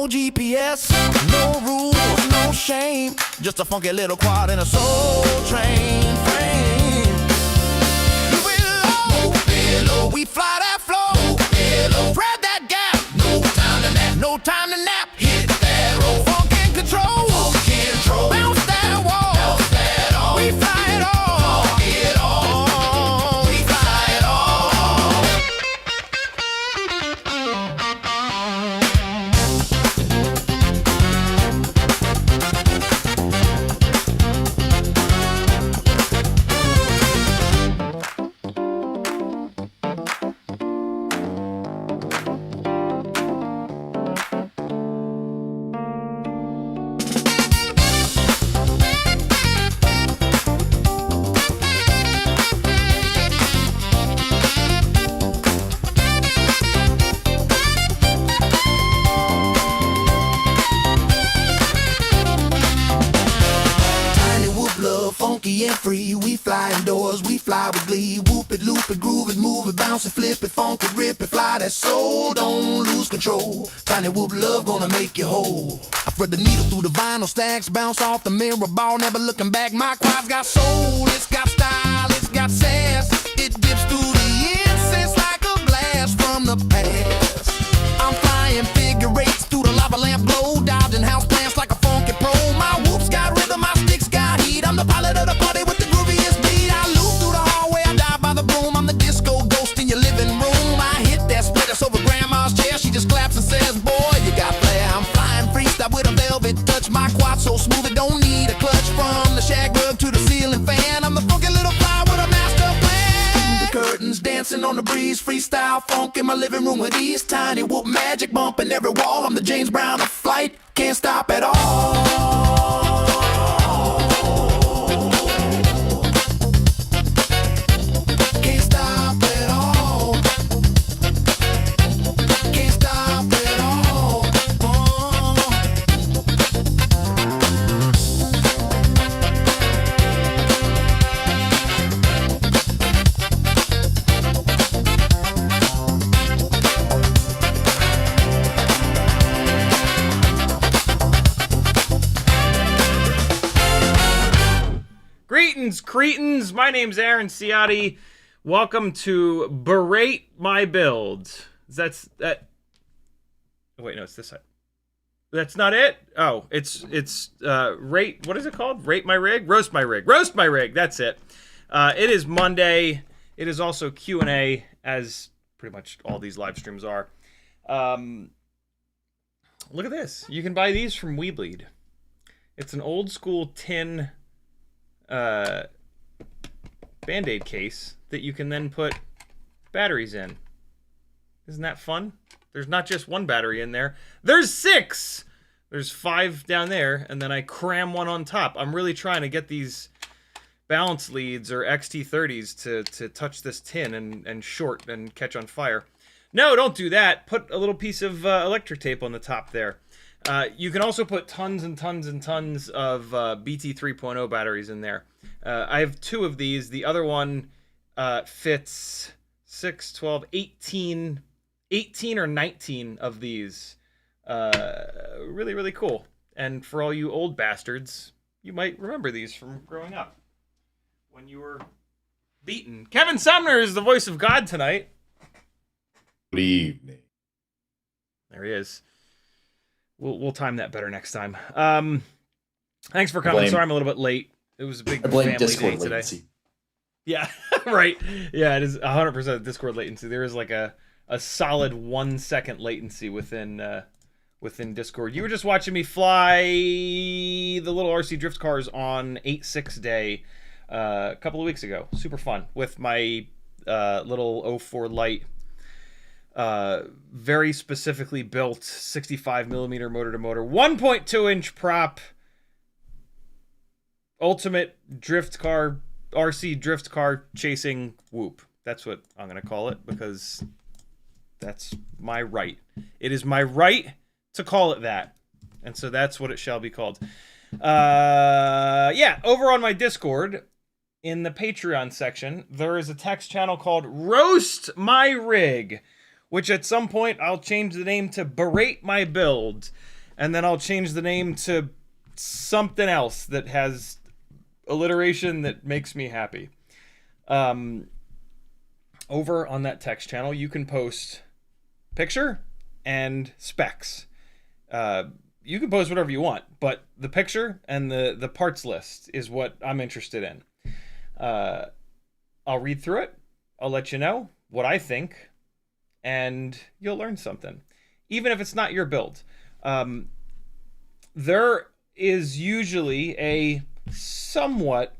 no GPS, no rules, no shame. Just a funky little quad in a soul train frame. Move it low, we fly that flow. Spread that gap, no time to nap, no time to nap. Hit that roll, funk and control, bounce that wall, bounce that all. We fly it all, we fly it all. Funky and free, we fly indoors, we fly with glee. Whoop it, loop it, groove it, move it, bounce it, flip it, funk it, rip it, fly that soul, don't lose control. Tiny whoop love gonna make you whole. I thread the needle through the vinyl stacks, bounce off the mirror ball, never looking back. My quad's got soul, it's got style, it's got sass. It dips through the incense like a blast from the past. I'm flying figure eights through the lava lamp glow, dodging house plants like a funky pro. My whoops got rhythm, my sticks got heat. I'm the pilot of the party with the grooviest beat. I loop through the hallway, I dive by the broom. I'm the disco ghost in your living room. I hit that split, it's over grandma's chair. She just claps and says, boy, you got flair. I'm flying freestyle with a velvet touch. My quad so smooth it don't need a clutch. From the shag rug to the ceiling fan, I'm the funky little fly with a master plan. The curtains dancing on the breeze, freestyle funk in my living room with ease. Tiny whoop magic bumping every wall. I'm the James Brown of flight, can't stop at all. Greetings, cretins. My name's Aaron Ciotti. Welcome to Berate My Build. That's that. Oh, wait, no, it's this side. That's not it. Oh, it's rate. What is it called? Rate my rig. Roast my rig. Roast my rig. That's it. It is Monday. It is also Q&A, as pretty much all these live streams are. Look at this. You can buy these from weBLEED. It's an old school tin Band-Aid case that you can then put batteries in. Isn't that fun? There's not just one battery in there. There's 6! There's 5 down there, and then I cram one on top. I'm really trying to get these balance leads or XT30s to touch this tin and short and catch on fire. No, don't do that. Put a little piece of electric tape on the top there. You can also put tons and tons and tons of BT 3.0 batteries in there. I have 2 of these. The other one fits 6, 12, 18 or 19 of these. Really, really cool. And for all you old bastards, you might remember these from growing up when you were beaten. Kevin Sumner is the voice of God tonight. Good evening. There he is. We'll time that better next time. Thanks for coming. Sorry I'm a little bit late. It was a big family Discord day today. latency. Yeah, right. Yeah, it is 100% Discord latency. There is like a solid 1 second latency within Discord. You were just watching me fly the little RC drift cars on 8.6 day a couple of weeks ago. Super fun with my little O4 light. Very specifically built 65mm motor to motor, 1.2 inch prop, ultimate drift car, RC drift car chasing whoop. That's what I'm going to call it because that's my right. It is my right to call it that. And so that's what it shall be called. Yeah, over on my Discord, in the Patreon section, there is a text channel called Roast My Rig, which at some point I'll change the name to Berate My Build. and then I'll change the name to something else that has alliteration that makes me happy. Over on that text channel, you can post picture and specs. You can post whatever you want, but the picture and the parts list is what I'm interested in. I'll read through it. I'll let you know what I think, and you'll learn something, even if it's not your build. There is usually a somewhat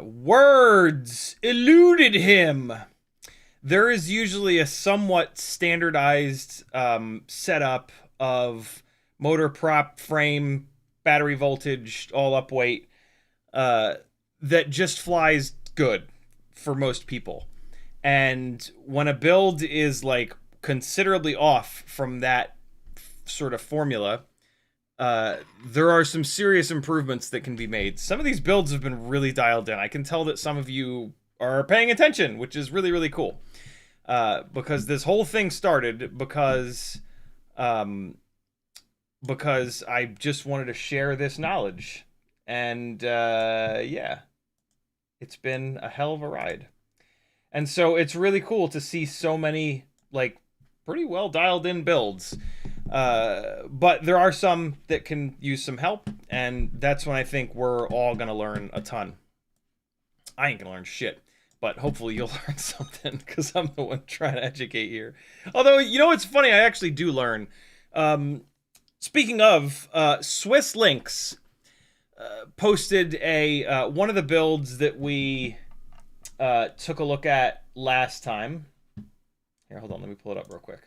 words eluded him. There is usually a somewhat standardized setup of motor, prop, frame, battery voltage, all up weight, that just flies good for most people. And when a build is like considerably off from that sort of formula, there are some serious improvements that can be made. Some of these builds have been really dialed in. I can tell that some of you are paying attention, which is really, really cool. Because this whole thing started because I just wanted to share this knowledge. And yeah, it's been a hell of a ride. And so it's really cool to see so many like pretty well dialed in builds. But there are some that can use some help, and that's when I think we're all gonna learn a ton. I ain't gonna learn shit, but hopefully you'll learn something, because I'm the one trying to educate here. Although, you know what's funny? I actually do learn. Speaking of, Swiss Links posted a one of the builds that we took a look at last time. Here, hold on, let me pull it up real quick.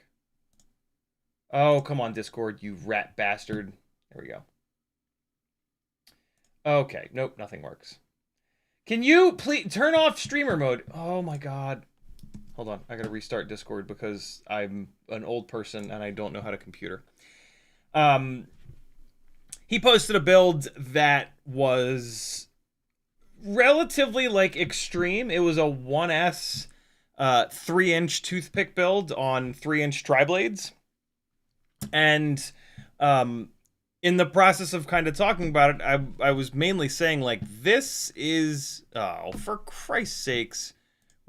Oh, come on, Discord, you rat bastard. There we go. Okay, nope, nothing works. Can you please turn off streamer mode? Oh my god. Hold on, I gotta restart Discord because I'm an old person and I don't know how to computer. He posted a build that was relatively like extreme. It was a 1S 3-inch toothpick build on 3-inch tri-blades. And in the process of kind of talking about it, I was mainly saying, like, this is... Oh, for Christ's sakes.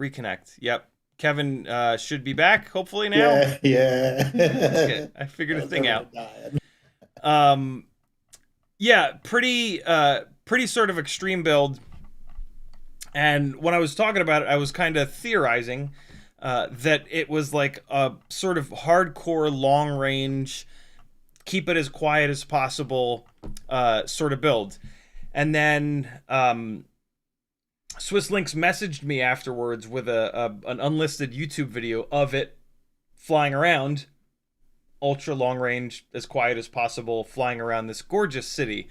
Reconnect. Yep. Kevin should be back, hopefully now. Yeah. I figured a thing out. Yeah, pretty sort of extreme build. And when I was talking about it, I was kind of theorizing that it was like a sort of hardcore, long-range, keep it as quiet as possible sort of build. And then Swiss Links messaged me afterwards with an unlisted YouTube video of it flying around, ultra long-range, as quiet as possible, flying around this gorgeous city.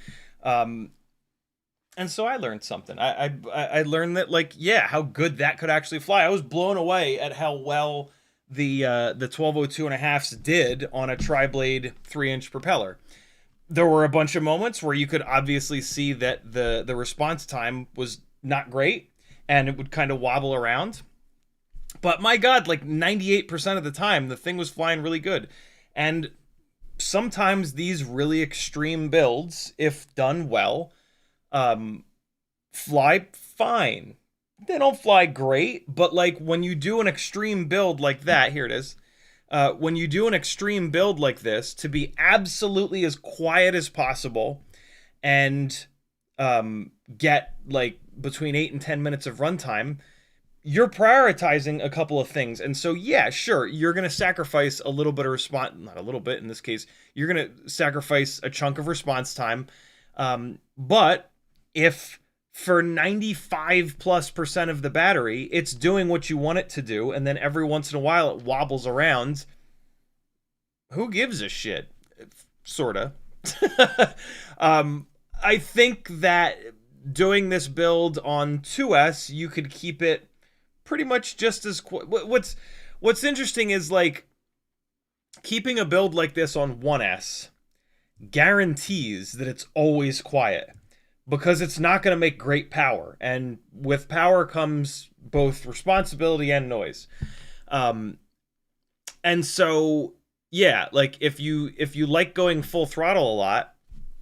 And so I learned something. I learned that, like, yeah, how good that could actually fly. I was blown away at how well the 1202.5s did on a tri-blade 3-inch propeller. There were a bunch of moments where you could obviously see that the response time was not great, and it would kind of wobble around. But my god, like 98% of the time, the thing was flying really good. And sometimes these really extreme builds, if done well, fly fine. They don't fly great, but like when you do an extreme build like that, here it is. When you do an extreme build like this, to be absolutely as quiet as possible and get like between 8 and 10 minutes of runtime, you're prioritizing a couple of things. And so, yeah, sure, you're going to sacrifice a little bit of response, not a little bit in this case, you're going to sacrifice a chunk of response time. But if for 95+% of the battery, it's doing what you want it to do, and then every once in a while it wobbles around, who gives a shit? Sorta. I think that doing this build on 2S, you could keep it pretty much just as... What's interesting is, like, keeping a build like this on 1S guarantees that it's always quiet, because it's not going to make great power, and with power comes both responsibility and noise. And And so, yeah, like if you like going full throttle a lot,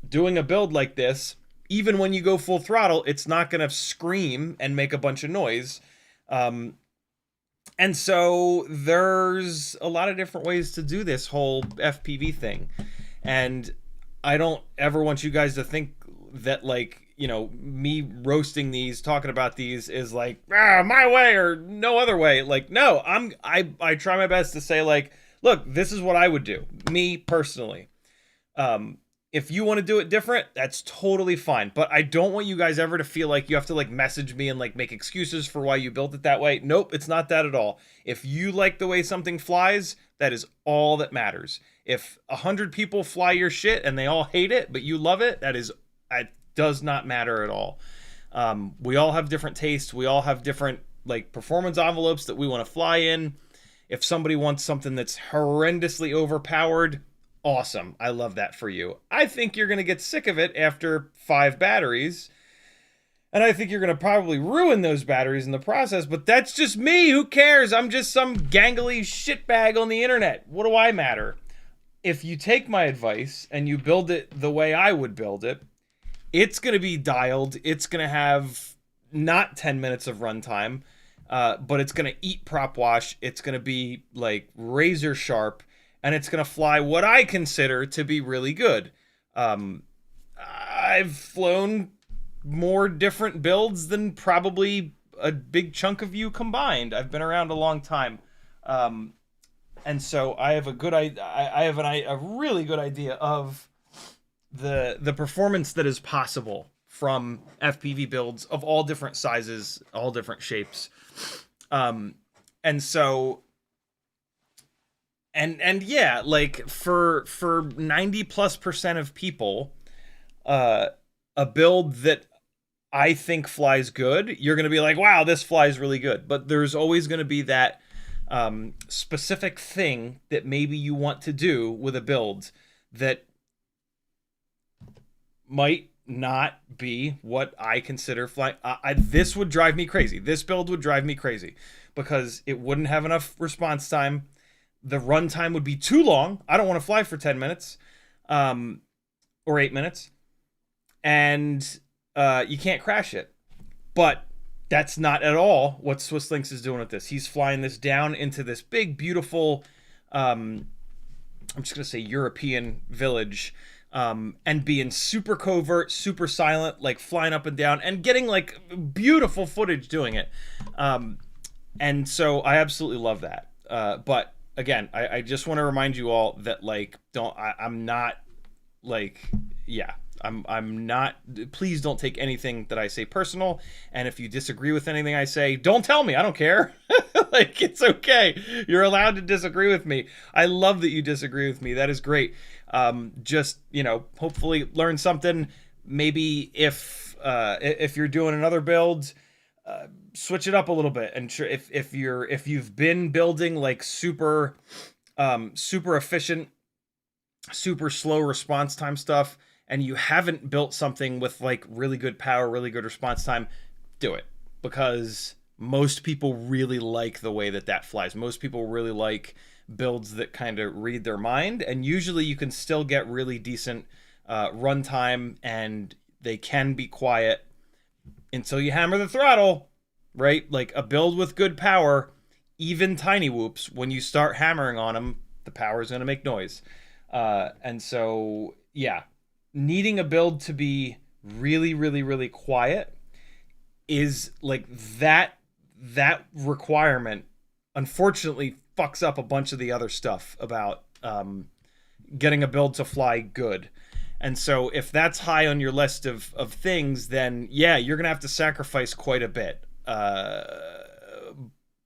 doing a build like this, even when you go full throttle, it's not going to scream and make a bunch of noise. And so there's a lot of different ways to do this whole FPV thing. And I don't ever want you guys to think that, like, you know, me roasting these, talking about these is like, my way or no other way. Like, no, I try my best to say, like, look, this is what I would do, me personally. If you want to do it different, that's totally fine. But I don't want you guys ever to feel like you have to, like, message me and, like, make excuses for why you built it that way. Nope, it's not that at all. If you like the way something flies, that is all that matters. If 100 people fly your shit and they all hate it, but you love it, it does not matter at all. We all have different tastes. We all have different, like, performance envelopes that we want to fly in. If somebody wants something that's horrendously overpowered, awesome. I love that for you. I think you're going to get sick of it after 5 batteries. And I think you're going to probably ruin those batteries in the process. But that's just me. Who cares? I'm just some gangly shitbag on the internet. What do I matter? If you take my advice and you build it the way I would build it, it's going to be dialed. It's going to have not 10 minutes of runtime, but it's going to eat prop wash. It's going to be, like, razor sharp. And it's going to fly what I consider to be really good. I've flown more different builds than probably a big chunk of you combined. I've been around a long time. And so I have a really good idea of the performance that is possible from FPV builds of all different sizes, all different shapes. And so... And yeah, like for 90+% of people, a build that I think flies good, you're going to be like, wow, this flies really good. But there's always going to be that specific thing that maybe you want to do with a build that might not be what I consider flying. This would drive me crazy. This build would drive me crazy because it wouldn't have enough response time. The runtime would be too long. I don't want to fly for 10 minutes or 8 minutes. And you can't crash it. But that's not at all what SwissLynx is doing with this. He's flying this down into this big, beautiful, I'm just going to say European village, and being super covert, super silent, like flying up and down and getting, like, beautiful footage doing it. And so I absolutely love that. But again, I just want to remind you all that, like, I'm not, like, yeah, I'm not, please don't take anything that I say personal. And if you disagree with anything I say, don't tell me. I don't care. Like, it's okay. You're allowed to disagree with me. I love that you disagree with me. That is great. Just, you know, hopefully learn something. Maybe if you're doing another build, switch it up a little bit. And sure, if you've been building, like, super efficient, super slow response time stuff, and you haven't built something with, like, really good power, really good response time, do it, because most people really like the way that flies. Most people really like builds that kind of read their mind, and usually you can still get really decent runtime, and they can be quiet until you hammer the throttle, right? Like, a build with good power, even tiny whoops, when you start hammering on them, the power is going to make noise. And so, yeah, needing a build to be really, really, really quiet is, like, that requirement, unfortunately, fucks up a bunch of the other stuff about getting a build to fly good. And so if that's high on your list of things, then yeah, you're going to have to sacrifice quite a bit.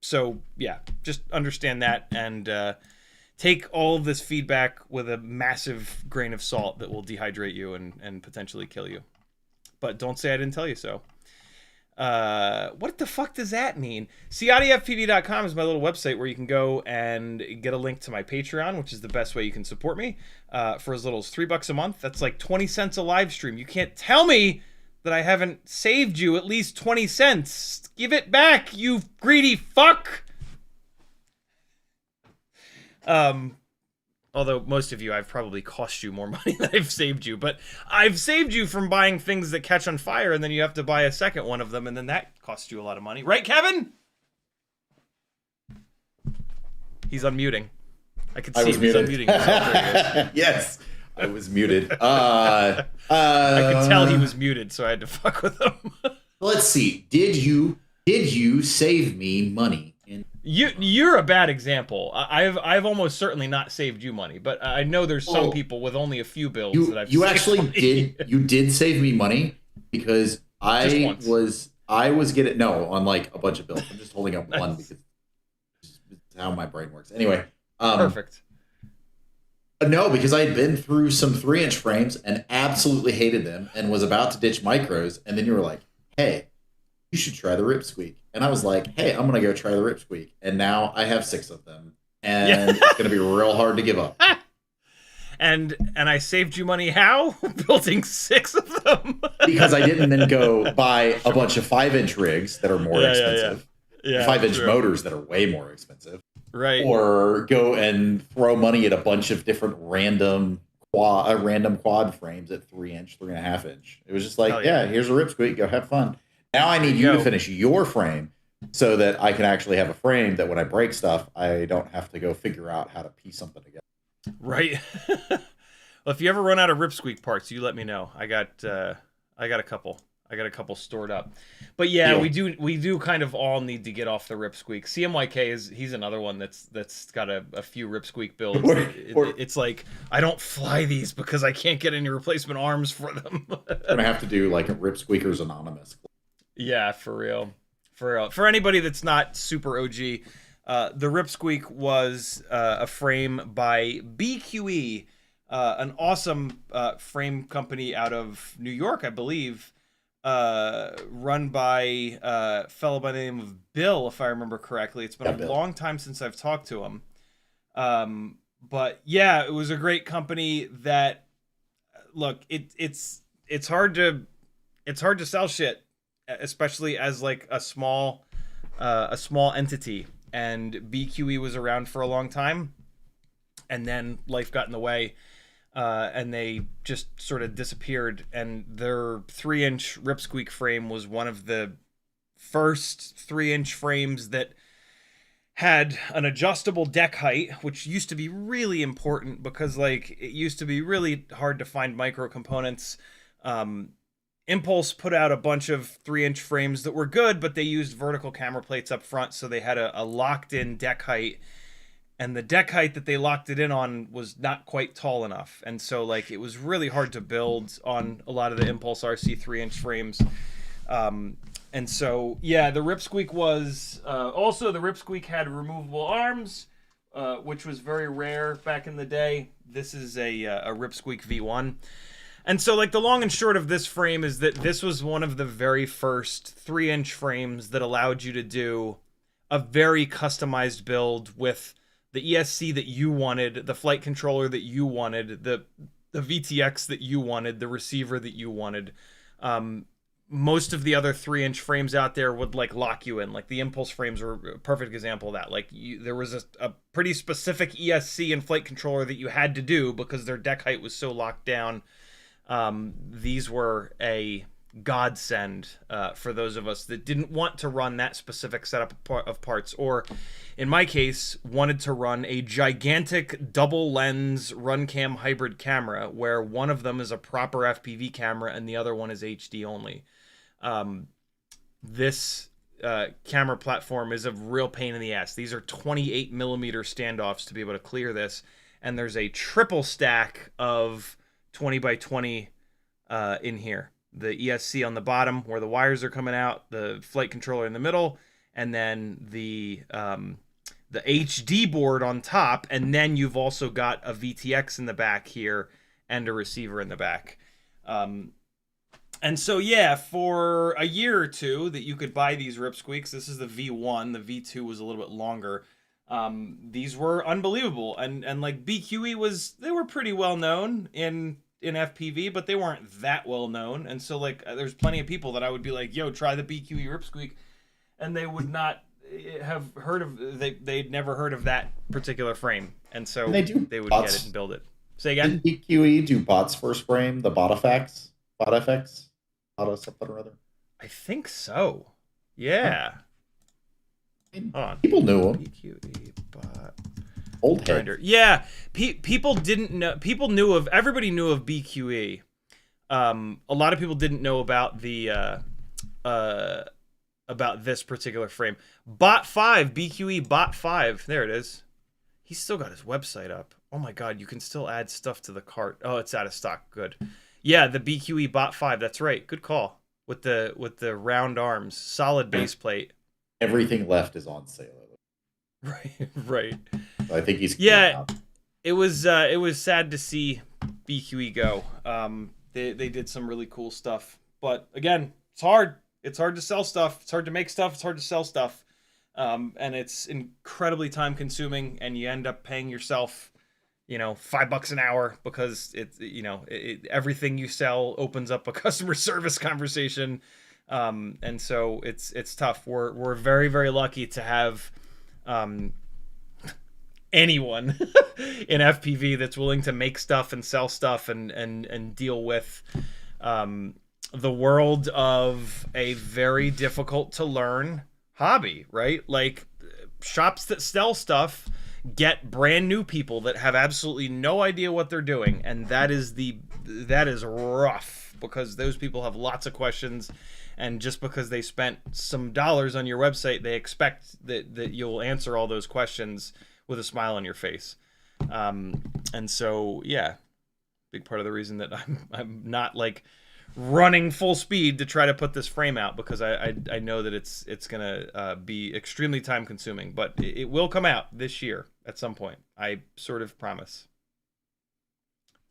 So yeah, just understand that, and take all of this feedback with a massive grain of salt that will dehydrate you and potentially kill you. But don't say I didn't tell you so. What the fuck does that mean? CiottiFPV.com is my little website where you can go and get a link to my Patreon, which is the best way you can support me, for as little as $3 a month. That's like 20 cents a live stream. You can't tell me that I haven't saved you at least 20 cents. Give it back, you greedy fuck. Although most of you, I've probably cost you more money than I've saved you, but I've saved you from buying things that catch on fire, and then you have to buy a second one of them, and then that costs you a lot of money. Right, Kevin? He's unmuting. I could see him. He's unmuting himself. There he is. Yes, I was muted. I could tell he was muted, so I had to fuck with him. Let's see. Did you save me money? You're a bad example. I've almost certainly not saved you money, but I know there's some people with only a few builds that I've. You saved actually money. you did save me money because I was getting on like a bunch of builds. I'm just holding up one because it's how my brain works. Anyway, perfect. No, because I had been through some 3-inch frames and absolutely hated them and was about to ditch micros, and then you were like, "Hey, you should try the Rip Squeak." And I was like, hey, I'm going to go try the Rip Squeak. And now I have 6 of them. And it's going to be real hard to give up. And I saved you money how? Building 6 of them. Because I didn't then go buy a bunch of 5-inch rigs that are more expensive. Yeah, 5-inch motors that are way more expensive. Right. Or go and throw money at a bunch of different random quad frames at 3-inch, 3.5-inch. It was just like, here's a Rip Squeak. Go have fun. Now I need you to finish your frame so that I can actually have a frame that when I break stuff, I don't have to go figure out how to piece something together. Right. Well, if you ever run out of Rip Squeak parts, you let me know. I got a couple. I got a couple stored up. But yeah, we do kind of all need to get off the Rip Squeak. CMYK he's another one that's got a few Rip Squeak builds. It's like I don't fly these because I can't get any replacement arms for them. I'm gonna have to do like a Rip Squeakers Anonymous. Yeah, for real. For anybody that's not super OG, the Rip Squeak was a frame by BQE, an awesome frame company out of New York, I believe, run by a fellow by the name of Bill, if I remember correctly. It's been a long time since I've talked to him. But yeah, it was a great company that, look, it's hard to sell shit, especially as like a small entity, and BQE was around for a long time, and then life got in the way, and they just sort of disappeared, and their 3-inch Rip Squeak frame was one of the first 3-inch frames that had an adjustable deck height, which used to be really important because like it used to be really hard to find micro components. Impulse put out a bunch of 3-inch frames that were good, but they used vertical camera plates up front, so they had a locked-in deck height, and the deck height that they locked it in on was not quite tall enough, and so like it was really hard to build on a lot of the Impulse RC 3-inch frames. And so yeah, the Rip Squeak was also the Rip Squeak had removable arms, which was very rare back in the day. This is a Rip Squeak V1. And so, like, the long and short of this frame is that this was one of the very first 3-inch frames that allowed you to do a very customized build with the ESC that you wanted, the flight controller that you wanted, the VTX that you wanted, the receiver that you wanted. Most of the other 3-inch frames out there would, like, lock you in. Like, the Impulse frames were a perfect example of that. Like, there was a pretty specific ESC and flight controller that you had to do because their deck height was so locked down. These were a godsend for those of us that didn't want to run that specific setup of parts, or in my case, wanted to run a gigantic double lens run cam hybrid camera where one of them is a proper FPV camera and the other one is HD only. This camera platform is a real pain in the ass. These are 28mm standoffs to be able to clear this, and there's a triple stack of 20 by 20 in here. The ESC on the bottom where the wires are coming out, the flight controller in the middle, and then the HD board on top, and then you've also got a VTX in the back here and a receiver in the back. And so yeah, for a year or two that you could buy these Rip Squeaks. This is the V1. The V2 was a little bit longer. These were unbelievable, and like BQE they were pretty well known in FPV, but they weren't that well known, and so like there's plenty of people that I would be like, yo, try the BQE Rip Squeak, and they would not, have heard of they'd never heard of that particular frame, and so And they would get it and build it. Say again. Didn't BQE do Bot's first frame, the BotFX? BotFX? Bot something or other? I think so. Yeah. Hold on. People knew him. BQE bot. Old head. Yeah. People didn't know. People knew of. Everybody knew of BQE. A lot of people didn't know about the about this particular frame. Bot 5, BQE Bot 5. There it is. He's still got his website up. Oh my god, you can still add stuff to the cart. Oh, it's out of stock. Good. Yeah, the BQE Bot 5. That's right. Good call. With the round arms, solid base plate. Everything left is on sale. Right. I think he's It was sad to see BQE go. They did some really cool stuff, but again, it's hard. It's hard to sell stuff. It's hard to make stuff. It's hard to sell stuff, and it's incredibly time consuming. And you end up paying yourself, $5 an hour because everything you sell opens up a customer service conversation, and so it's tough. We're very, very lucky to have anyone in FPV that's willing to make stuff and sell stuff and deal with the world of a very difficult to learn hobby, right? Like shops that sell stuff get brand new people that have absolutely no idea what they're doing, and that is rough because those people have lots of questions, and just because they spent some dollars on your website, they expect that you'll answer all those questions with a smile on your face. And so yeah, big part of the reason that I'm not like running full speed to try to put this frame out, because I know that it's gonna be extremely time consuming, but it will come out this year at some point. I sort of promise.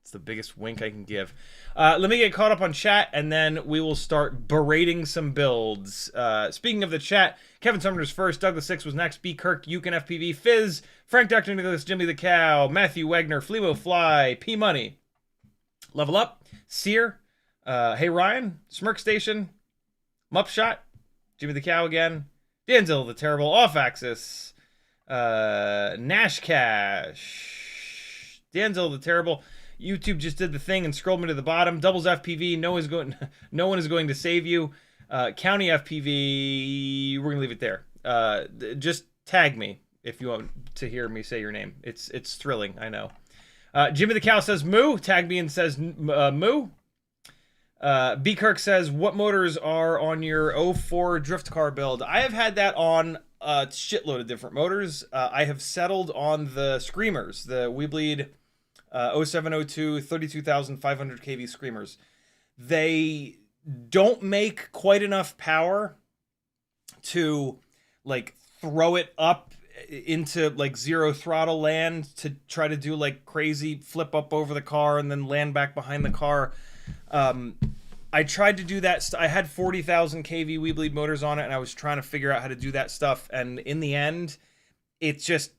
It's the biggest wink I can give. Let me get caught up on chat, and then we will start berating some builds. Speaking of the chat, Kevin Sumner's first, Douglas 6 was next, B. Kirk, Yukon FPV, Fizz, Frank Dr. Nicholas, Jimmy the Cow, Matthew Wagner, Flemo Fly, P Money, Level Up, Sear, Hey Ryan, Smirk Station, Mupshot, Jimmy the Cow again, Danzel the Terrible, Off Axis, Nash Cash, Danzel the Terrible. YouTube just did the thing and scrolled me to the bottom. Doubles FPV, no one is going to save you. County FPV, we're gonna leave it there. Just tag me if you want to hear me say your name. It's thrilling, I know. Jimmy the Cow says moo. Tag me and says moo. B. Kirk says, what motors are on your O4 drift car build? I have had that on a shitload of different motors. I have settled on the Screamers, the weBLEED 0702 32,500 kV Screamers. They don't make quite enough power to like throw it up into like zero throttle land to try to do like crazy flip up over the car and then land back behind the car. I tried to do that. I had 40,000 kV weBLEED motors on it, and I was trying to figure out how to do that stuff. And in the end, it's just,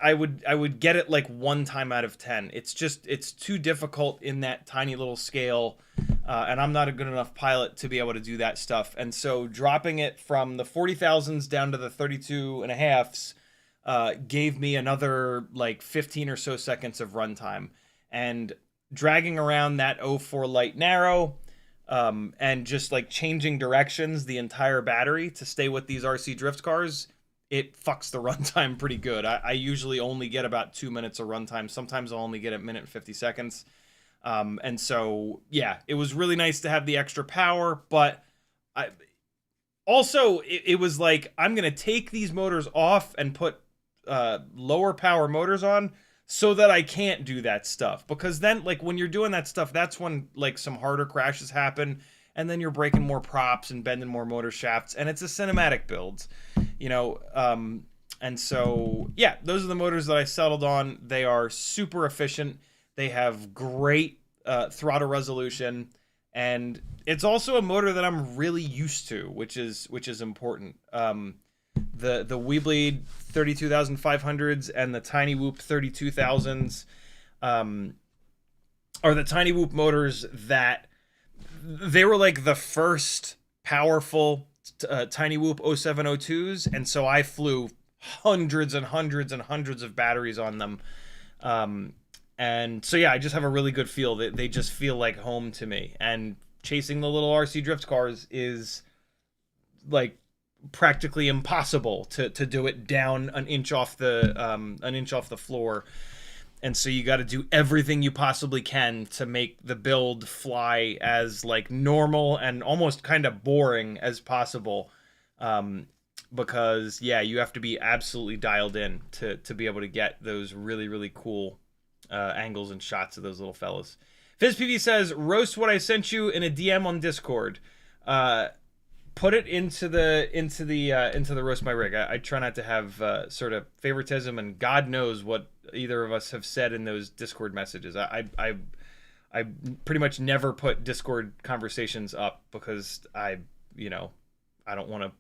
I would get it like 1 time out of 10. It's too difficult in that tiny little scale. And I'm not a good enough pilot to be able to do that stuff. And so dropping it from the 40,000s down to the 32.5s gave me another like 15 or so seconds of runtime. And dragging around that 04 light narrow and just like changing directions the entire battery to stay with these RC drift cars, it fucks the runtime pretty good. I usually only get about 2 minutes of runtime. Sometimes I'll only get a minute and 50 seconds. And so, yeah, it was really nice to have the extra power, but it was like, I'm going to take these motors off and put lower power motors on so that I can't do that stuff. Because then, like, when you're doing that stuff, that's when, like, some harder crashes happen, and then you're breaking more props and bending more motor shafts, and it's a cinematic build, you know. And so, yeah, those are the motors that I settled on. They are super efficient. They have great throttle resolution, and it's also a motor that I'm really used to, which is important. The weBLEED 32,500s and the Tiny Whoop 32,000s are the Tiny Whoop motors that they were like the first powerful Tiny Whoop 0702s, and so I flew hundreds and hundreds and hundreds of batteries on them. And so yeah, I just have a really good feel that they just feel like home to me. And chasing the little RC drift cars is like practically impossible to do it down an inch off the floor. And so you got to do everything you possibly can to make the build fly as like normal and almost kind of boring as possible. Because yeah, you have to be absolutely dialed in to be able to get those really, really cool angles and shots of those little fellas. FizzPV says, roast what I sent you in a DM on Discord. Put it into the roast my rig. I try not to have sort of favoritism, and God knows what either of us have said in those Discord messages. I pretty much never put Discord conversations up because I don't want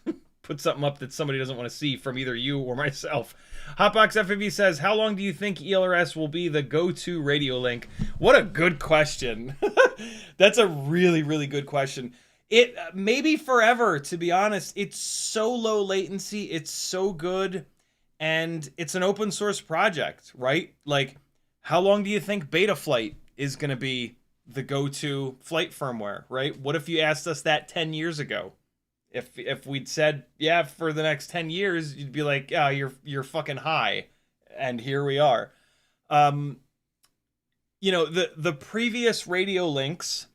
to put something up that somebody doesn't want to see from either you or myself. HotboxFPV says, how long do you think ELRS will be the go-to radio link? What a good question. That's a really, really good question. It maybe forever, to be honest. It's so low latency, it's so good, and it's an open source project, right? Like, how long do you think Betaflight is going to be the go-to flight firmware, right? What if you asked us that 10 years ago? If we'd said, yeah, for the next 10 years, you'd be like, oh, you're fucking high. And here we are. The previous radio links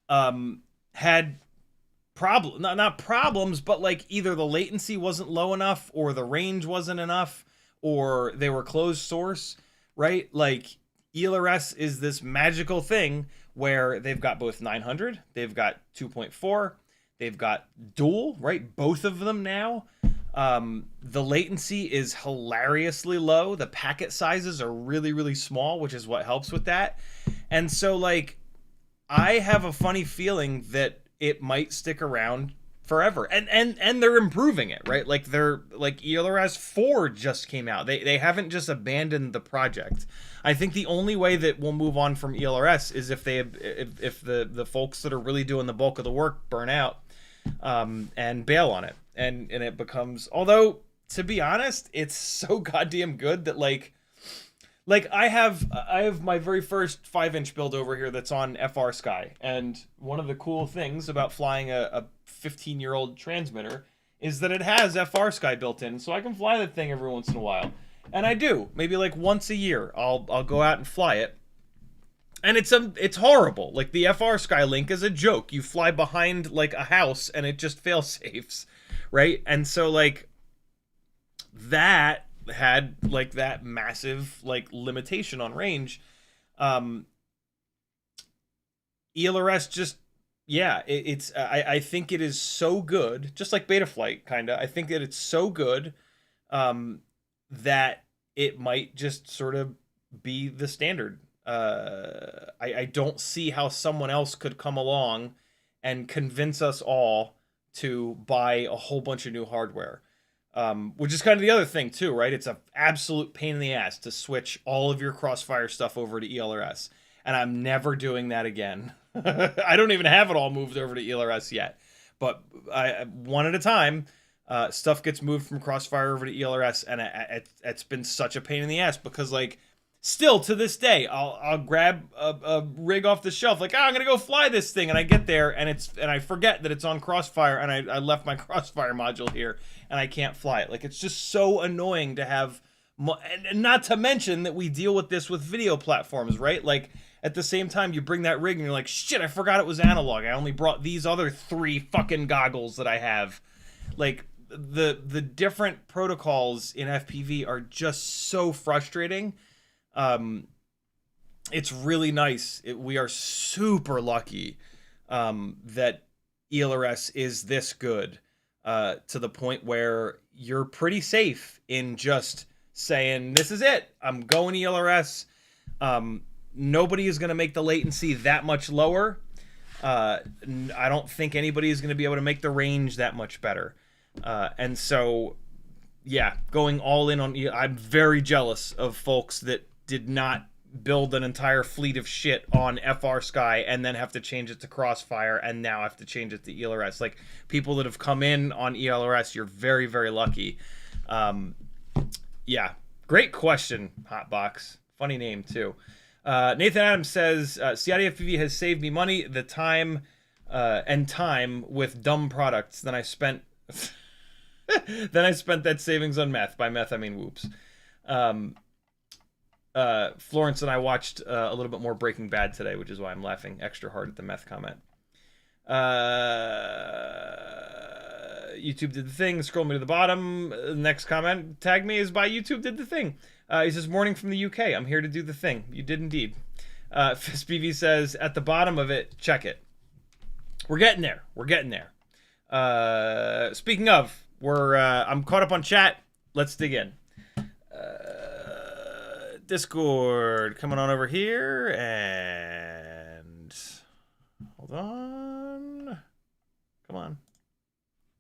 had not problems, but like either the latency wasn't low enough or the range wasn't enough or they were closed source, right? Like ELRS is this magical thing where they've got both 900, they've got 2.4, they've got dual, right? Both of them now. The latency is hilariously low. The packet sizes are really, really small, which is what helps with that. And so like, I have a funny feeling that it might stick around forever, and they're improving it, right? Like ELRS 4 just came out. They haven't just abandoned the project. I think the only way that we'll move on from ELRS is if the folks that are really doing the bulk of the work burn out, and bail on it, and it becomes. Although to be honest, it's so goddamn good that like I have my very first 5-inch build over here that's on FR Sky, and one of the cool things about flying a 15-year-old transmitter is that it has FR Sky built in, so I can fly that thing every once in a while, and I do. Maybe like once a year, I'll go out and fly it, and it's horrible. Like the FR Sky link is a joke. You fly behind like a house, and it just fail safes, right? And so like that had like that massive like limitation on range. ELRS just, yeah, I think it is so good, just like Betaflight kind of. I think that it's so good that it might just sort of be the standard. I don't see how someone else could come along and convince us all to buy a whole bunch of new hardware. Which is kind of the other thing too, right? It's an absolute pain in the ass to switch all of your Crossfire stuff over to ELRS. And I'm never doing that again. I don't even have it all moved over to ELRS yet. But one at a time, stuff gets moved from Crossfire over to ELRS. And it's been such a pain in the ass because like, still to this day, I'll grab a rig off the shelf, like, I'm gonna go fly this thing, and I get there, and I forget that it's on Crossfire, and I left my Crossfire module here, and I can't fly it. Like, it's just so annoying to have, and not to mention that we deal with this with video platforms, right? Like, at the same time, you bring that rig, and you're like, shit, I forgot it was analog. I only brought these other 3 fucking goggles that I have. Like, the different protocols in FPV are just so frustrating. It's really nice. We are super lucky that ELRS is this good, to the point where you're pretty safe in just saying, this is it, I'm going ELRS. Nobody is going to make the latency that much lower. I don't think anybody is going to be able to make the range that much better. And so, yeah, going all in on, I'm very jealous of folks that did not build an entire fleet of shit on FR Sky and then have to change it to Crossfire and now have to change it to ELRS. Like, people that have come in on ELRS, you're very, very lucky. Yeah, great question, Hotbox. Funny name, too. Nathan Adams says, CiottiFPV has saved me money, the time, and time with dumb products. Then I spent... then I spent that savings on meth. By meth, I mean whoops. Florence and I watched a little bit more Breaking Bad today, which is why I'm laughing extra hard at the meth comment. YouTube did the thing. Scroll me to the bottom. The next comment, tag me, is by YouTube did the thing. He says, morning from the UK. I'm here to do the thing. You did indeed. FistPV says, at the bottom of it, check it. We're getting there. We're getting there. Speaking of, I'm caught up on chat. Let's dig in. Discord, coming on over here, and hold on. Come on.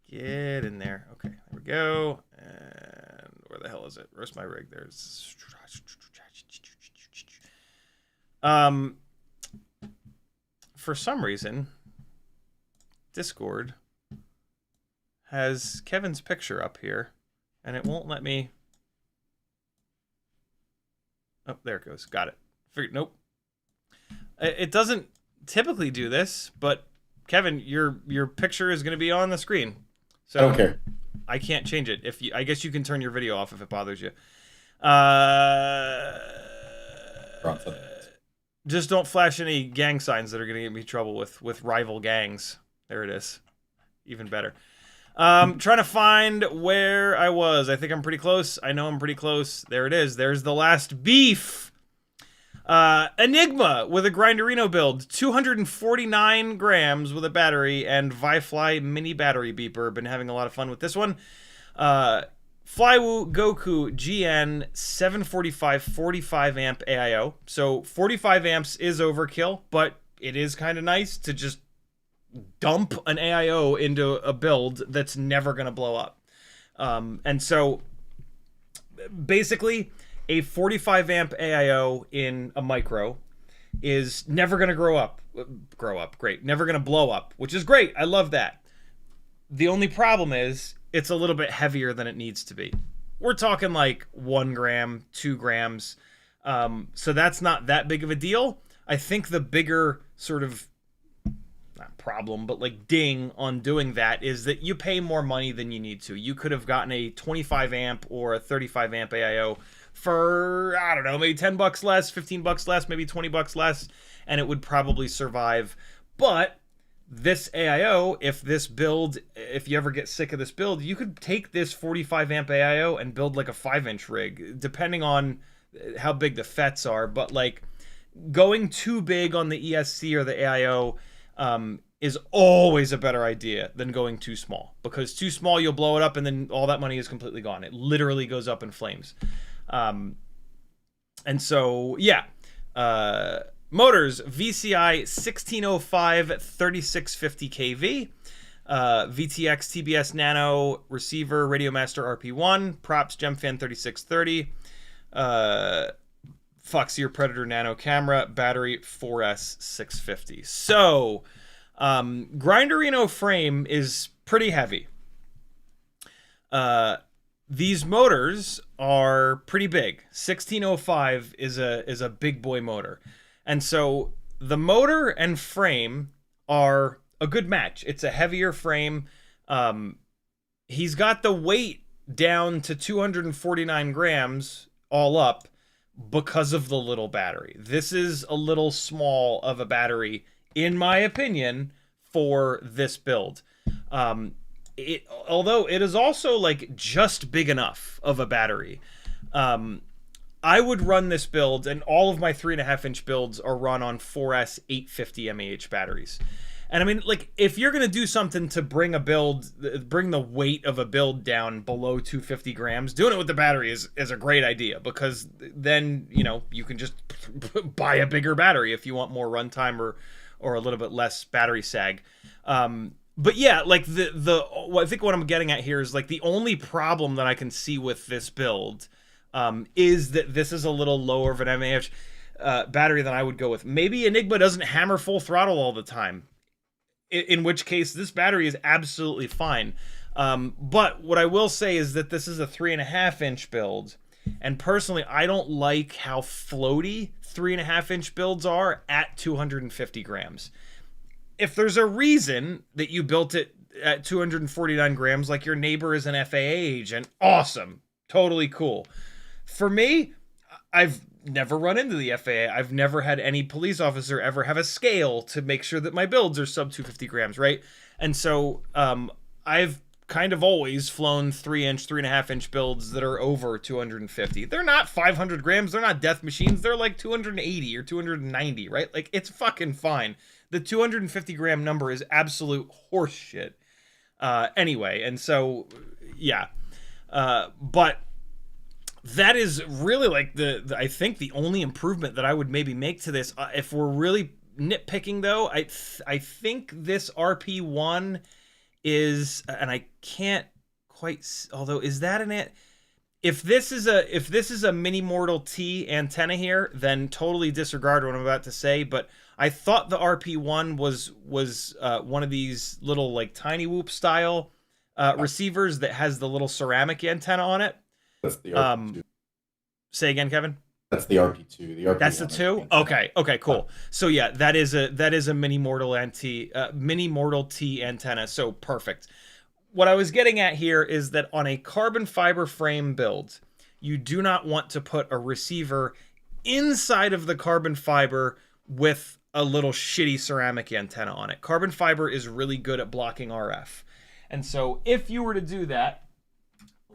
Get in there. Okay, there we go. And where the hell is it? Roast my rig. There's... For some reason, Discord has Kevin's picture up here, and it won't let me... Oh, there it goes. Got it. Nope. It doesn't typically do this, but Kevin, your picture is going to be on the screen. So I don't care. I can't change it. I guess you can turn your video off if it bothers you. Just don't flash any gang signs that are going to get me in trouble with rival gangs. There it is. Even better. Trying to find where I was. I think I'm pretty close. I know I'm pretty close. There it is. There's the last beef. Enigma with a Grinderino build. 249 grams with a battery and Vifly mini battery beeper. Been having a lot of fun with this one. Flywoo Goku GN 745 45 amp AIO. So 45 amps is overkill, but it is kind of nice to just dump an AIO into a build that's never going to blow up. And so basically a 45 amp AIO in a micro is never going to grow up. Great. Never going to blow up, which is great. I love that. The only problem is it's a little bit heavier than it needs to be. We're talking like 1 gram, 2 grams. So that's not that big of a deal. I think the bigger sort of not problem, but like ding on doing that is that you pay more money than you need to. You could have gotten a 25 amp or a 35 amp AIO for, I don't know, maybe 10 bucks less, 15 bucks less, maybe 20 bucks less, and it would probably survive. But this AIO, if you ever get sick of this build, you could take this 45 amp AIO and build like a 5-inch rig, depending on how big the FETs are. But like going too big on the ESC or the AIO is always a better idea than going too small, because too small you'll blow it up and then all that money is completely gone. It literally goes up in flames. And so yeah, motors VCI 1605 3650 kV, VTX TBS Nano receiver, Radiomaster RP1, props Gemfan 3630, Foxeer Predator Nano camera, battery 4S 650. So, Grinderino frame is pretty heavy. These motors are pretty big. 1605 is a big boy motor. And so the motor and frame are a good match. It's a heavier frame. He's got the weight down to 249 grams all up because of the little battery. This is a little small of a battery, in my opinion, for this build. Although it is also like just big enough of a battery. I would run this build, and all of my 3.5-inch builds are run on 4S 850 mAh batteries. And I mean, like, if you're going to do something to bring the weight of a build down below 250 grams, doing it with the battery is a great idea, because then, you know, you can just buy a bigger battery if you want more runtime or a little bit less battery sag. But yeah, like I think what I'm getting at here is like the only problem that I can see with this build is that this is a little lower of an MAH. battery than I would go with. Maybe Enigma doesn't hammer full throttle all the time, in which case this battery is absolutely fine. But what I will say is that this is a 3.5-inch build, and personally, I don't like how floaty 3.5-inch builds are at 250 grams. If there's a reason that you built it at 249 grams, like your neighbor is an FAA agent, awesome, totally cool. For me, I've never run into the FAA. I've never had any police officer ever have a scale to make sure that my builds are sub 250 grams, right? And so I've kind of always flown 3-inch, 3.5-inch builds that are over 250. They're not 500 grams. They're not death machines. They're like 280 or 290, right? Like, it's fucking fine. The 250 gram number is absolute horse shit. Anyway, and so, yeah. But that is really like I think the only improvement that I would maybe make to this. If we're really nitpicking though, I think this RP1 is, and I can't quite, although is that an it? If this is a Mini Mortal T antenna here, then totally disregard what I'm about to say. But I thought the RP1 was one of these little like Tiny Whoop style receivers that has the little ceramic antenna on it. That's the RP2. Say again, Kevin. That's the RP2. The RP1. That's the 2. Okay, cool. So yeah, that is a Mini Mortal T antenna. So perfect. What I was getting at here is that on a carbon fiber frame build, you do not want to put a receiver inside of the carbon fiber with a little shitty ceramic antenna on it. Carbon fiber is really good at blocking RF. And so if you were to do that,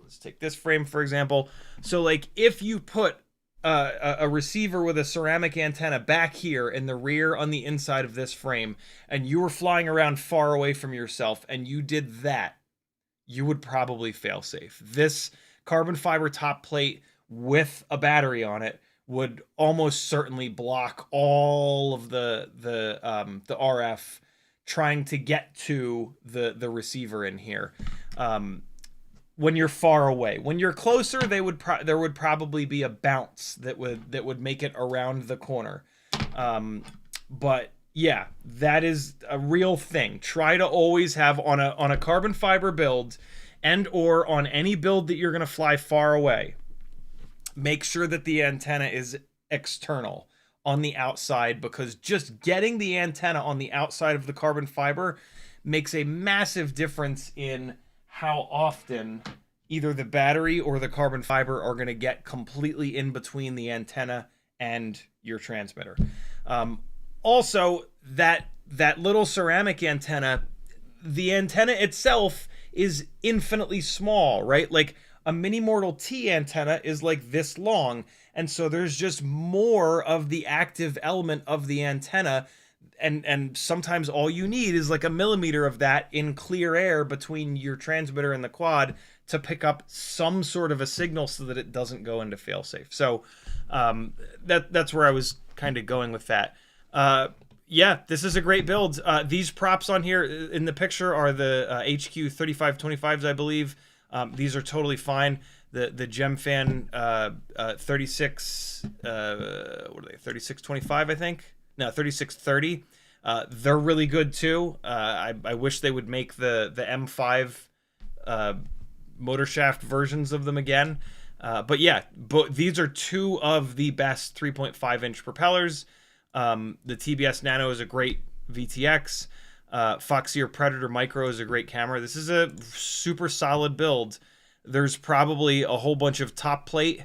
let's take this frame for example. So like if you put a receiver with a ceramic antenna back here in the rear on the inside of this frame, and you were flying around far away from yourself and you did that, you would probably fail safe. This carbon fiber top plate with a battery on it would almost certainly block all of the RF trying to get to the receiver in here. When you're far away, when you're closer, there would probably be a bounce that would make it around the corner. But yeah, that is a real thing. Try to always have on a carbon fiber build, and or on any build that you're going to fly far away, make sure that the antenna is external on the outside, because just getting the antenna on the outside of the carbon fiber makes a massive difference in how often either the battery or the carbon fiber are going to get completely in between the antenna and your transmitter. Also, that little ceramic antenna, the antenna itself is infinitely small, right? Like a Mini Mortal T antenna is like this long, and so there's just more of the active element of the antenna, and sometimes all you need is like a millimeter of that in clear air between your transmitter and the quad to pick up some sort of a signal so that it doesn't go into failsafe. So that's where I was kind of going with that. Yeah, this is a great build. These props on here in the picture are the HQ 3525s, I believe. These are totally fine. The Gemfan 36, what are they? 3625, I think. No, 3630. They're really good too. I wish they would make the M5 motor shaft versions of them again. But yeah, these are two of the best 3.5-inch propellers. The TBS Nano is a great VTX. Foxeer Predator Micro is a great camera. This is a super solid build. There's probably a whole bunch of top plate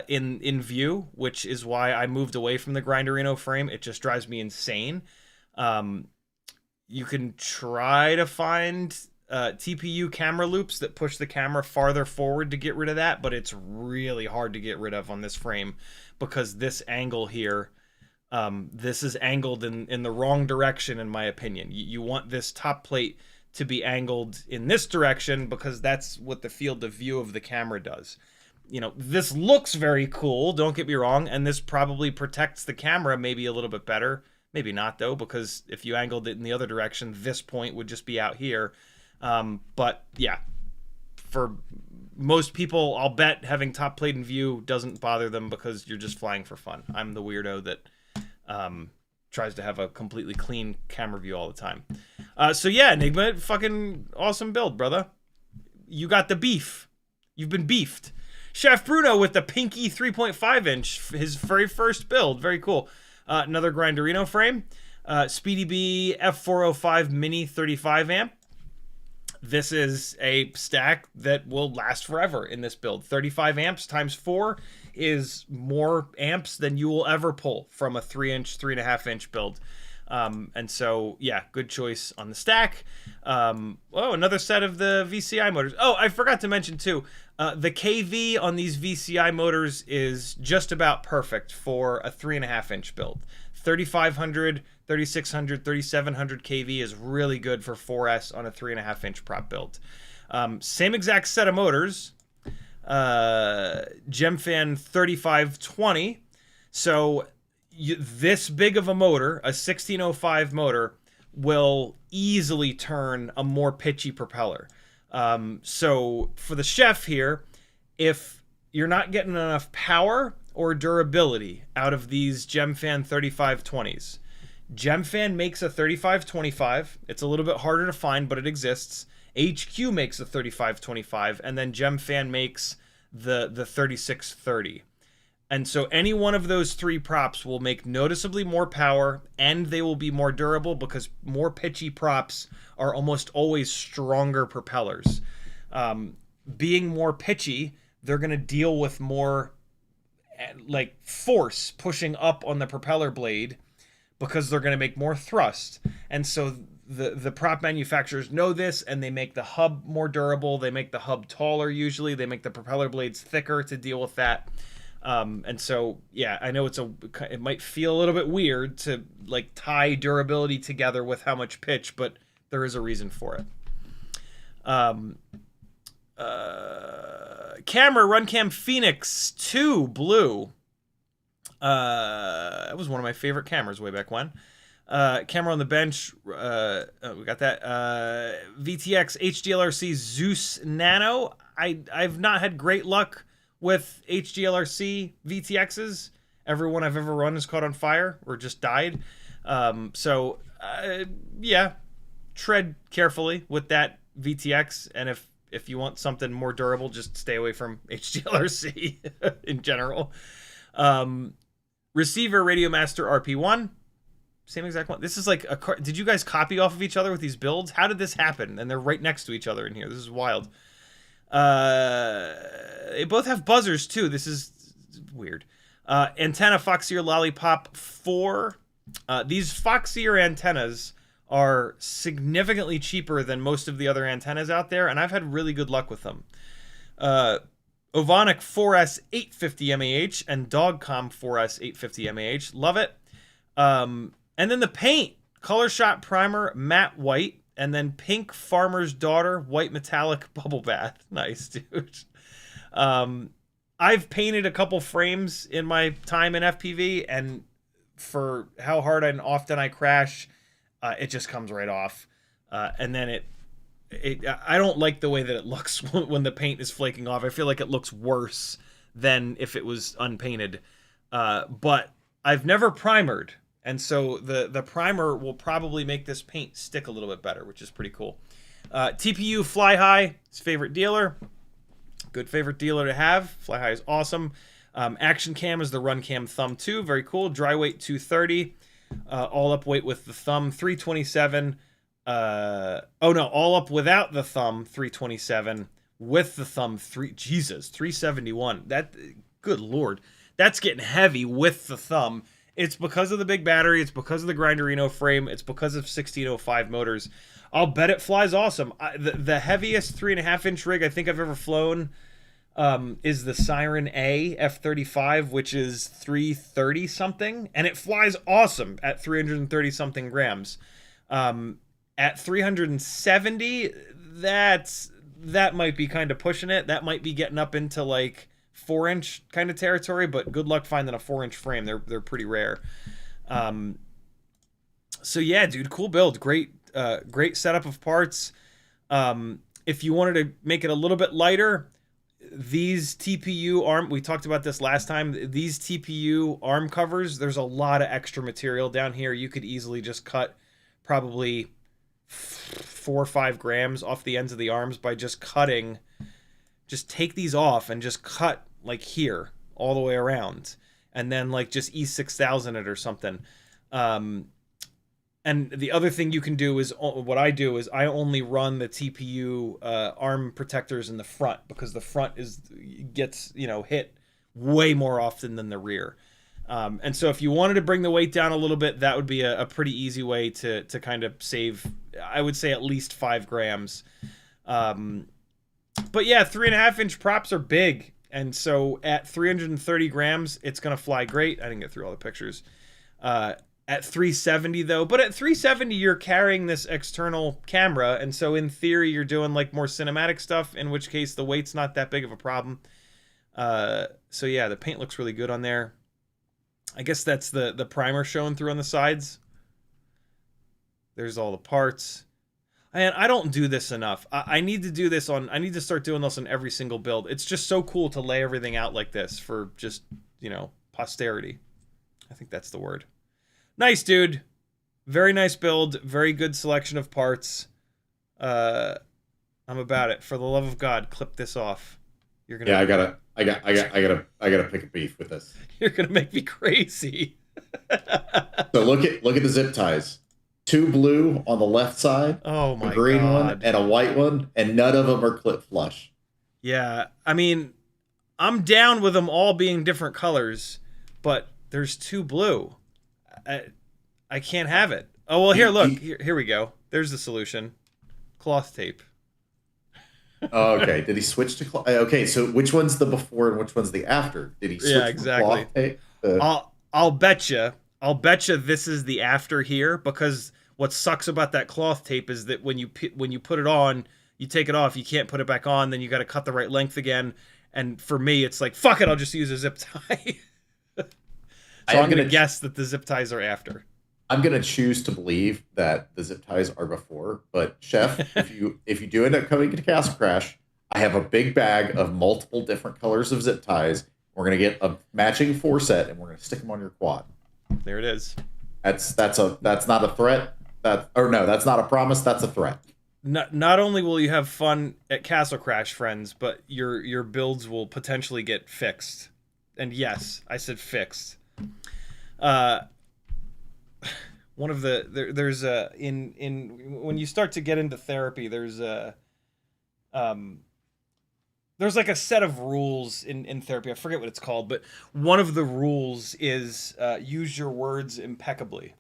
in view, which is why I moved away from the Grinderino frame. It just drives me insane. You can try to find TPU camera loops that push the camera farther forward to get rid of that, but it's really hard to get rid of on this frame because this angle here, this is angled in the wrong direction, in my opinion. You want this top plate to be angled in this direction because that's what the field of view of the camera does. You know, this looks very cool, don't get me wrong, and this probably protects the camera maybe a little bit better. Maybe not, though, because if you angled it in the other direction, this point would just be out here. But yeah, for most people, I'll bet, having top plate in view doesn't bother them because you're just flying for fun. I'm the weirdo that tries to have a completely clean camera view all the time. So yeah, Enigma, fucking awesome build, brother. You got the beef. You've been beefed. Chef Bruno with the Pinky 3.5 inch, his very first build. Very cool. Another Grinderino frame. Speedy B F405 Mini 35 amp. This is a stack that will last forever in this build. 35 amps times 4 is more amps than you will ever pull from a 3-inch, 3.5-inch build. And so, yeah, good choice on the stack. Oh, another set of the VCI motors. Oh, I forgot to mention, too, the KV on these VCI motors is just about perfect for a 3.5-inch build. 3500, 3600, 3700 KV is really good for 4S on a 3.5-inch prop build. Same exact set of motors, Gemfan 3520. So this big of a motor, a 1605 motor, will easily turn a more pitchy propeller. So for the Chef here, if you're not getting enough power or durability out of these Gemfan 3520s, Gemfan makes a 3525. It's a little bit harder to find, but it exists. HQ makes a 3525, and then Gemfan makes the 3630. And so any one of those three props will make noticeably more power, and they will be more durable because more pitchy props are almost always stronger propellers. Being more pitchy, they're going to deal with more like force pushing up on the propeller blade because they're going to make more thrust. And so the prop manufacturers know this, and they make the hub more durable. They make the hub taller usually. They make the propeller blades thicker to deal with that. And so, yeah, I know it might feel a little bit weird to like tie durability together with how much pitch, but there is a reason for it. Camera Runcam Phoenix 2 Blue. That was one of my favorite cameras way back when. Camera on the bench. We got that. VTX HDLRC Zeus Nano. I've not had great luck with HDLRC VTXs. Everyone I've ever run has caught on fire or just died. Yeah, tread carefully with that VTX, and if you want something more durable, just stay away from HDLRC in general. Receiver Radiomaster RP1, same exact one. This is like a car. Did you guys copy off of each other with these builds? How did this happen? And they're right next to each other in here. This is wild. They both have buzzers too. This is weird. Antenna Foxeer Lollipop 4. These Foxeer antennas are significantly cheaper than most of the other antennas out there, and I've had really good luck with them. Ovonic 4S 850 mAh and Dogcom 4S 850 mAh. Love it. And then the paint. Color Shot Primer Matte White, and then Pink Farmer's Daughter White Metallic Bubble Bath. Nice, dude. I've painted a couple frames in my time in FPV, and for how hard and often I crash, it just comes right off. And then I don't like the way that it looks when the paint is flaking off. I feel like it looks worse than if it was unpainted. But I've never primered, and so the primer will probably make this paint stick a little bit better, which is pretty cool. TPU Fly High, his favorite dealer. Good favorite dealer to have. Fly High is awesome. Action Cam is the Runcam Thumb 2. Very cool. Dry weight 230. All up weight with the thumb 327. All up without the thumb 327. With the thumb 371. That, good lord, that's getting heavy with the thumb. It's because of the big battery. It's because of the Grinderino frame. It's because of 1605 motors. I'll bet it flies awesome. The heaviest 3.5-inch rig I think I've ever flown is the Siren A F35, which is 330 something, and it flies awesome at 330 something grams. At 370, that might be kind of pushing it. That might be getting up into like 4-inch kind of territory, but good luck finding a 4-inch frame. They're pretty rare. So yeah, dude, cool build. Great setup of parts. If you wanted to make it a little bit lighter, these TPU arm, we talked about this last time, these TPU arm covers, there's a lot of extra material down here. You could easily just cut probably 4 or 5 grams off the ends of the arms by just cutting. Just take these off and just cut like here all the way around, and then like just E6000 it or something. And the other thing you can do is, what I do is I only run the TPU arm protectors in the front, because the front gets, you know, hit way more often than the rear. And so if you wanted to bring the weight down a little bit, that would be a pretty easy way to kind of save, I would say, at least 5 grams. But yeah, 3.5-inch props are big. And so at 330 grams, it's going to fly great. I didn't get through all the pictures. At 370 though, but at 370 you're carrying this external camera, and so in theory you're doing like more cinematic stuff, in which case the weight's not that big of a problem. So yeah, the paint looks really good on there. I guess that's the primer showing through on the sides. There's all the parts. And I don't do this enough. I need to do this on, I need to start doing this on every single build. It's just so cool to lay everything out like this for just, you know, posterity. I think that's the word. Nice, dude. Very nice build. Very good selection of parts. I'm about it. For the love of God, clip this off. You're gonna. Yeah, I gotta pick a beef with this. You're gonna make me crazy. So look at the zip ties. 2 blue on the left side. Oh my God. A green one God. and a white one, and none of them are clip flush. Yeah, I mean, I'm down with them all being different colors, but there's 2 blue. I can't have it. Oh, well, here, look. Here we go. There's the solution. Cloth tape. Oh, okay. Did he switch to cloth? Okay, so which one's the before and which one's the after? Did he switch Yeah, exactly. to cloth tape? I'll bet you this is the after here, because what sucks about that cloth tape is that when you put it on, you take it off, you can't put it back on, then you got to cut the right length again. And for me, it's like, fuck it, I'll just use a zip tie. So I'm going to guess that the zip ties are after. I'm going to choose to believe that the zip ties are before, but Chef, if you do end up coming to Castle Crash, I have a big bag of multiple different colors of zip ties. We're going to get a matching 4 set, and we're going to stick them on your quad. There it is. That's not a threat. That's not a promise. That's a threat. Not only will you have fun at Castle Crash, friends, but your builds will potentially get fixed. And yes, I said fixed. One of there's a when you start to get into therapy, there's like a set of rules in therapy. I forget what it's called, but one of the rules is use your words impeccably,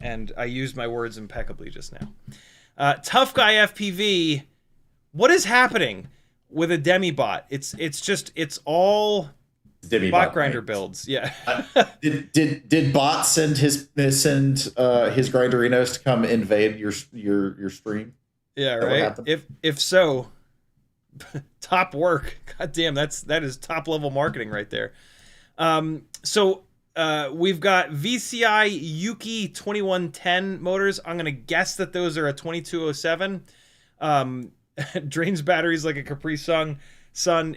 and I used my words impeccably just now. Tough Guy FPV, what is happening with a demibot? It's all bot grinder builds. Yeah. Did bot send his grinderinos to come invade your stream? Yeah, right. If so, top work. God damn, that is top level marketing right there. So we've got VCI Yuki 2110 motors. I'm gonna guess that those are a 2207. Drains batteries like a Capri Sun,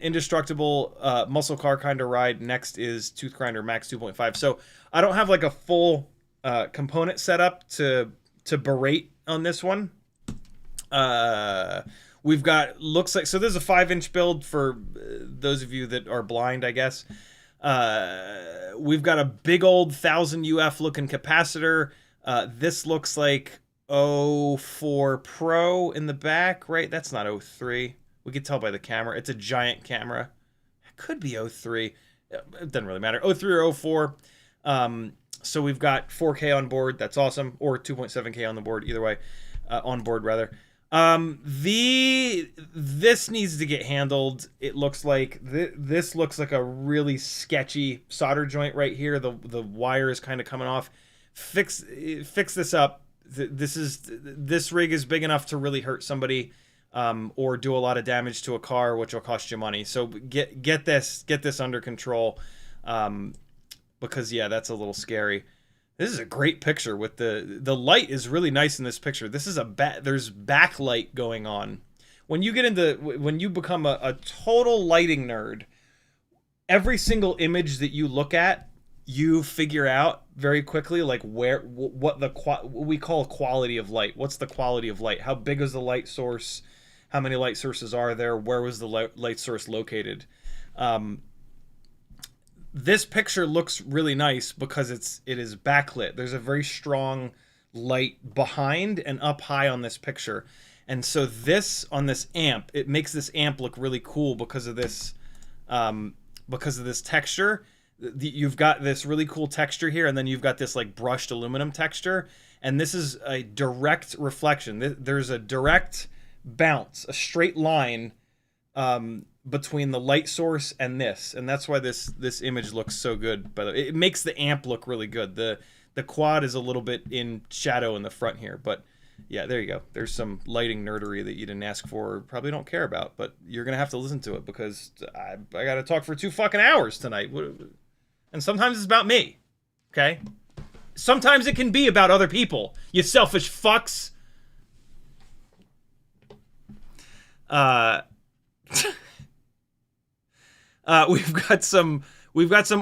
indestructible muscle car kind of ride. Next is Tooth Grinder Max 2.5. So I don't have like a full component setup to berate on this one. We've got, looks like, so there's a 5-inch build for those of you that are blind, I guess. We've got a big old 1000 UF looking capacitor. This looks like O4 Pro in the back, right? That's not O3. We can tell by the camera. It's a giant camera. It could be O3. It doesn't really matter. O3 or O4. So we've got 4K on board. That's awesome. Or 2.7K on the board. Either way. On board, rather. This needs to get handled. It looks like... This looks like a really sketchy solder joint right here. The wire is kind of coming off. Fix this up. This rig is big enough to really hurt somebody. Or do a lot of damage to a car, which will cost you money. So get this under control, because yeah, that's a little scary. This is a great picture with the light is really nice in this picture. This is there's backlight going on, when you become a total lighting nerd, every single image that you look at, you figure out very quickly like what we call quality of light. What's the quality of light? How big is the light source? How many light sources are there? Where was the light source located? This picture looks really nice because it is backlit. There's a very strong light behind and up high on this picture. And so this, on this amp, it makes this amp look really cool because of this texture. You've got this really cool texture here, and then you've got this like brushed aluminum texture, and this is a direct reflection. There's a direct bounce, a straight line between the light source and this, and that's why this image looks so good. By the way, it makes the amp look really good. The quad is a little bit in shadow in the front here, but yeah, there you go. There's some lighting nerdery that you didn't ask for, or probably don't care about, but you're gonna have to listen to it because I gotta talk for 2 fucking hours tonight. And sometimes it's about me, okay? Sometimes it can be about other people, you selfish fucks. We've got some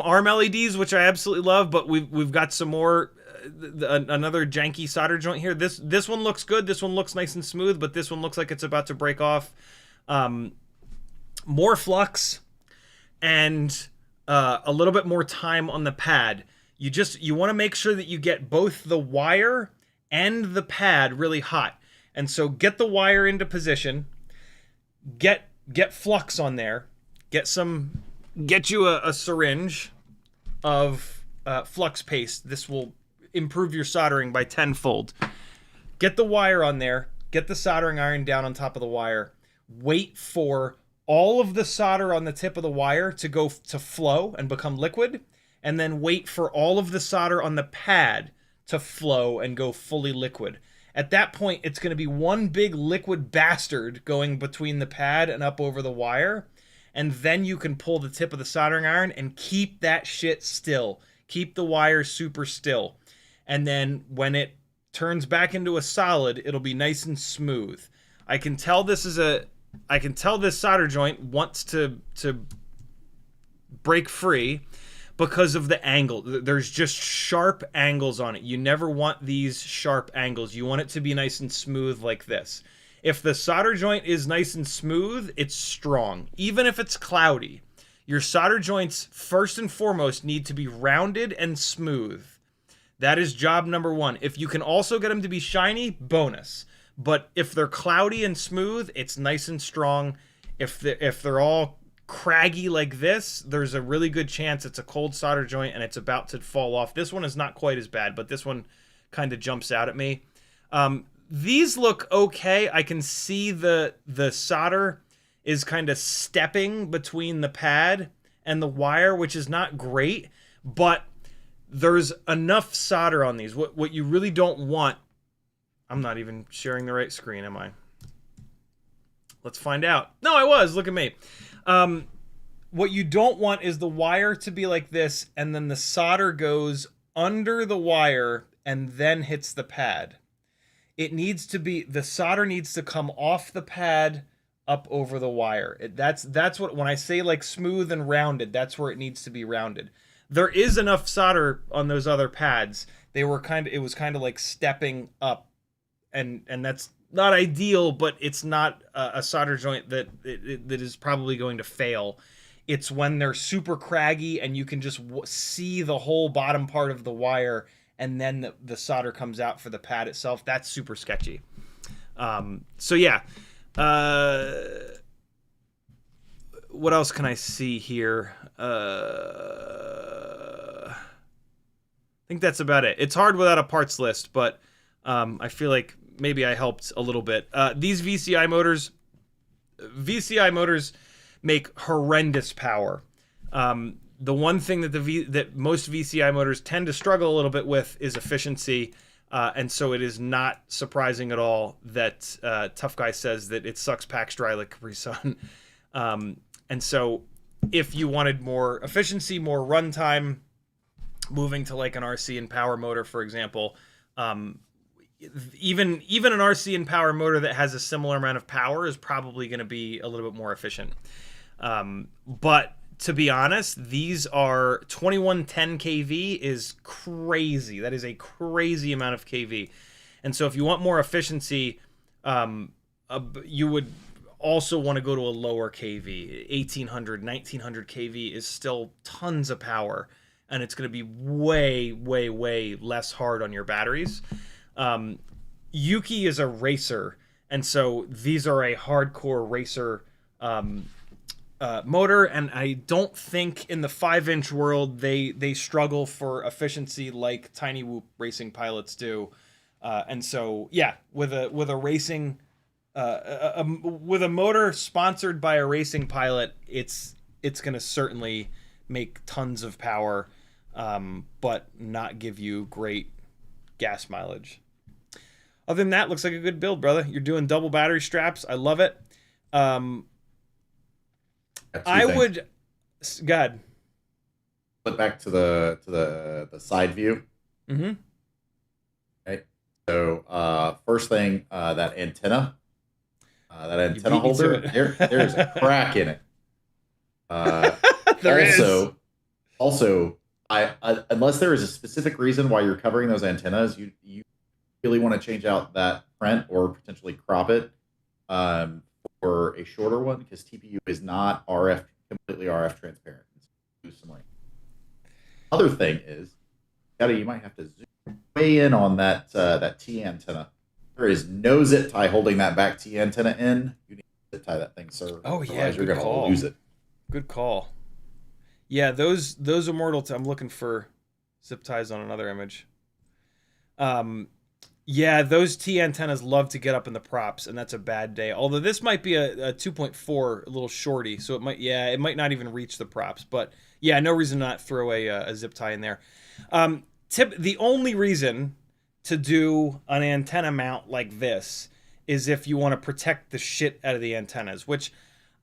arm LEDs, which I absolutely love, but we've got some more. Another janky solder joint here. This one looks good. This one looks nice and smooth, but this one looks like it's about to break off. More flux and a little bit more time on the pad. You want to make sure that you get both the wire and the pad really hot. And so get the wire into position. Get flux on there. Get you a syringe of flux paste. This will improve your soldering by 10-fold. Get the wire on there. Get the soldering iron down on top of the wire. Wait for all of the solder on the tip of the wire to go to flow and become liquid, and then wait for all of the solder on the pad to flow and go fully liquid. At that point, it's going to be one big liquid bastard going between the pad and up over the wire, and then you can pull the tip of the soldering iron and keep that shit still. Keep the wire super still. And then when it turns back into a solid, it'll be nice and smooth. I can tell this solder joint wants to break free because of the angle. There's just sharp angles on it. You never want these sharp angles. You want it to be nice and smooth like this. If the solder joint is nice and smooth, it's strong. Even if it's cloudy, your solder joints, first and foremost, need to be rounded and smooth. That is job number one. If you can also get them to be shiny, bonus. But if they're cloudy and smooth, it's nice and strong. If they're all craggy like this, there's a really good chance it's a cold solder joint and it's about to fall off. This one is not quite as bad, but this one kind of jumps out at me. These look okay. I can see the solder is kind of stepping between the pad and the wire, which is not great, but there's enough solder on these. What you really don't want... I'm not even sharing the right screen, am I? Let's find out. No, I was. Look at me. What you don't want is the wire to be like this, and then the solder goes under the wire and then hits the pad. It needs to be... The solder needs to come off the pad up over the wire. That's what... When I say like smooth and rounded, that's where it needs to be rounded. There is enough solder on those other pads. It was kind of like stepping up, and that's not ideal, but it's not a solder joint that is probably going to fail. It's when they're super craggy and you can just see the whole bottom part of the wire, and then the solder comes out for the pad itself. That's super sketchy. So yeah. What else can I see here? I think that's about it. It's hard without a parts list, but I feel like maybe I helped a little bit. These VCI motors make horrendous power. The one thing that most VCI motors tend to struggle a little bit with is efficiency, and so it is not surprising at all that Tough Guy says that it sucks packs dry like Capri Sun. And so if you wanted more efficiency, more runtime, moving to like an RC and power motor, for example, even an RC and power motor that has a similar amount of power is probably going to be a little bit more efficient. But to be honest, these are 2110 kV is crazy. That is a crazy amount of kV. And so if you want more efficiency, you would also want to go to a lower kV. 1800, 1900 kV is still tons of power, and it's going to be way, way, way less hard on your batteries. Yuki is a racer, and so these are a hardcore racer motor, and I don't think in the 5-inch world they struggle for efficiency like Tiny Whoop racing pilots do. And so yeah, with a racing with a motor sponsored by a racing pilot, it's going to certainly make tons of power, but not give you great gas mileage. Other than that, looks like a good build, brother. You're doing double battery straps. I love it. I would, God. Flip back to the side view. Mm-hmm. Okay. So first thing, that antenna holder. There's a crack in it. Also, I unless there is a specific reason why you're covering those antennas, you really want to change out that print or potentially crop it for a shorter one, because TPU is not completely RF transparent. Lose some light. Other thing is, you might have to zoom way in on that T antenna. There is no zip tie holding that back T antenna in. You need to zip tie that thing, sir. Oh yeah, otherwise you're gonna lose it. Good call. Yeah, those Immortal. I'm looking for zip ties on another image. Yeah, those T antennas love to get up in the props, and that's a bad day. Although this might be a 2.4, a little shorty, so it might not even reach the props. But yeah, no reason not throw a zip tie in there. The only reason to do an antenna mount like this is if you want to protect the shit out of the antennas, which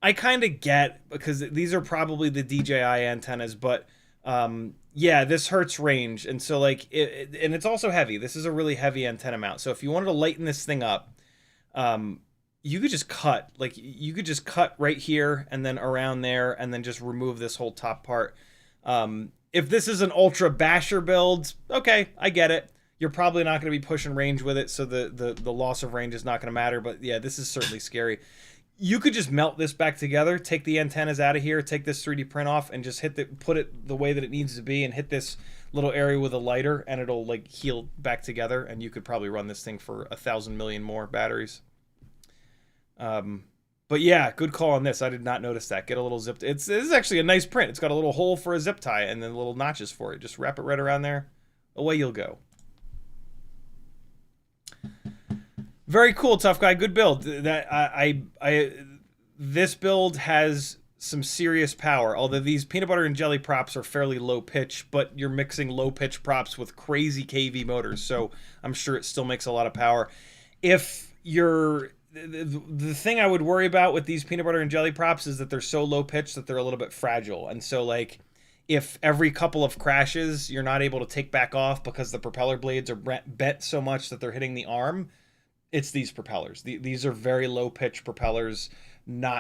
I kind of get, because these are probably the DJI antennas, but yeah, this hurts range, and so and it's also heavy. This is a really heavy antenna mount. So if you wanted to lighten this thing up, you could just cut. You could just cut right here and then around there, and then just remove this whole top part. If this is an ultra basher build, okay, I get it. You're probably not going to be pushing range with it, so the loss of range is not going to matter. But yeah, this is certainly scary. You could just melt this back together, take the antennas out of here, take this 3D print off, and just put it the way that it needs to be, and hit this little area with a lighter, and it'll heal back together, and you could probably run this thing for 1,000 million more batteries. But yeah, good call on this. I did not notice that. Get a little zip. This is actually a nice print. It's got a little hole for a zip tie, and then little notches for it. Just wrap it right around there. Away you'll go. Very cool, tough guy. Good build. This build has some serious power. Although these peanut butter and jelly props are fairly low pitch, but you're mixing low pitch props with crazy kV motors, so I'm sure it still makes a lot of power. If you're the thing I would worry about with these peanut butter and jelly props is that they're so low pitch that they're a little bit fragile, and so if every couple of crashes you're not able to take back off because the propeller blades are bent so much that they're hitting the arm, it's these propellers. These are very low pitch propellers.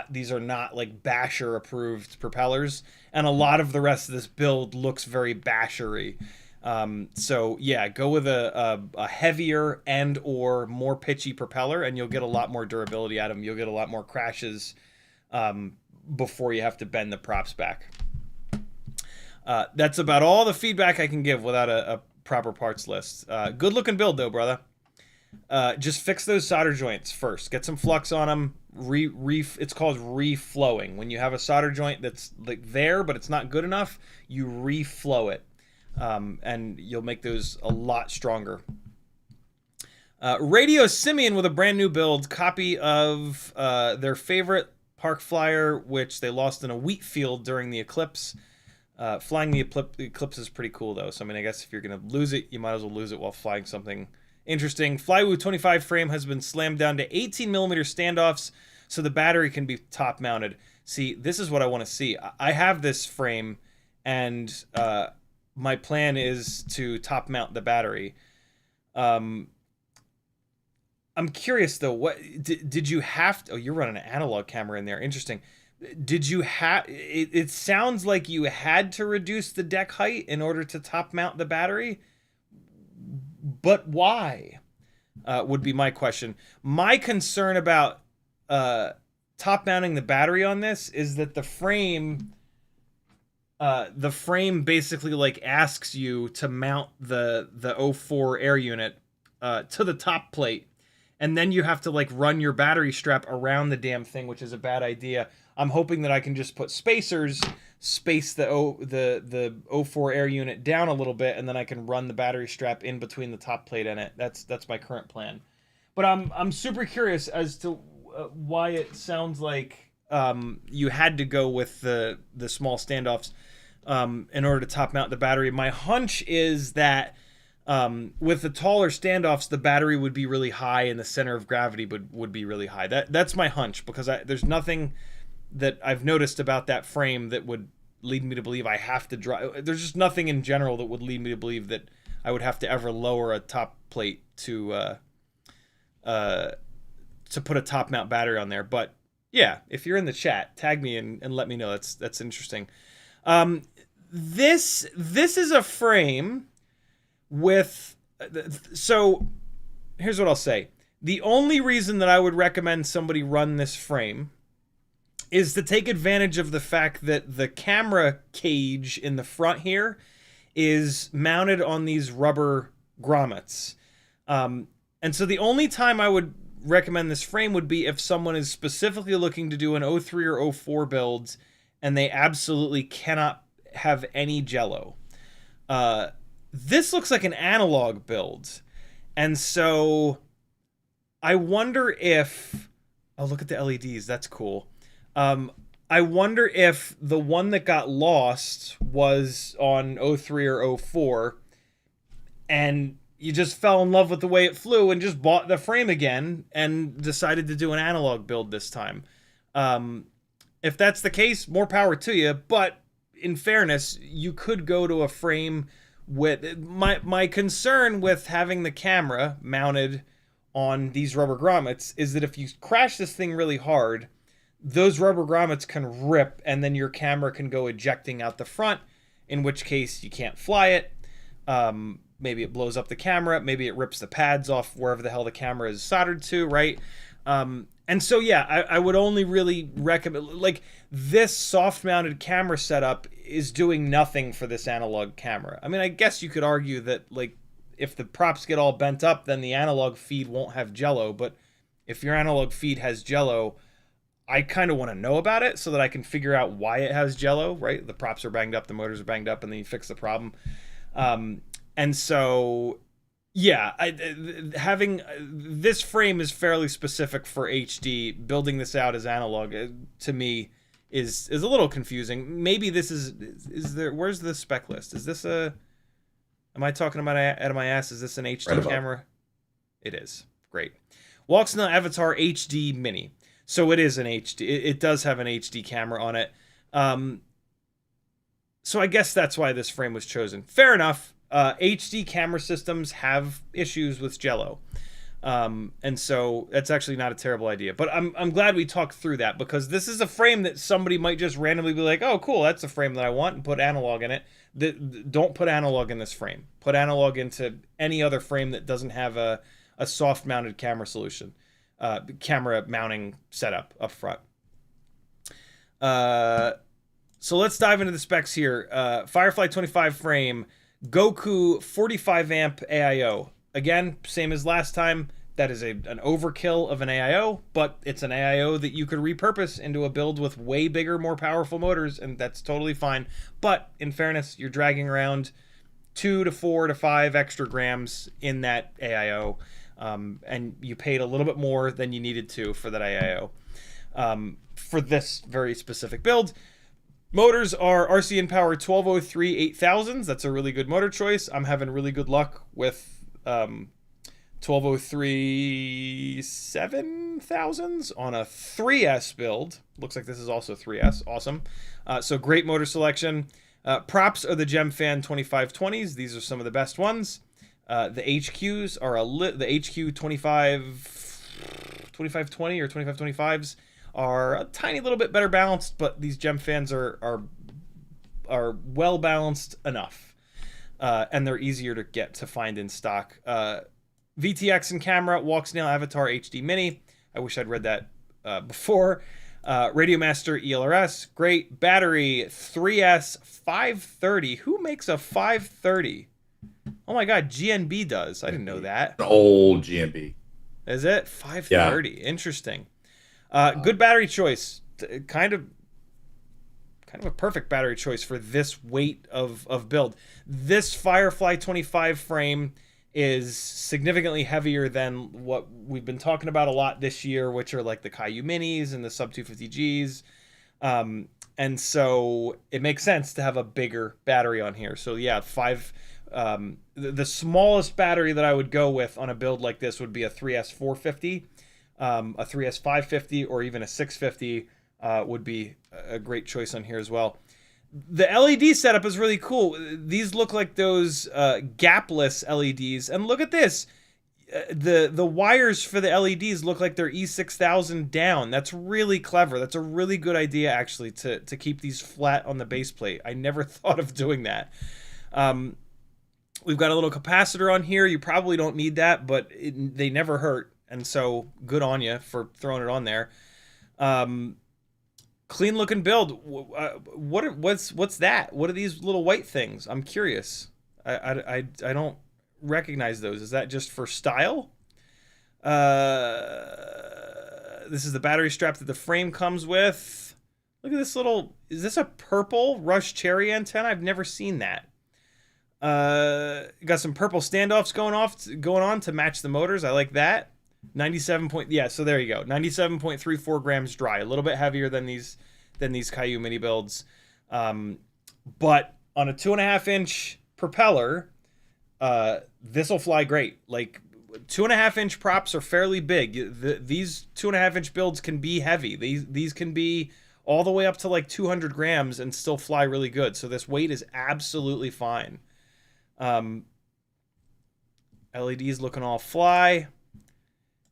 These are not basher approved propellers, and a lot of the rest of this build looks very bashery. So yeah, go with a heavier and or more pitchy propeller, and you'll get a lot more durability out of them. You'll get a lot more crashes before you have to bend the props back. That's about all the feedback I can give without a proper parts list. Good looking build though, brother. Just fix those solder joints first. Get some flux on them. It's called reflowing. When you have a solder joint that's there, but it's not good enough, you reflow it, and you'll make those a lot stronger. Radio Simeon with a brand new build, copy of their favorite park flyer, which they lost in a wheat field during the eclipse. Flying the eclipse is pretty cool though. So I mean, I guess if you're gonna lose it, you might as well lose it while flying something interesting. Flywoo 25 frame has been slammed down to 18mm standoffs, so the battery can be top mounted. See, this is what I want to see. I have this frame, and my plan is to top mount the battery. I'm curious though, what did you have to, oh, you're running an analog camera in there. Interesting. Did you have, it sounds like you had to reduce the deck height in order to top mount the battery, but why? Would be my question. My concern about top mounting the battery on this is that the frame basically like asks you to mount the O4 air unit to the top plate, and then you have to like run your battery strap around the damn thing, which is a bad idea. I'm hoping that I can just put spacers, space the O4 air unit down a little bit, and then I can run the battery strap in between the top plate and it. That's my current plan. But I'm super curious as to why it sounds like you had to go with the small standoffs in order to top mount the battery. My hunch is that with the taller standoffs, the battery would be really high and the center of gravity would be really high. That's my hunch, because there's nothing that I've noticed about that frame that would lead me to believe I have to drive. There's just nothing in general that would lead me to believe that I would have to ever lower a top plate to put a top mount battery on there. But yeah, if you're in the chat, tag me and let me know. That's interesting. This is a frame with, so here's what I'll say. The only reason that I would recommend somebody run this frame is to take advantage of the fact that the camera cage in the front here is mounted on these rubber grommets. And so the only time I would recommend this frame would be if someone is specifically looking to do an O3 or O4 build and they absolutely cannot have any jello. This looks like an analog build. And so I wonder if, oh, look at the LEDs. That's cool. I wonder if the one that got lost was on O3 or O4 and you just fell in love with the way it flew and just bought the frame again and decided to do an analog build this time. If that's the case, more power to you. But in fairness, you could go to a frame with, my concern with having the camera mounted on these rubber grommets is that if you crash this thing really hard, those rubber grommets can rip and then your camera can go ejecting out the front, in which case you can't fly it. Maybe it blows up the camera. Maybe it rips the pads off wherever the hell the camera is soldered to, right? And so, yeah, I would only really recommend, like, this soft-mounted camera setup is doing nothing for this analog camera. I mean, I guess you could argue that, like, if the props get all bent up, then the analog feed won't have jello. But if your analog feed has jello, I kind of want to know about it so that I can figure out why it has jello, right? The props are banged up, the motors are banged up, and then you fix the problem. And so, yeah, having this frame is fairly specific for HD. Building this out as analog, to me, is a little confusing. Maybe this is there. Where's the spec list? Is this a? Am I talking about out of my ass? Is this an HD camera? It is. Great. Walks in the Avatar HD Mini. So it is an HD. It does have an HD camera on it. So I guess that's why this frame was chosen. Fair enough. HD camera systems have issues with jello. And so that's actually not a terrible idea. But I'm glad we talked through that, because this is a frame that somebody might just randomly be like, oh, cool, that's a frame that I want, and put analog in it. Don't put analog in this frame. Put analog into any other frame that doesn't have a soft-mounted camera solution. Camera mounting setup up front. So let's dive into the specs here. Firefly 25 frame, Goku 45 amp AIO. Again, same as last time. That is an overkill of an AIO, but it's an AIO that you could repurpose into a build with way bigger, more powerful motors, and that's totally fine. But in fairness, you're dragging around 2 to 4 to 5 extra grams in that AIO, and you paid a little bit more than you needed to for that AIO for this very specific build. Motors are RCN Power 1203 8000s. That's a really good motor choice. I'm having really good luck with 1203 7000s on a 3S build. Looks like this is also 3S. Awesome. So great motor selection. Props are the Gemfan 2520s. These are some of the best ones. The HQs are the HQ 2520 or 2525s are a tiny little bit better balanced, but these Gemfans are well balanced enough, and they're easier to get to find in stock. VTX and camera, Walk Snail Avatar HD Mini. I wish I'd read that before. Radio Master ELRS, great. Battery 3S 530. Who makes a 530? Oh my god, GNB does. I didn't know that. An old GNB. Is it 530? Yeah. Interesting. Good battery choice. Kind of a perfect battery choice for this weight of build. This Firefly 25 frame is significantly heavier than what we've been talking about a lot this year, which are like the Caillou Minis and the sub 250Gs. And so it makes sense to have a bigger battery on here. So yeah, the smallest battery that I would go with on a build like this would be a 3S 450, a 3S 550, or even a 650 would be a great choice on here as well. The LED setup is really cool. These look like those gapless LEDs, and look at this. The wires for the LEDs look like they're E6000 down. That's really clever. That's a really good idea, actually, to keep these flat on the base plate. I never thought of doing that. We've got a little capacitor on here. You probably don't need that, but they never hurt, and so good on you for throwing it on there. Clean looking build. What's that? What are these little white things? I'm curious. I don't recognize those. Is that just for style? This is the battery strap that the frame comes with. Look at this little. Is this a purple Rush Cherry antenna? I've never seen that. Got some purple standoffs going on to match the motors. I like that. 97 point, yeah, so there you go. 97.34 grams dry, a little bit heavier than these Caillou mini builds. But on a 2.5-inch propeller, this will fly great. Like 2.5-inch props are fairly big. These 2.5-inch builds can be heavy. These can be all the way up to like 200 grams and still fly really good. So this weight is absolutely fine. LEDs looking all fly.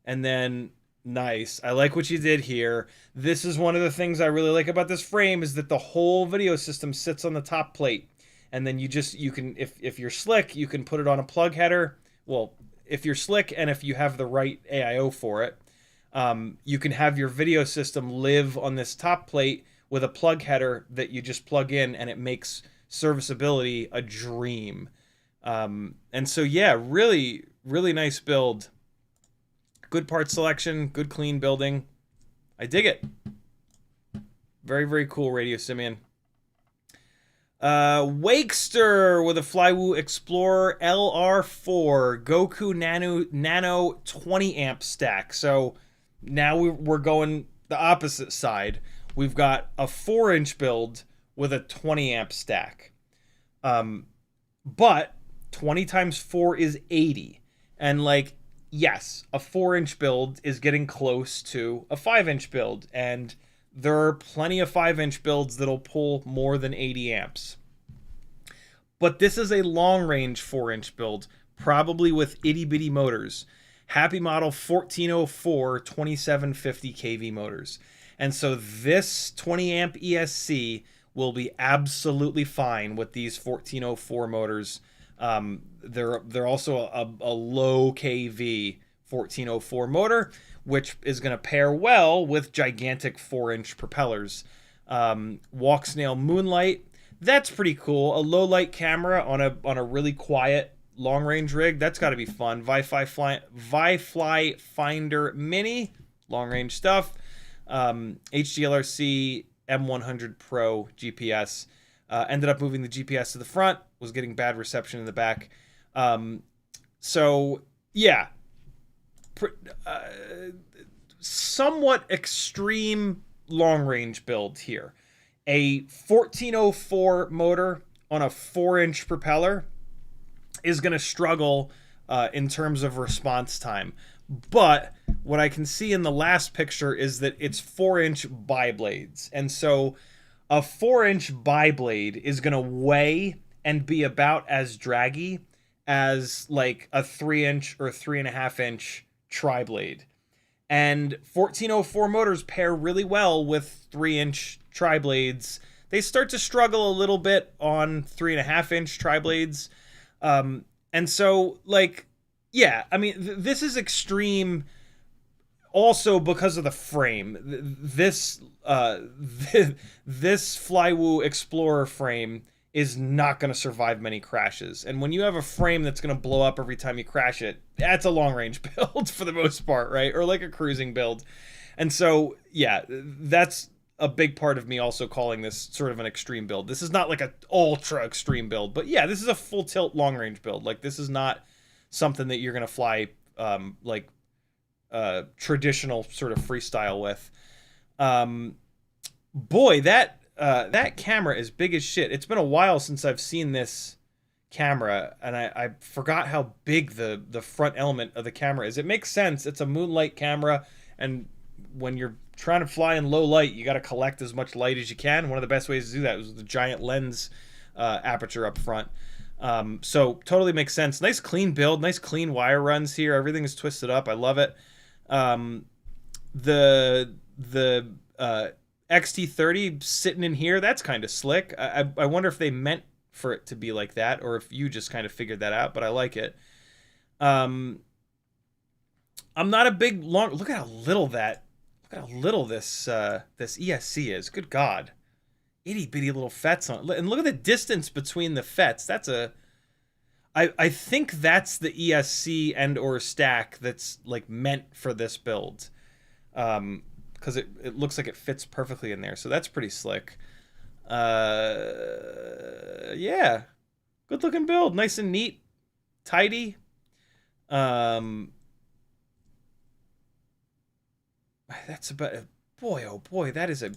And then, nice. I like what you did here. This is one of the things I really like about this frame, is that the whole video system sits on the top plate. And then you can, if you're slick, you can put it on a plug header. Well, if you're slick and if you have the right AIO for it, you can have your video system live on this top plate with a plug header that you just plug in, and it makes serviceability a dream. And so, yeah, really, really nice build. Good part selection, good clean building. I dig it. Very, very cool, Radio Simian. Wakester with a Flywoo Explorer LR4 Goku Nano 20 amp stack. So now we're going the opposite side. We've got a 4-inch build with a 20 amp stack. But 20 times 4 is 80. And like, yes, a 4-inch build is getting close to a 5-inch build, and there are plenty of 5-inch builds that'll pull more than 80 amps. But this is a long-range 4-inch build, probably with itty-bitty motors. HappyModel 1404 2750 kV motors. And so this 20 amp ESC will be absolutely fine with these 1404 motors. They're also a low kV 1404 motor, which is going to pair well with gigantic 4-inch propellers. Walk Snail Moonlight, that's pretty cool. A low light camera on a really quiet long range rig, that's got to be fun. Vi-Fly Finder Mini, long range stuff. HDLRC M100 Pro GPS. Ended up moving the GPS to the front, was getting bad reception in the back. So, yeah. Somewhat extreme long-range build here. A 1404 motor on a 4-inch propeller is going to struggle in terms of response time. But what I can see in the last picture is that it's 4-inch bi-blades. And so a 4-inch bi-blade is going to weigh and be about as draggy as like a 3-inch or 3.5-inch tri-blade. And 1404 motors pair really well with 3-inch tri-blades. They start to struggle a little bit on 3.5-inch tri-blades. And so, like, yeah, I mean, this is extreme also because of the frame. This Flywoo Explorer frame is not going to survive many crashes. And when you have a frame that's going to blow up every time you crash it, that's a long-range build for the most part, right? Or like a cruising build. And so, yeah, that's a big part of me also calling this sort of an extreme build. This is not like an ultra extreme build, but yeah, this is a full tilt long-range build. Like, this is not something that you're going to fly traditional sort of freestyle with. Boy, that camera is big as shit. It's been a while since I've seen this camera, and I forgot how big the front element of the camera is. It makes sense. It's a moonlight camera, and when you're trying to fly in low light, you got to collect as much light as you can. One of the best ways to do that is with the giant lens aperture up front. So totally makes sense. Nice clean build, nice clean wire runs here. Everything is twisted up. I love it. The XT30 sitting in here, that's kind of slick. I wonder if they meant for it to be like that, or if you just kind of figured that out, but I like it. I'm not a big long, look at how little this ESC is. Good God. Itty bitty little fets on it. And look at the distance between the fets. That's I think that's the ESC and or stack that's like meant for this build. Because it looks like it fits perfectly in there. So that's pretty slick. Yeah. Good looking build. Nice and neat. Tidy. That's about, boy, oh boy, that is a,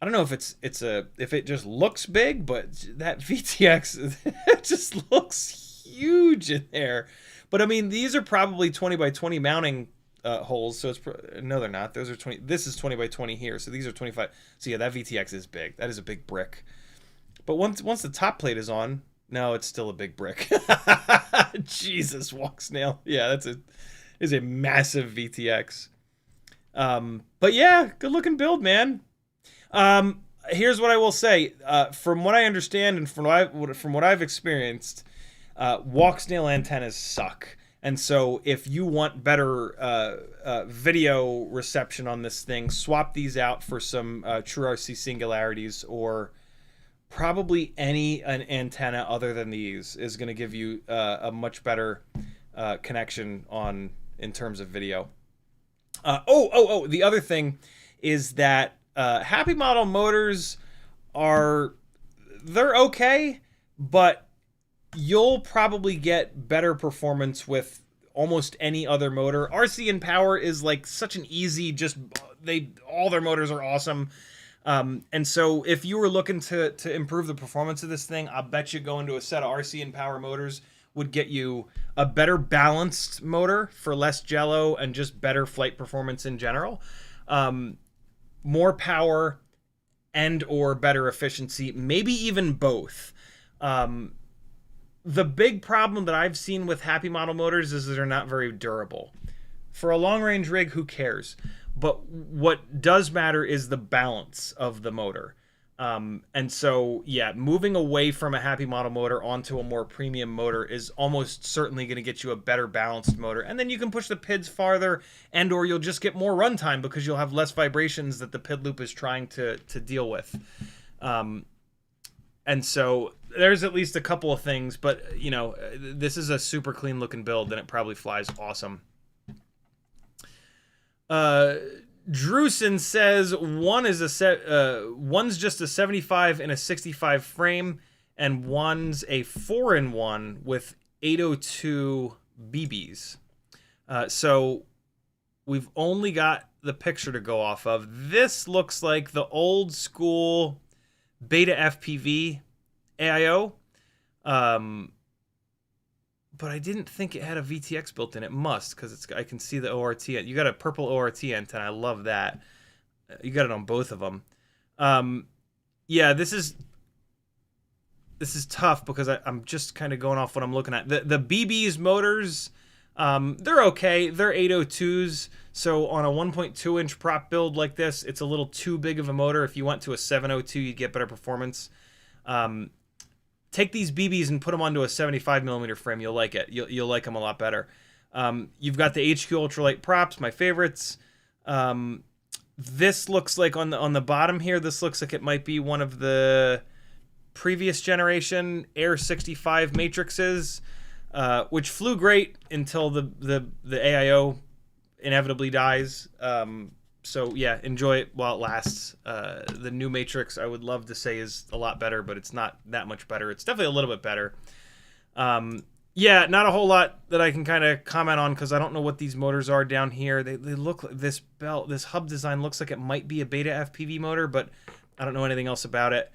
I don't know if if it just looks big, but that VTX it just looks huge in there. But I mean, these are probably 20 by 20 mounting holes, so it's no, they're not. Those are 20. This is 20 by 20 here, so these are 25. So yeah, that VTX is big. That is a big brick. But once the top plate is on, no, it's still a big brick. Jesus, walk snail. Yeah, is a massive VTX. But yeah, good looking build, man. Here's what I will say. From what I understand and from what I've experienced, walk snail antennas suck. And so if you want better video reception on this thing, swap these out for some True RC singularities, or probably an antenna other than these is going to give you a much better connection in terms of video. The other thing is that HappyModel motors they're okay, but you'll probably get better performance with almost any other motor. RC and Power is like such an easy, all their motors are awesome. And so if you were looking to improve the performance of this thing, I'll bet you going to a set of RC and Power motors would get you a better balanced motor for less jello and just better flight performance in general. More power and or better efficiency, maybe even both. The big problem that I've seen with HappyModel motors is that they're not very durable. For a long-range rig, who cares? But what does matter is the balance of the motor. And so, yeah, moving away from a HappyModel motor onto a more premium motor is almost certainly going to get you a better balanced motor. And then you can push the PIDs farther, and or you'll just get more runtime because you'll have less vibrations that the PID loop is trying to deal with. And so there's at least a couple of things, but, you know, this is a super clean looking build, and it probably flies awesome. Drewson says one's just a 75 and a 65 frame, and one's a 4-in-1 with 802 BBs. So we've only got the picture to go off of. This looks like the old school BetaFPV AIO. But I didn't think it had a VTX built in. It must, because I can see the O.R.T. You got a purple O.R.T. antenna. I love that. You got it on both of them. Yeah, this is this is tough because I'm just kind of going off what I'm looking at. The BB's motors, they're okay. They're 802s. So on a 1.2 inch prop build like this, it's a little too big of a motor. If you went to a 702, you'd get better performance. Take these BBs and put them onto a 75 millimeter frame. You'll like it. You'll like them a lot better. You've got the HQ ultralight props, my favorites. This looks like on the bottom here, this looks like it might be one of the previous generation Air 65 matrices, which flew great until the AIO inevitably dies. So yeah, enjoy it while it lasts. The new matrix, I would love to say, is a lot better, but it's not that much better. It's definitely a little bit better. Yeah, not a whole lot that I can kind of comment on because I don't know what these motors are down here. They look like this hub design looks like it might be a BetaFPV motor, but I don't know anything else about it.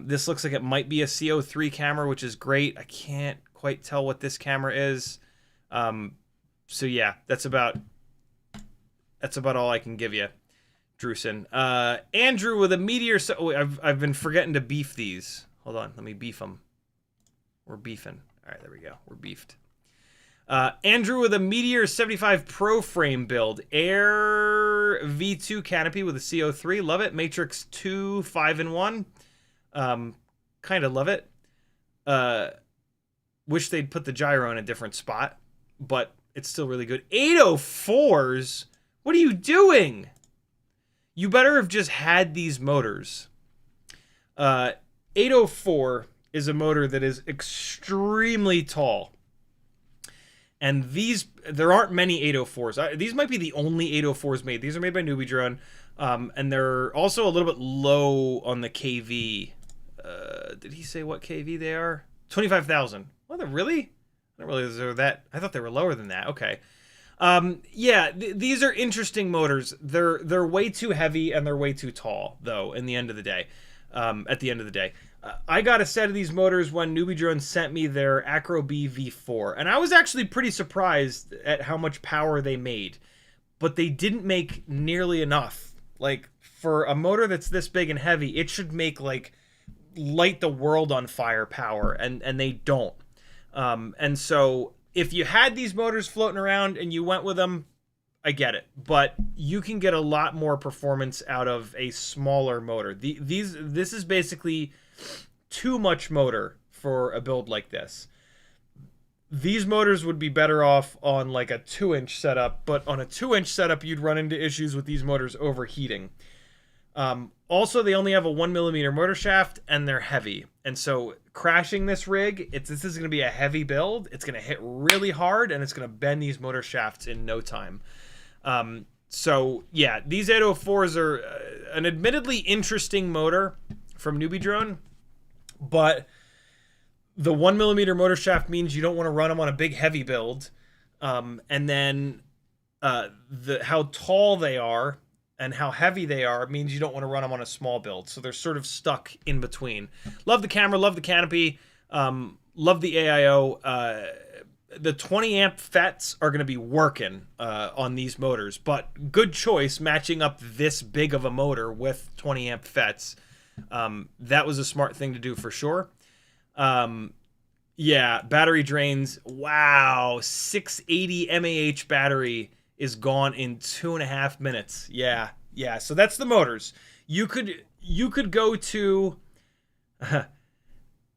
This looks like it might be a CO3 camera, which is great. I can't quite tell what this camera is. So yeah, that's about all I can give you, Drewson. Andrew with a Meteor. I've been forgetting to beef these. Hold on, let me beef them. We're beefing. All right, there we go. We're beefed. Andrew with a Meteor 75 Pro frame build. Air V2 canopy with a CO3. Love it. Matrix 2, 5-in-1. Kind of love it. Wish they'd put the gyro in a different spot, but it's still really good. 804s? What are you doing? You better have just had these motors. 804 is a motor that is extremely tall. And there aren't many 804s. These might be the only 804s made. These are made by Newbie Drone. And they're also a little bit low on the KV. Did he say what KV they are? 25,000. Well, they're really? I don't realize they're that. I thought they were lower than that. Okay. Yeah, these are interesting motors. They're way too heavy and they're way too tall, though, in the end of the day. At the end of the day. I got a set of these motors when Newbie Drone sent me their Acro B V4, and I was actually pretty surprised at how much power they made, but they didn't make nearly enough. Like, for a motor that's this big and heavy, it should make, like, light the world on fire power, and they don't. And so, if you had these motors floating around and you went with them, I get it, but you can get a lot more performance out of a smaller motor. This is basically too much motor for a build like this. These motors would be better off on like a 2-inch setup, but on a 2-inch setup, you'd run into issues with these motors overheating. Also, they only have a 1mm motor shaft, and they're heavy. And so crashing this rig, this is going to be a heavy build. It's going to hit really hard, and it's going to bend these motor shafts in no time. So yeah, these 804s are an admittedly interesting motor from Newbie Drone, but the 1mm motor shaft means you don't want to run them on a big heavy build. And then how tall they are and how heavy they are means you don't want to run them on a small build. So they're sort of stuck in between. Love the camera, love the canopy, love the AIO. The 20 amp FETs are going to be working on these motors, but good choice matching up this big of a motor with 20 amp FETs. That was a smart thing to do for sure. Yeah, battery drains. Wow, 680 mAh battery is gone in 2.5 minutes. Yeah. So that's the motors. You could go to.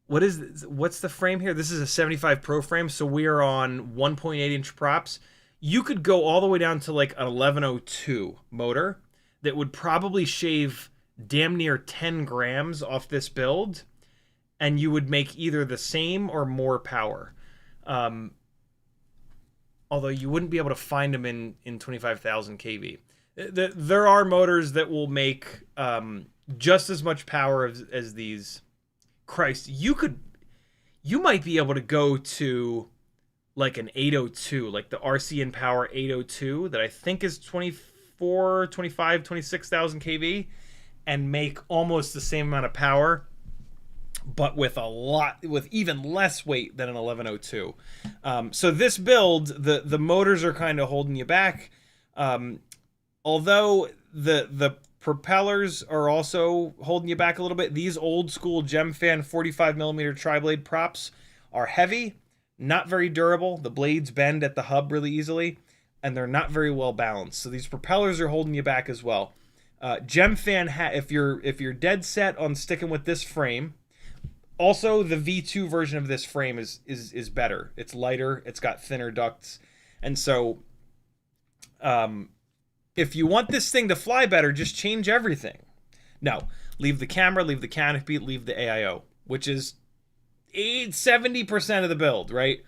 What's the frame here? This is a 75 Pro frame, so we are on 1.8 inch props. You could go all the way down to like an 1102 motor that would probably shave damn near 10 grams off this build, and you would make either the same or more power. Although you wouldn't be able to find them in 25,000 kV. There are motors that will make just as much power as these. Christ, you might be able to go to like an 802, like the RC Power 802 that I think is 24, 25, 26,000 kV and make almost the same amount of power, but with even less weight than an 1102. So this build, the motors are kind of holding you back. Although the Propellers are also holding you back a little bit. These old school Gemfan 45mm tri-blade props are heavy, not very durable. The blades bend at the hub really easily, and they're not very well balanced. So these propellers are holding you back as well. Gemfan, if you're dead set on sticking with this frame, also the V2 version of this frame is better. It's lighter, it's got thinner ducts, and so if you want this thing to fly better, just change everything. No, leave the camera, leave the canopy, leave the AIO, which is 70% of the build, right?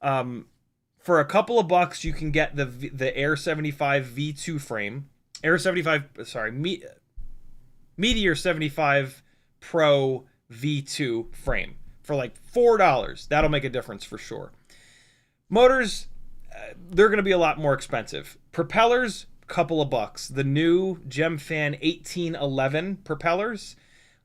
For a couple of bucks, you can get the Air 75 V2 frame. Meteor 75 Pro V2 frame for like $4. That'll make a difference for sure. Motors, they're going to be a lot more expensive. Propellers, couple of bucks. The new Gemfan 1811 propellers,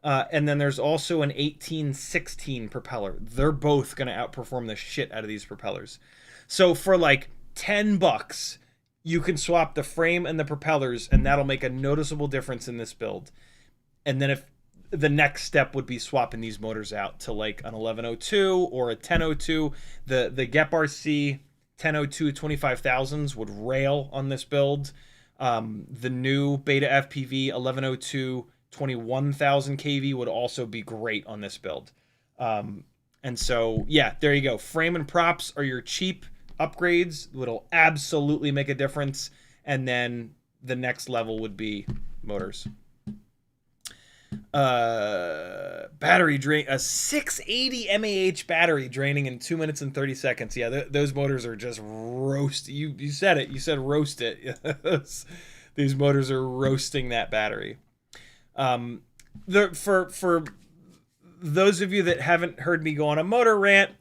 and then there's also an 1816 propeller. They're both going to outperform the shit out of these propellers. So for like 10 bucks, you can swap the frame and the propellers, and that'll make a noticeable difference in this build. And then if the next step would be swapping these motors out to like an 1102 or a 1002, the GEP-RC 1002 25,000s would rail on this build. The new BetaFPV 1102 21,000 kV would also be great on this build. And so, yeah, there you go. Frame and props are your cheap upgrades. It'll absolutely make a difference. And then the next level would be motors. Battery drain, a 680 mAh battery draining in 2 minutes and 30 seconds. Yeah, those motors are just roast. You said it. You said roast it. These motors are roasting that battery. For those of you that haven't heard me go on a motor rant,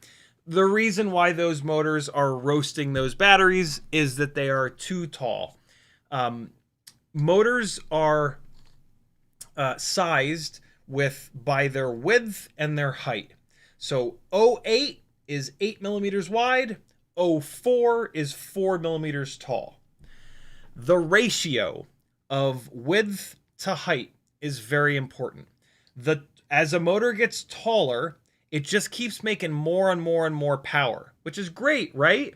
the reason why those motors are roasting those batteries is that they are too tall. Motors are sized by their width and their height. So 08 is 8 millimeters wide, 04 is 4 millimeters tall. The ratio of width to height is very important. As a motor gets taller, it just keeps making more and more and more power, which is great, right?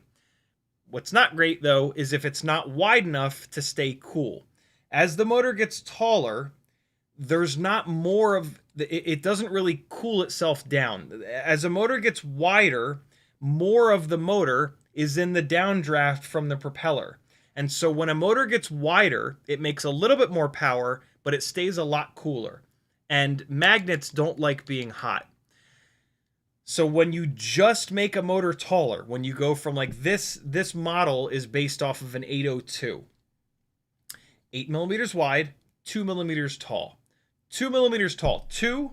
What's not great, though, is if it's not wide enough to stay cool. As the motor gets taller, there's not more of it doesn't really cool itself down. As a motor gets wider, more of the motor is in the downdraft from the propeller. And so when a motor gets wider, it makes a little bit more power, but it stays a lot cooler. And magnets don't like being hot. So when you just make a motor taller, when you go from like this model is based off of an 802. 8 millimeters wide, 2 millimeters tall. 2 millimeters tall. 2,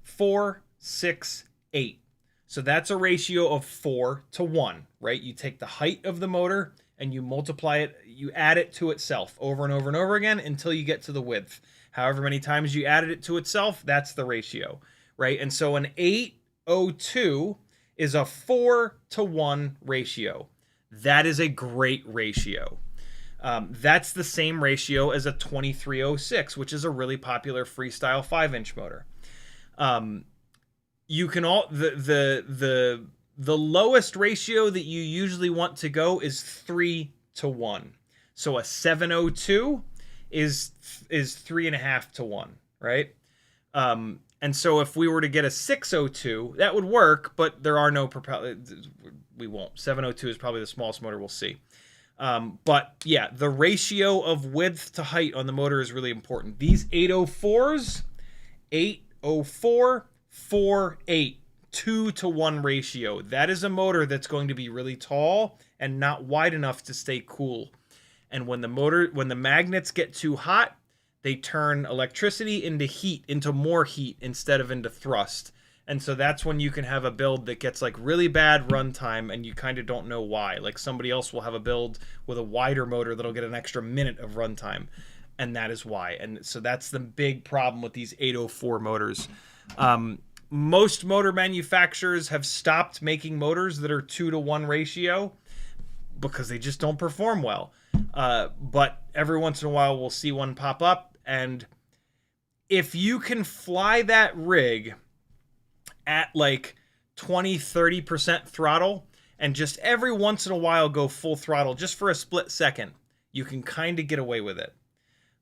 4, 6, 8. So that's a ratio of 4 to 1, right? You take the height of the motor and you multiply it, you add it to itself over and over and over again until you get to the width. However many times you added it to itself, that's the ratio, right? And so an 802 is a 4 to 1 ratio. That is a great ratio. That's the same ratio as a 2306, which is a really popular freestyle 5-inch motor. You can the lowest ratio that you usually want to go is 3 to 1. So a 702 is 3.5 to 1, right? And so if we were to get a 602, that would work, but there are no propellers. We won't. 702 is probably the smallest motor we'll see. But yeah, the ratio of width to height on the motor is really important. These 804s, 804, 48, 2 to 1 ratio. That is a motor that's going to be really tall and not wide enough to stay cool. And when the magnets get too hot, they turn electricity into heat, into more heat instead of into thrust. And so that's when you can have a build that gets like really bad runtime and you kind of don't know why. Like somebody else will have a build with a wider motor that'll get an extra minute of runtime. And that is why. And so that's the big problem with these 804 motors. Most motor manufacturers have stopped making motors that are 2 to 1 ratio because they just don't perform well. But every once in a while we'll see one pop up And if you can fly that rig at like 20-30% throttle and just every once in a while go full throttle just for a split second, you can kind of get away with it.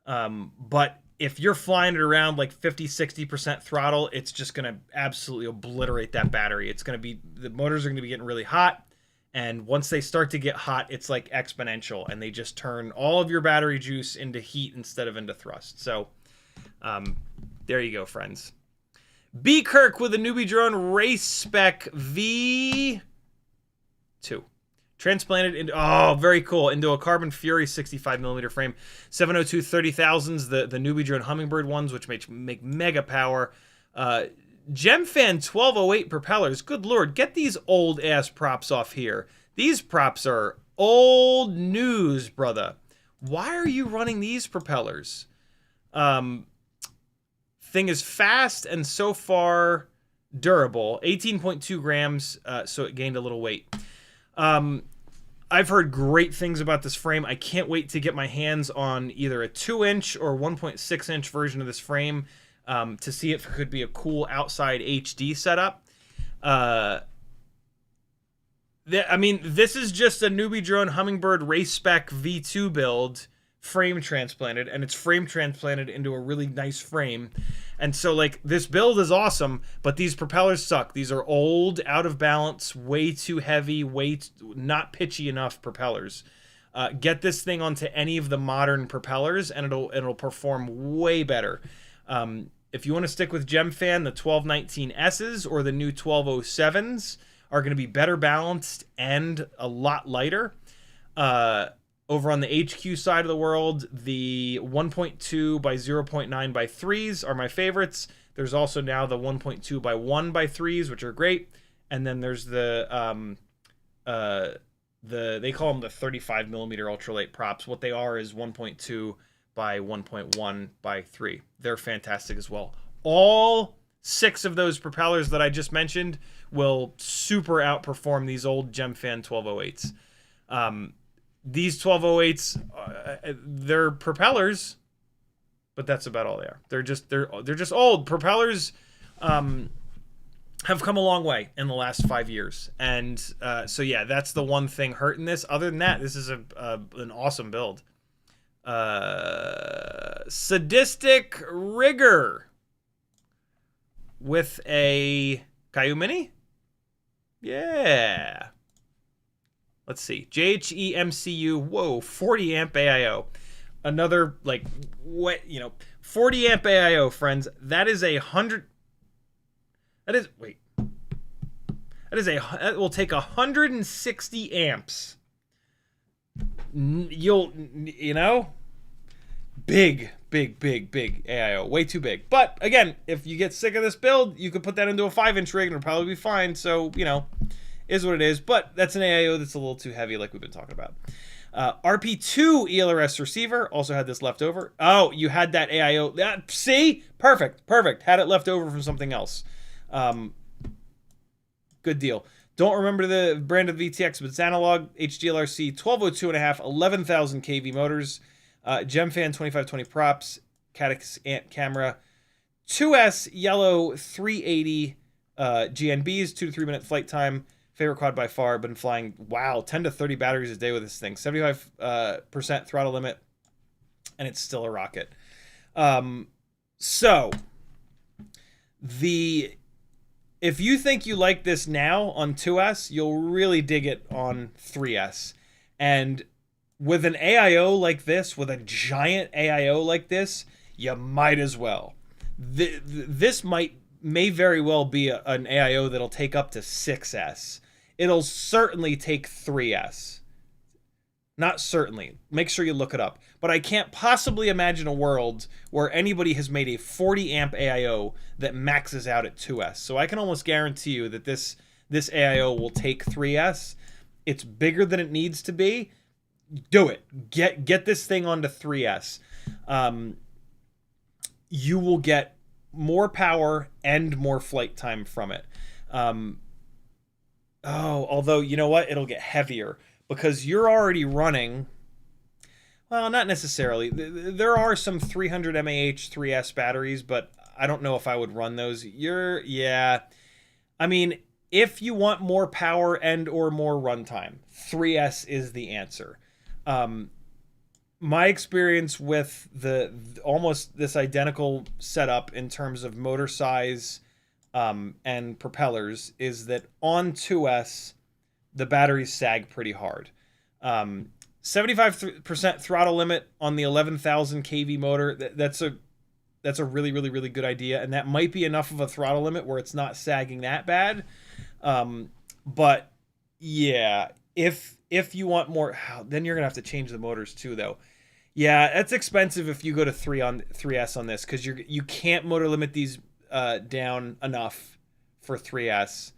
But if you're flying it around like 50-60% throttle, it's just going to absolutely obliterate that battery. It's going to be, the motors are going to be getting really hot. And once they start to get hot, it's like exponential, and they just turn all of your battery juice into heat instead of into thrust. So there you go, friends. B. Kirk with a newbie drone race spec V2. Transplanted into, oh, very cool, into a Carbon Fury 65mm frame. 702 30,000s, the newbie drone Hummingbird ones, which make mega power. Gemfan 1208 propellers. Good lord, get these old ass props off here. These props are old news, brother. Why are you running these propellers? Thing is fast and so far durable. 18.2 grams, so it gained a little weight. I've heard great things about this frame. I can't wait to get my hands on either a 2-inch or 1.6-inch version of this frame to see if it could be a cool outside HD setup. I mean, this is just a newbie drone Hummingbird race spec V2 build, frame transplanted, and it's frame transplanted into a really nice frame. And so, like, this build is awesome, but these propellers suck. These are old, out of balance, way too heavy, not pitchy enough propellers. Get this thing onto any of the modern propellers, and it'll perform way better. If you want to stick with Gemfan, the 1219S's or the new 1207s are going to be better balanced and a lot lighter. Over on the HQ side of the world, the 1.2 by 0.9 by 3s are my favorites. There's also now the 1.2 by 1 by 3s, which are great. And then there's they call them the 35mm ultralight props. What they are is 1.2 by 1.1 by 3. They're fantastic as well. All 6 of those propellers that I just mentioned will super outperform these old Gemfan 1208s. These 1208s, they're propellers, but that's about all they are. They're just old propellers. Have come a long way in the last 5 years, and so yeah, that's the one thing hurting this. Other than that, this is an awesome build. Sadistic Rigger with a Caillou Mini. Yeah. Let's see. JHEMCU. Whoa, 40 amp AIO. Another, like, what, 40 amp AIO, friends. That is 100. That will take 160 amps. Big AIO. Way too big. But, again, if you get sick of this build, you could put that into a 5-inch rig and it'll probably be fine. So, is what it is, but that's an AIO that's a little too heavy, like we've been talking about. RP2 ELRS receiver also had this left over. Oh, you had that AIO. See? Perfect. Had it left over from something else. Good deal. Don't remember the brand of VTX, but it's analog. HDLRC 1202.5, 11,000 kV motors. Gemfan 2520 props. Caddx Ant camera. 2S yellow 380 GNBs, 2 to 3 minute flight time. Favorite quad by far. Been flying, 10 to 30 batteries a day with this thing. 75% throttle limit, and it's still a rocket. So, if you think you like this now on 2S, you'll really dig it on 3S. And with an AIO like this, with a giant AIO like this, you might as well. This may very well be an AIO that'll take up to 6S. It'll certainly take 3S. Not certainly. Make sure you look it up. But I can't possibly imagine a world where anybody has made a 40 amp AIO that maxes out at 2S. So I can almost guarantee you that this AIO will take 3S. It's bigger than it needs to be. Do it. Get this thing onto 3S. You will get more power and more flight time from it. Although, you know what? It'll get heavier because you're already running. Well, not necessarily. There are some 300 mAh 3S batteries, but I don't know if I would run those. Yeah. I mean, if you want more power and or more runtime, 3S is the answer. My experience with the almost this identical setup in terms of motor size and propellers is that on 2S, the batteries sag pretty hard. 75% throttle limit on the 11,000 kV motor. That's a really, really, really good idea. And that might be enough of a throttle limit where it's not sagging that bad. But yeah, if you want more, then you're going to have to change the motors too, though. Yeah, that's expensive if you go to 3S on this, because you can't motor limit these down enough for 3S.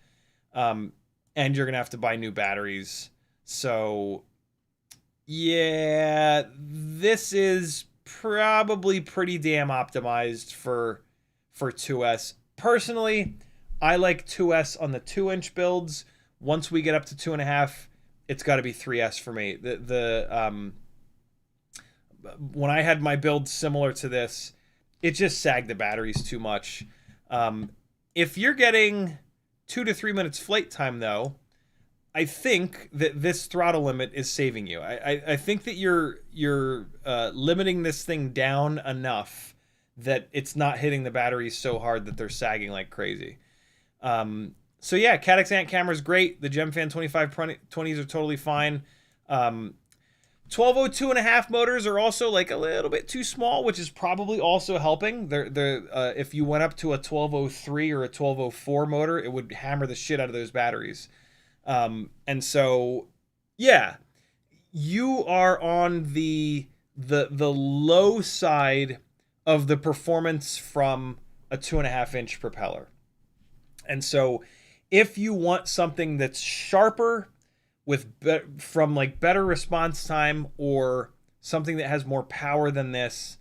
And you're going to have to buy new batteries. So yeah, this is probably pretty damn optimized for 2S. Personally, I like 2S on the 2-inch builds. Once we get up to 2.5, it's got to be 3S for me. When I had my build similar to this, it just sagged the batteries too much. If you're getting 2 to 3 minutes flight time, though, I think that this throttle limit is saving you. I think that you're limiting this thing down enough that it's not hitting the batteries so hard that they're sagging like crazy. So yeah, Caddx Ant camera is great. The Gemfan 2520s are totally fine. 1202.5 motors are also like a little bit too small, which is probably also helping. If you went up to a 1203 or a 1204 motor, it would hammer the shit out of those batteries. And so, yeah, you are on the low side of the performance from a 2.5-inch propeller. And so if you want something that's sharper from like better response time or something that has more power than this,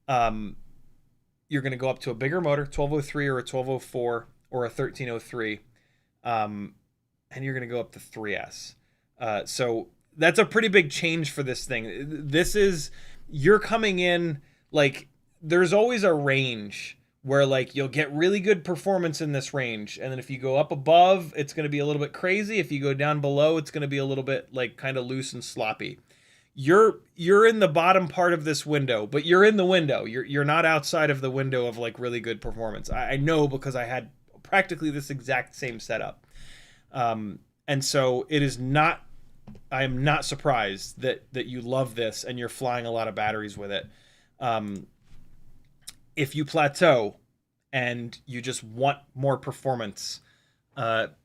you're going to go up to a bigger motor, 1203 or a 1204 or a 1303. And you're going to go up to 3S. So that's a pretty big change for this thing. You're coming in, like, there's always a range where, like, you'll get really good performance in this range. And then if you go up above, it's going to be a little bit crazy. If you go down below, it's going to be a little bit, like, kind of loose and sloppy. You're in the bottom part of this window, but you're in the window. You're not outside of the window of, like, really good performance. I know, because I had practically this exact same setup. And so I am not surprised that you love this and you're flying a lot of batteries with it. If you plateau and you just want more performance,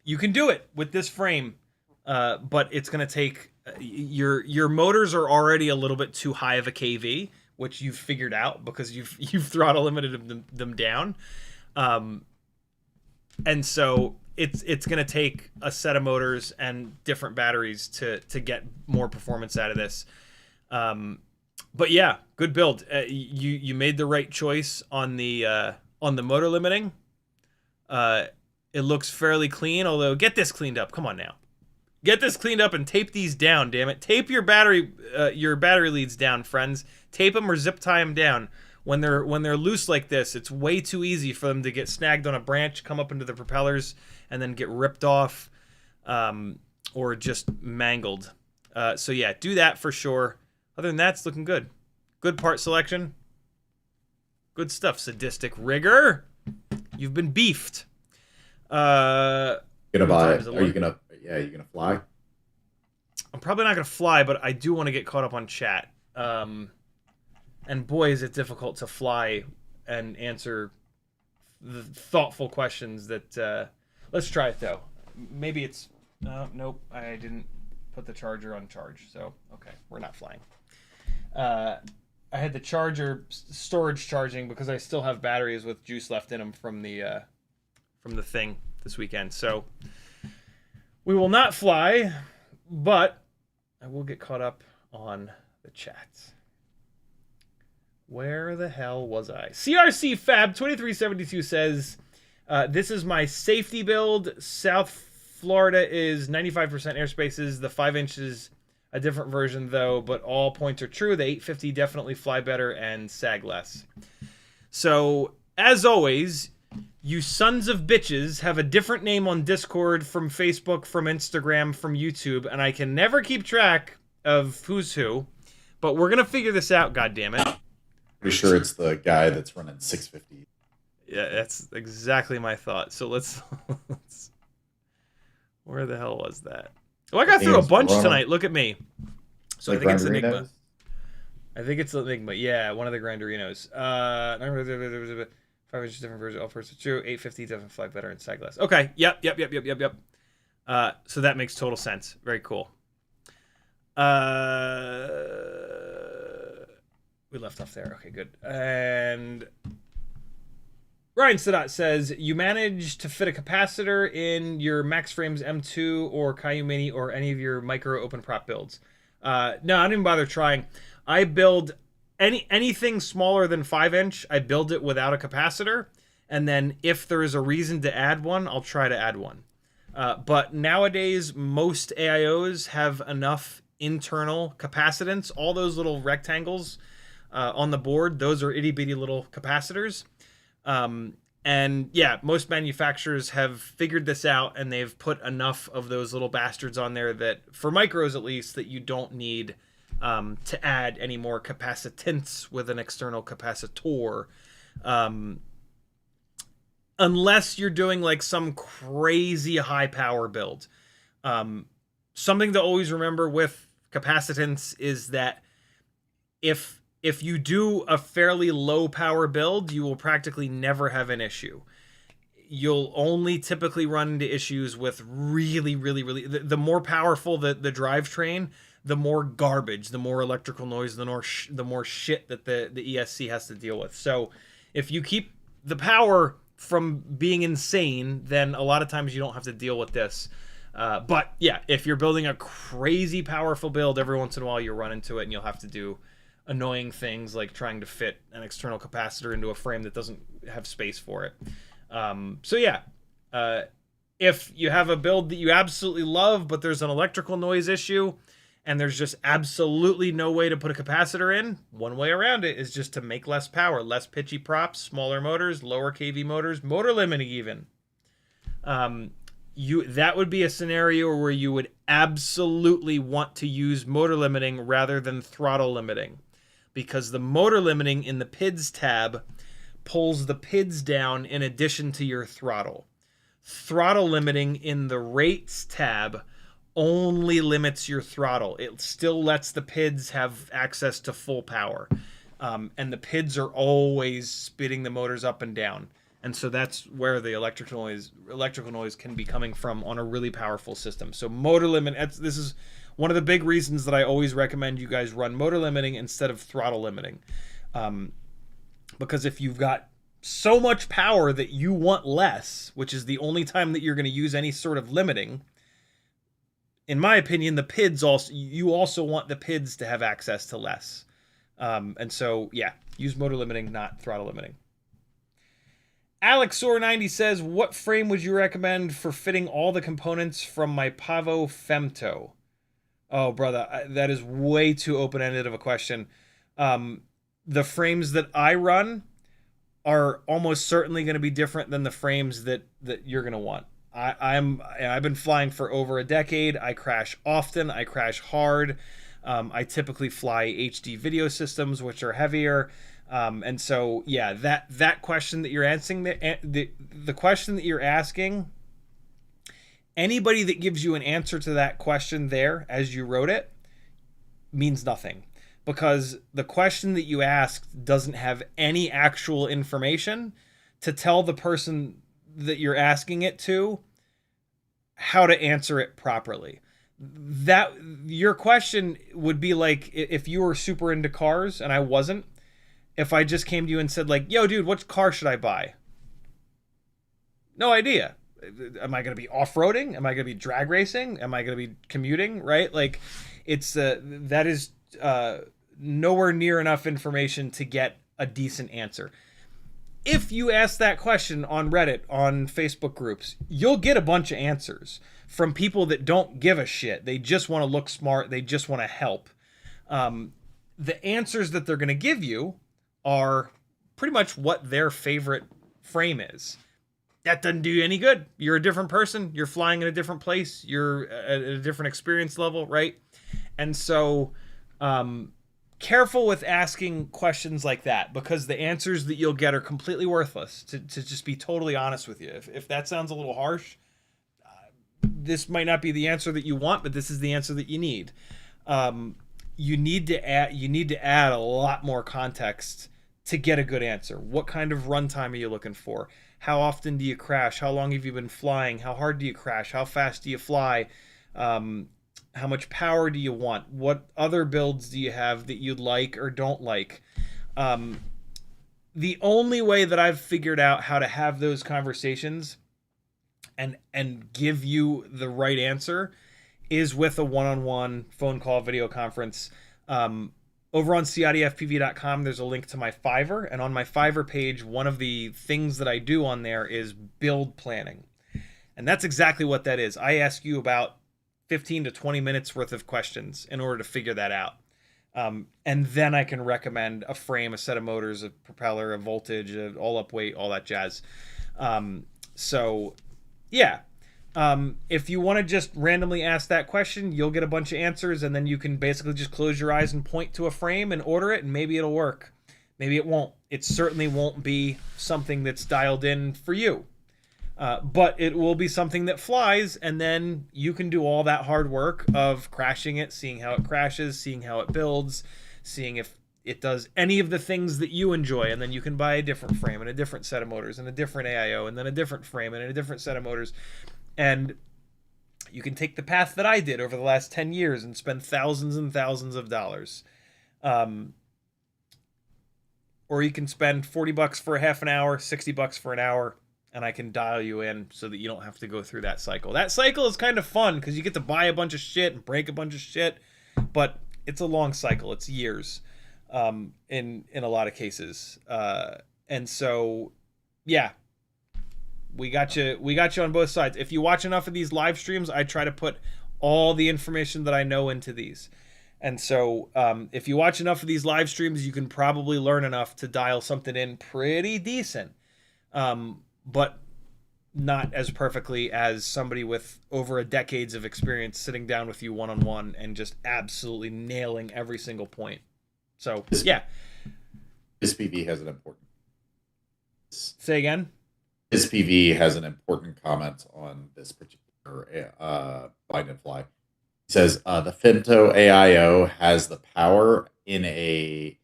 you can do it with this frame. But it's going to take, your motors are already a little bit too high of a KV, which you've figured out because you've throttle limited them down. And so it's going to take a set of motors and different batteries to get more performance out of this. But yeah, good build. You made the right choice on the motor limiting. It looks fairly clean, although get this cleaned up. Come on now. Get this cleaned up and tape these down, damn it. Tape your battery leads down, friends. Tape them or zip tie them down. When they're loose like this, it's way too easy for them to get snagged on a branch, come up into the propellers, and then get ripped off or just mangled. So yeah, do that for sure. Other than that, it's looking good. Good part selection. Good stuff, sadistic rigger. You've been beefed. Gonna buy it. Are you gonna fly? I'm probably not gonna fly, but I do want to get caught up on chat. And boy, is it difficult to fly and answer the thoughtful questions that... let's try it, though. Maybe it's... nope, I didn't put the charger on charge. So, okay, we're not flying. I had the storage charging because I still have batteries with juice left in them from the thing this weekend. So, we will not fly, but I will get caught up on the chat. Where the hell was I? CRC Fab 2372 says, this is my safety build. South Florida is 95% airspaces. The 5 inches a different version though, but all points are true. The 850 definitely fly better and sag less. So, as always, you sons of bitches have a different name on Discord, from Facebook, from Instagram, from YouTube, and I can never keep track of who's who, but we're going to figure this out, goddammit. Pretty sure it's the guy that's running 650. Yeah, that's exactly my thought. So let's where the hell was that? Oh, I got through a bunch tonight. Look at me. So like I think it's Enigma. I think it's Enigma. Yeah, one of the Granderinos. 5 inches different version. All parts are true. 850 definitely fly better and sag less. Okay. Yep. So that makes total sense. Very cool. We left off there. Okay, good. And Ryan Sadat says, you managed to fit a capacitor in your Max Frames M2 or Caillou Mini or any of your micro open prop builds? No, I didn't even bother trying. I build anything smaller than 5-inch, I build it without a capacitor. And then if there is a reason to add one, I'll try to add one. But nowadays, most AIOs have enough internal capacitance. All those little rectangles on the board, those are itty bitty little capacitors. And yeah, most manufacturers have figured this out, and they've put enough of those little bastards on there that, for micros at least, that you don't need to add any more capacitance with an external capacitor. Unless you're doing like some crazy high power build. Something to always remember with capacitance is that if you do a fairly low power build, you will practically never have an issue. You'll only typically run into issues with really the more powerful the drivetrain, the more garbage, the more electrical noise, the more shit that the ESC has to deal with. So if you keep the power from being insane, then a lot of times you don't have to deal with this. But yeah, if you're building a crazy powerful build, every once in a while you'll run into it, and you'll have to do annoying things like trying to fit an external capacitor into a frame that doesn't have space for it. So yeah, if you have a build that you absolutely love, but there's an electrical noise issue, and there's just absolutely no way to put a capacitor in, one way around it is just to make less power, less pitchy props, smaller motors, lower kV motors, motor limiting even. That would be a scenario where you would absolutely want to use motor limiting rather than throttle limiting, because the motor limiting in the PIDs tab pulls the PIDs down in addition to your throttle. Throttle limiting in the rates tab only limits your throttle. It still lets the PIDs have access to full power. And the PIDs are always spitting the motors up and down. And so that's where the electrical noise can be coming from on a really powerful system. So motor limit, this is one of the big reasons that I always recommend you guys run motor limiting instead of throttle limiting. Because if you've got so much power that you want less, which is the only time that you're going to use any sort of limiting, in my opinion, the PIDs you also want the PIDs to have access to less. And so, yeah, use motor limiting, not throttle limiting. AlexOr90 says, what frame would you recommend for fitting all the components from my Pavo Femto? Oh, brother, that is way too open-ended of a question. The frames that I run are almost certainly going to be different than the frames that you're going to want. I've been flying for over a decade. I crash often. I crash hard. I typically fly HD video systems, which are heavier. And so, yeah, that question that you're answering, the question that you're asking, anybody that gives you an answer to that question there as you wrote it means nothing, because the question that you asked doesn't have any actual information to tell the person that you're asking it to how to answer it properly. That your question would be like if you were super into cars and I wasn't. If I just came to you and said, like, yo, dude, what car should I buy? No idea. Am I going to be off-roading? Am I going to be drag racing? Am I going to be commuting? Right? Like, it's that is nowhere near enough information to get a decent answer. if you ask that question on Reddit, on Facebook groups, you'll get a bunch of answers from people that don't give a shit. They just want to look smart. They just want to help. The answers that they're going to give you are pretty much what their favorite frame is. That doesn't do you any good. You're a different person. You're flying in a different place. You're at a different experience level, right? And so careful with asking questions like that, because the answers that you'll get are completely worthless, to just be totally honest with you. If that sounds a little harsh, this might not be the answer that you want, but this is the answer that you need. You need to add a lot more context to get a good answer. What kind of runtime are you looking for? How often do you crash? How long have you been flying? How hard do you crash? How fast do you fly? How much power do you want? What other builds do you have that you'd like or don't like? The only way that I've figured out how to have those conversations and give you the right answer is with a one-on-one phone call, video conference. Over on CiottiFPV.com, there's a link to my Fiverr, and on my Fiverr page, one of the things that I do on there is build planning. And that's exactly what that is. I ask you about 15 to 20 minutes worth of questions in order to figure that out. And then I can recommend a frame, a set of motors, a propeller, a voltage, a all-up weight, all that jazz. So, yeah. If you want to just randomly ask that question, you'll get a bunch of answers, and then you can basically just close your eyes and point to a frame and order it, and maybe it'll work. Maybe it won't. It certainly won't be something that's dialed in for you. But it will be something that flies, and then you can do all that hard work of crashing it, seeing how it crashes, seeing how it builds, seeing if it does any of the things that you enjoy, and then you can buy a different frame and a different set of motors and a different AIO and then a different frame and a different set of motors. And you can take the path that I did over the last 10 years and spend thousands and thousands of dollars. Or you can spend $40 for a half an hour, $60 for an hour, and I can dial you in so that you don't have to go through that cycle. That cycle is kind of fun because you get to buy a bunch of shit and break a bunch of shit, but it's a long cycle. It's years in a lot of cases. And so, yeah. We got you on both sides. If you watch enough of these live streams, I try to put all the information that I know into these. And so if you watch enough of these live streams, you can probably learn enough to dial something in pretty decent. But not as perfectly as somebody with over a decades of experience sitting down with you one-on-one and just absolutely nailing every single point. So, yeah. HappyModel has an important... Say again? HappyModel has an important comment on this particular bind and fly. He says the Femto AIO has the power in a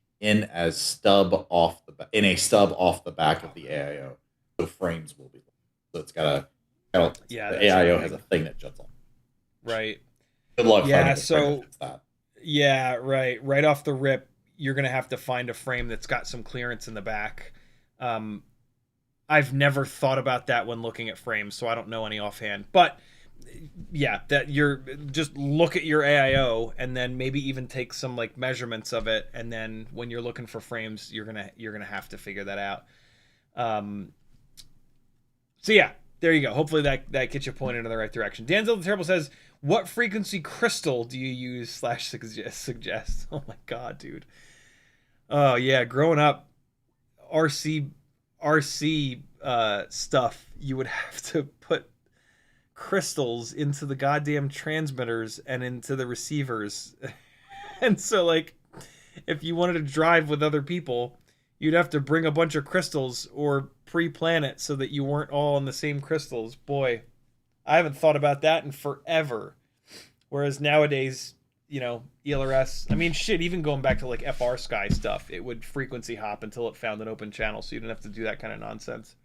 stub off the back of the AIO, so frames will be. So it's got the AIO has a thing that juts on. Right. Good luck. Yeah. So that. Yeah. Right. Right off the rip, you're gonna have to find a frame that's got some clearance in the back. I've never thought about that when looking at frames, so I don't know any offhand. But yeah, that you're just look at your AIO and then maybe even take some like measurements of it, and then when you're looking for frames, you're gonna have to figure that out. So yeah, there you go. Hopefully that gets you pointed in the right direction. Danzel the Terrible says, "What frequency crystal do you use / suggest?" Oh my god, dude. Oh yeah, growing up, RC stuff, you would have to put crystals into the goddamn transmitters and into the receivers. And so like if you wanted to drive with other people, you'd have to bring a bunch of crystals or pre-plan it so that you weren't all on the same crystals. Boy, I haven't thought about that in forever. Whereas nowadays, you know, ELRS, I mean, shit, even going back to like FR Sky stuff, it would frequency hop until it found an open channel, so you didn't have to do that kind of nonsense.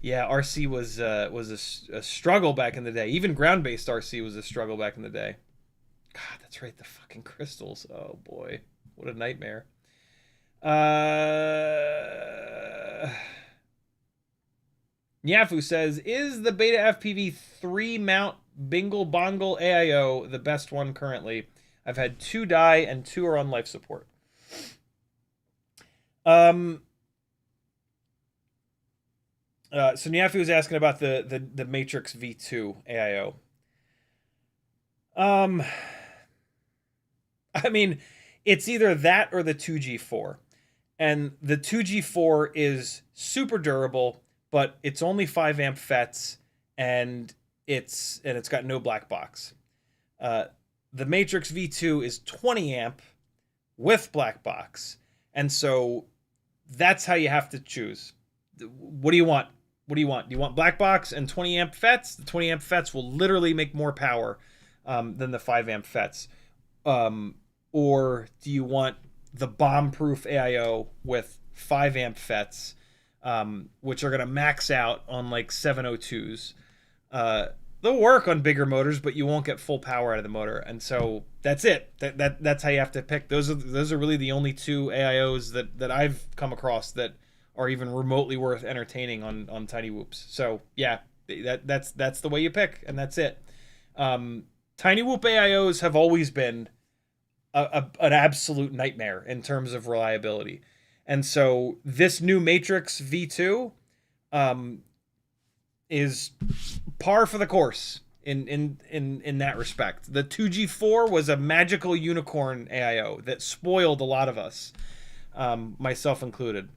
Yeah, RC was a struggle back in the day. Even ground-based RC was a struggle back in the day. God, that's right, the fucking crystals. Oh boy, what a nightmare. Nyafu says, is the BetaFPV 3-mount Bingle Bongle AIO the best one currently? I've had 2 die and 2 are on life support. So Nyafu was asking about the Matrix V2 AIO. I mean, it's either that or the 2G4. And the 2G4 is super durable, but it's only 5 amp FETs, and it's got no black box. The Matrix V2 is 20 amp with black box. And so that's how you have to choose. What do you want? What do you want? Do you want black box and 20 amp FETs? The 20 amp FETs will literally make more power than the 5 amp FETs. Or do you want the bomb-proof AIO with 5 amp FETs, which are going to max out on like 702s? They'll work on bigger motors, but you won't get full power out of the motor. And so that's it. That's how you have to pick. Those are really the only two AIOs that I've come across that are even remotely worth entertaining on Tiny Whoops. So yeah, that's the way you pick, and that's it. Tiny Whoop AIOs have always been an absolute nightmare in terms of reliability. And so this new Matrix V2 is par for the course in that respect. The 2G4 was a magical unicorn AIO that spoiled a lot of us, myself included.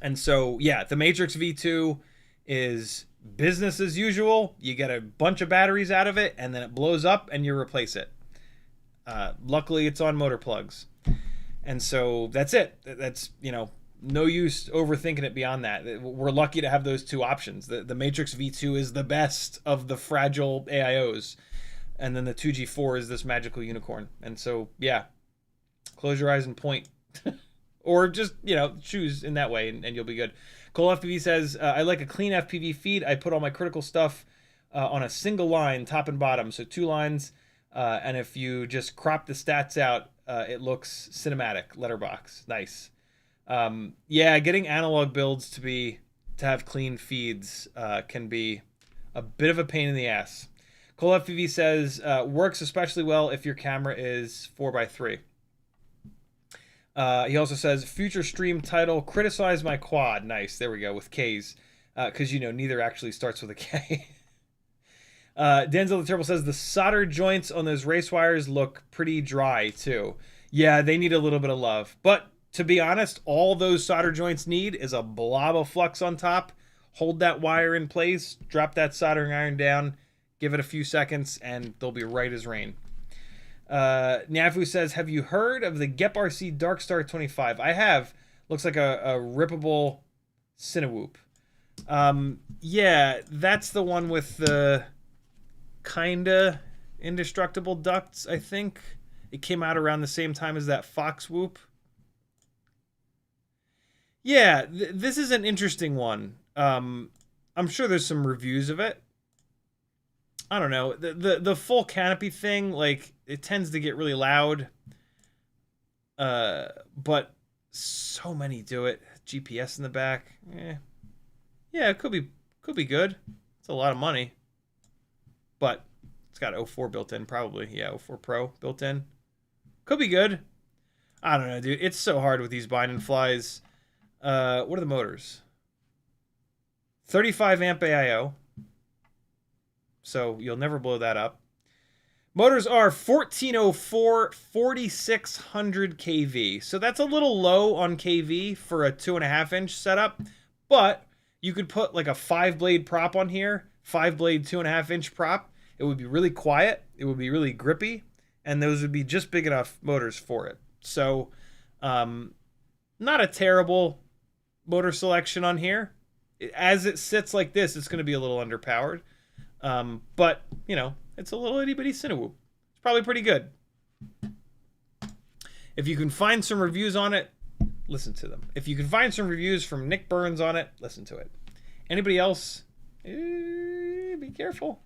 And so, yeah, the Matrix V2 is business as usual. You get a bunch of batteries out of it, and then it blows up, and you replace it. Luckily, it's on motor plugs. And so that's it. That's, no use overthinking it beyond that. We're lucky to have those two options. The Matrix V2 is the best of the fragile AIOs. And then the 2G4 is this magical unicorn. And so, yeah, close your eyes and point. Or just, choose in that way, and you'll be good. Cole FPV says, I like a clean FPV feed. I put all my critical stuff on a single line, top and bottom. So 2 lines. And if you just crop the stats out, it looks cinematic. Letterbox. Nice. Yeah, getting analog builds to have clean feeds can be a bit of a pain in the ass. Cole FPV says, works especially well if your camera is 4x3. He also says, future stream title, criticize my quad. Nice, there we go, with K's. Because, neither actually starts with a K. Denzel the Turbo says, the solder joints on those race wires look pretty dry, too. Yeah, they need a little bit of love. But, to be honest, all those solder joints need is a blob of flux on top. Hold that wire in place, drop that soldering iron down, give it a few seconds, and they'll be right as rain. Nyafu says, have you heard of the GEP-RC Darkstar 25? I have. Looks like a rippable Cinewoop. Yeah, that's the one with the kinda indestructible ducts, I think. It came out around the same time as that Fox Whoop. Yeah, this is an interesting one. I'm sure there's some reviews of it. I don't know. The full canopy thing, like, it tends to get really loud. But so many do it. GPS in the back. Yeah, it could be good. It's a lot of money. But it's got O4 built in, probably. Yeah, O4 Pro built in. Could be good. I don't know, dude. It's so hard with these bind and flies. What are the motors? 35 amp AIO. So you'll never blow that up. Motors are 1404 4600 kV. So that's a little low on kV for a 2.5 inch setup. But you could put like a 5-blade prop on here. 5-blade 2.5 inch prop. It would be really quiet. It would be really grippy. And those would be just big enough motors for it. So not a terrible motor selection on here. As it sits like this, it's going to be a little underpowered. But, it's a little itty-bitty Cinewoop. It's probably pretty good. If you can find some reviews on it, listen to them. If you can find some reviews from Nick Burns on it, listen to it. Anybody else? Be careful.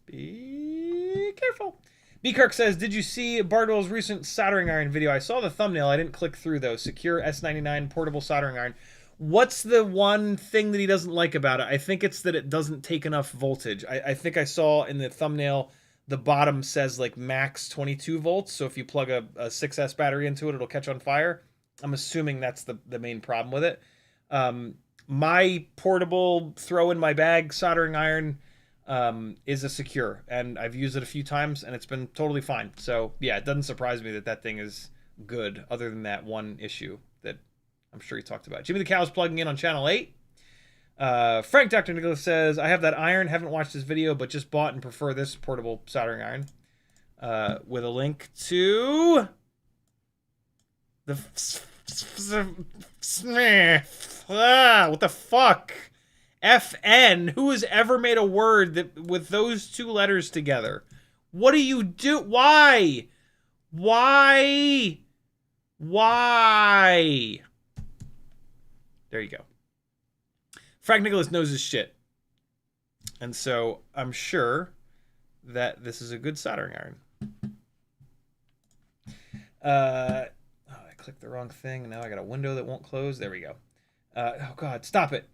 Be careful. B. Kirk says, did you see Bardwell's recent soldering iron video? I saw the thumbnail. I didn't click through, though. Secure S99 portable soldering iron. What's the one thing that he doesn't like about it? I think it's that it doesn't take enough voltage. I think I saw in the thumbnail, the bottom says like max 22 volts. So if you plug a 6S battery into it, it'll catch on fire. I'm assuming that's the main problem with it. my portable throw in my bag soldering iron is a secure, and I've used it a few times and it's been totally fine. So yeah, it doesn't surprise me that that thing is good, other than that one issue that I'm sure he talked about. Jimmy the Cow's plugging in on channel 8. Frank Dr. Nicholas says, I have that iron, haven't watched this video, but just bought and prefer this portable soldering iron. With a link to the what the fuck? FN. Who has ever made a word that with those two letters together? What do you do? Why? Why? Why? There you go. Frank Nicholas knows his shit. And so I'm sure that this is a good soldering iron. I clicked the wrong thing. Now I got a window that won't close. There we go. Oh, God. Stop it.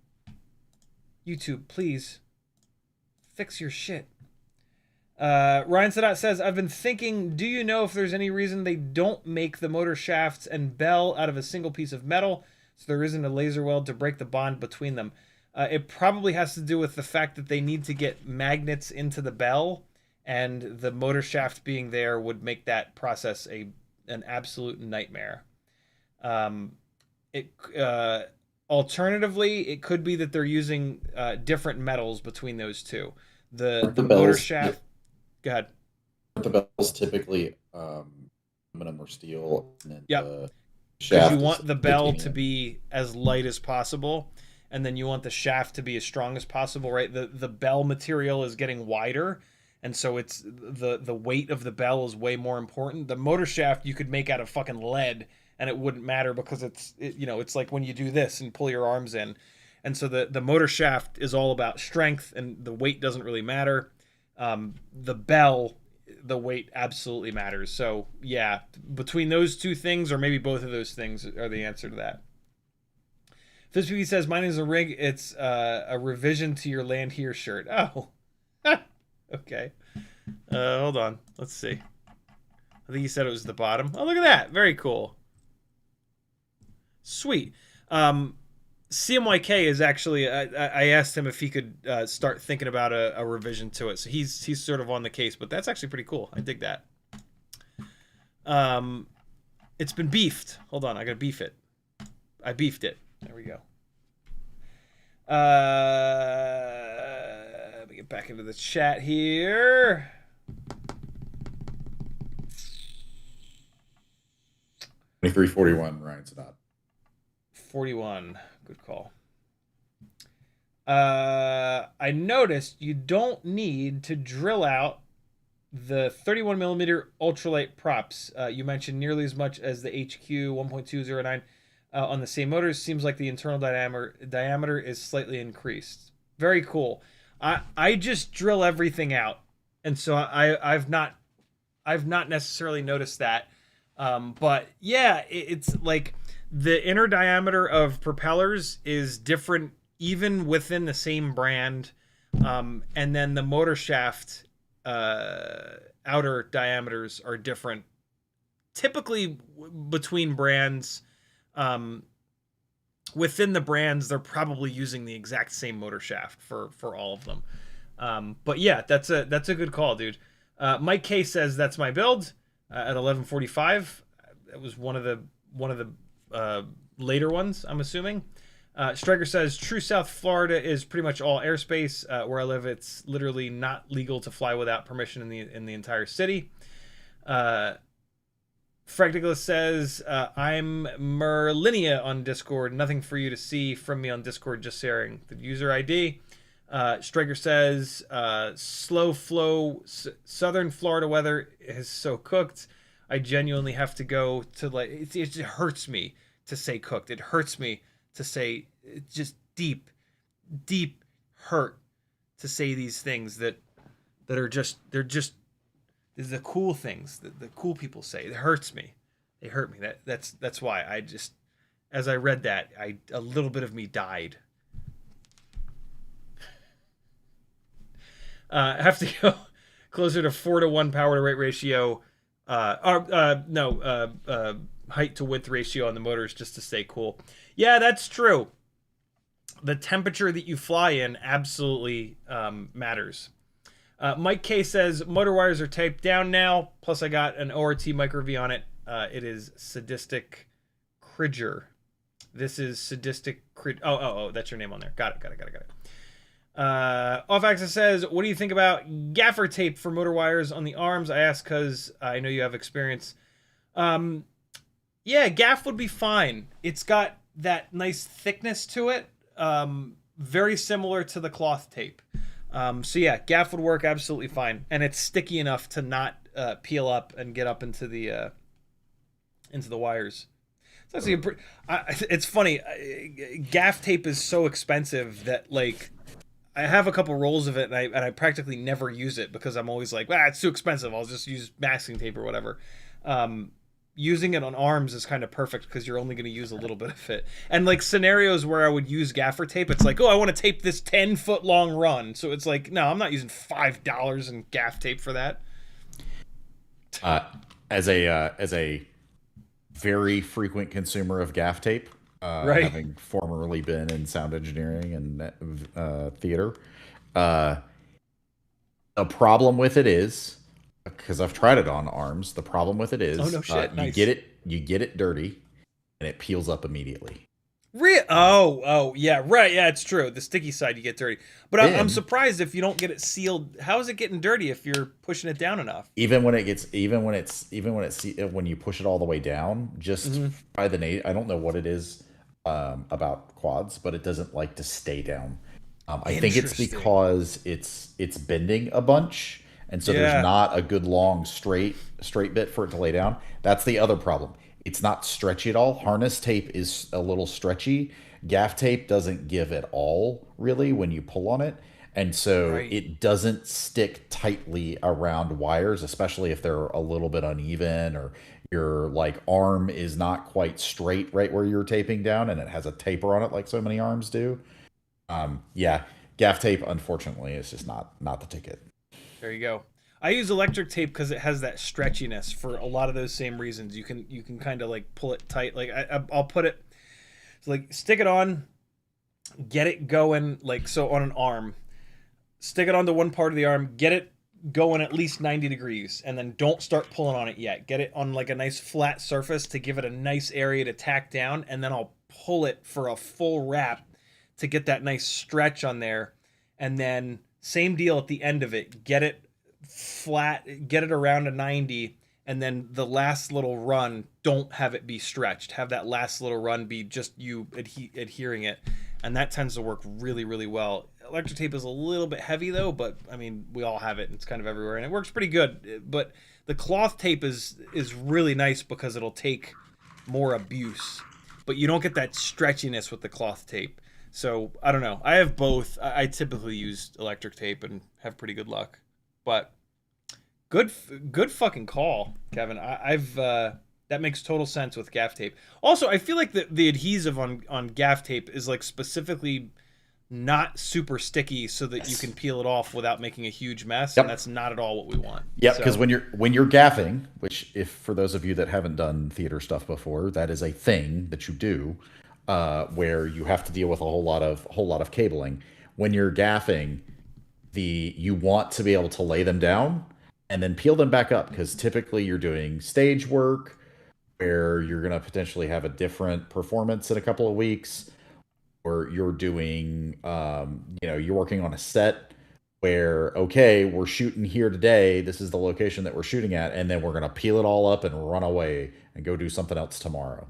YouTube, please. Fix your shit. Ryan Sadat says, I've been thinking, do you know if there's any reason they don't make the motor shafts and bell out of a single piece of metal so there isn't a laser weld to break the bond between them? It probably has to do with the fact that they need to get magnets into the bell, and the motor shaft being there would make that process an absolute nightmare. Alternatively, it could be that they're using different metals between those two. The motor shaft... Go ahead. The bell's typically aluminum or steel. Yep. Because you want the bell to be as light as possible, and then you want the shaft to be as strong as possible, right? The bell material is getting wider, and so it's the weight of the bell is way more important. The motor shaft you could make out of fucking lead, and it wouldn't matter because it's like when you do this and pull your arms in. And so the motor shaft is all about strength, and the weight doesn't really matter. The bell, the weight absolutely matters. So yeah, between those two things, or maybe both of those things, are the answer to that. FizzPV says, mine is a rig. It's a revision to your Land Here shirt. Oh, okay. Hold on. Let's see. I think he said it was the bottom. Oh, look at that. Very cool. Sweet. CMYK is actually, I asked him if he could start thinking about a revision to it. So he's sort of on the case, but that's actually pretty cool. I dig that. It's been beefed. Hold on, I gotta beef it. I beefed it. There we go. Let me get back into the chat here. $23.41, Ryan Sadat. 41. Good call. I noticed you don't need to drill out the 31mm ultralight props. You mentioned nearly as much as the HQ 1.209 on the same motors. Seems like the internal diameter is slightly increased. Very cool. I just drill everything out, and so I've not necessarily noticed that. But yeah, it's like the inner diameter of propellers is different even within the same brand. And then the motor shaft outer diameters are different, typically between brands. Within the brands, they're probably using the exact same motor shaft for all of them. But yeah, that's a good call, dude. Mike K says that's my build at 1145. That was one of the later ones, I'm assuming. Striker says true South Florida is pretty much all airspace. Where I live, it's literally not legal to fly without permission in the entire city. Frank Nicholas says, I'm Merlinia on Discord. Nothing for you to see from me on Discord, just sharing the user ID. Striker says, slow flow, southern Florida weather is so cooked. I genuinely have to go to, like, it hurts me to say cooked. It hurts me to say, it's just deep hurt to say these things that are just, they're just, the cool things that the cool people say. It hurts me. They hurt me. That's why I just, as I read that, a little bit of me died. I have to go closer to 4-to-1 power to weight ratio. Height to width ratio on the motors just to stay cool. Yeah, that's true. the temperature that you fly in absolutely matters. Mike K says motor wires are taped down now. Plus, I got an O.R.T micro V on it. It is Sadistic Cridger. This is Sadistic Crid. Oh, that's your name on there. Got it. Off Axis says, what do you think about gaffer tape for motor wires on the arms? I ask because I know you have experience. Yeah, gaff would be fine. It's got that nice thickness to it. Very similar to the cloth tape. So yeah, gaff would work absolutely fine. And it's sticky enough to not peel up and get up into the wires. It's actually it's funny. Gaff tape is so expensive that, like, I have a couple rolls of it, and I practically never use it because I'm always like, it's too expensive. I'll just use masking tape or whatever. Using it on arms is kind of perfect because you're only going to use a little bit of it. And like scenarios where I would use gaffer tape, it's like, I want to tape this 10-foot long run. So it's like, no, I'm not using $5 in gaff tape for that. As a very frequent consumer of gaff tape, right, having formerly been in sound engineering and theater, the problem with it is, because I've tried it on arms, the problem with it is, nice. you get it dirty, and it peels up immediately. Yeah, right. Yeah, it's true. The sticky side you get dirty, but I'm surprised if you don't get it sealed. How is it getting dirty if you're pushing it down enough? When you push it all the way down, just by the I don't know what it is about quads, but it doesn't like to stay down. I think it's because it's bending a bunch, and so there's not a good long straight bit for it to lay down. That's the other problem. It's not stretchy at all. Harness tape is a little stretchy. Gaff tape doesn't give at all, really, when you pull on it. And so it doesn't stick tightly around wires, especially if they're a little bit uneven or your like arm is not quite straight right where you're taping down and it has a taper on it like so many arms do. Yeah, gaff tape, unfortunately, is just not the ticket. There you go. I use electric tape because it has that stretchiness for a lot of those same reasons. You can kind of like pull it tight. Like I'll put it, so like stick it on, get it going, like so on an arm, stick it onto one part of the arm, get it going at least 90 degrees, and then don't start pulling on it yet. Get it on like a nice flat surface to give it a nice area to tack down, and then I'll pull it for a full wrap to get that nice stretch on there. And then same deal at the end of it, get it flat, get it around a 90, and then the last little run, don't have it be stretched. Have that last little run be just you adhering it, and that tends to work really, really well. Electric tape is a little bit heavy though, but I mean, we all have it, and it's kind of everywhere, and it works pretty good. But the cloth tape is really nice because it'll take more abuse, but you don't get that stretchiness with the cloth tape. So I don't know. I have both. I typically use electric tape and have pretty good luck. But good fucking call, Kevin. I've that makes total sense with gaff tape. Also, I feel like the adhesive on gaff tape is like specifically not super sticky so that you can peel it off without making a huge mess, and that's not at all what we want. Yeah, because when you're gaffing, which if for those of you that haven't done theater stuff before, that is a thing that you do, where you have to deal with a whole lot of cabling. When you're gaffing, you want to be able to lay them down and then peel them back up, because typically you're doing stage work where you're going to potentially have a different performance in a couple of weeks, or you're doing, you're working on a set where, okay, we're shooting here today. This is the location that we're shooting at. And then we're going to peel it all up and run away and go do something else tomorrow.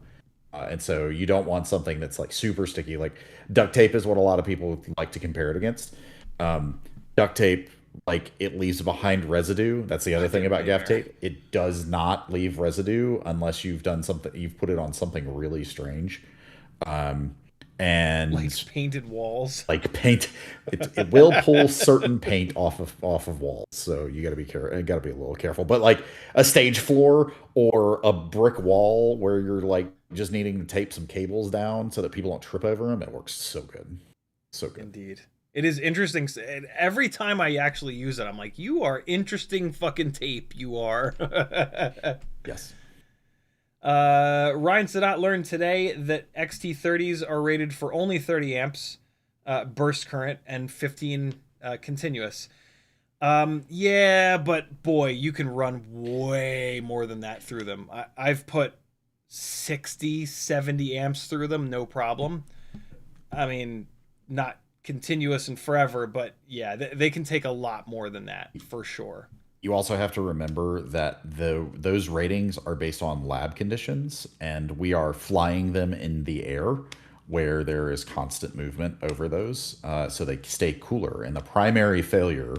And so you don't want something that's like super sticky. Like duct tape is what a lot of people like to compare it against. Duct tape, like, it leaves behind residue. That's the other thing about gaff tape. It does not leave residue unless you've put it on something really strange. And like painted walls, like paint, it will pull certain paint off of walls. So you got to be careful. Got to be a little careful. But like a stage floor or a brick wall where you're like just needing to tape some cables down so that people don't trip over them, it works so good, so good. Indeed. It is interesting. Every time I actually use it, I'm like, you are interesting fucking tape. You are. Yes. Ryan Sadat learned today that XT30s are rated for only 30 amps. burst current and 15 continuous. Yeah, but boy, you can run way more than that through them. I've put 60, 70 amps through them, no problem. I mean, not continuous and forever, but yeah, they can take a lot more than that for sure. You also have to remember that those ratings are based on lab conditions, and we are flying them in the air where there is constant movement over those, so they stay cooler. And the primary failure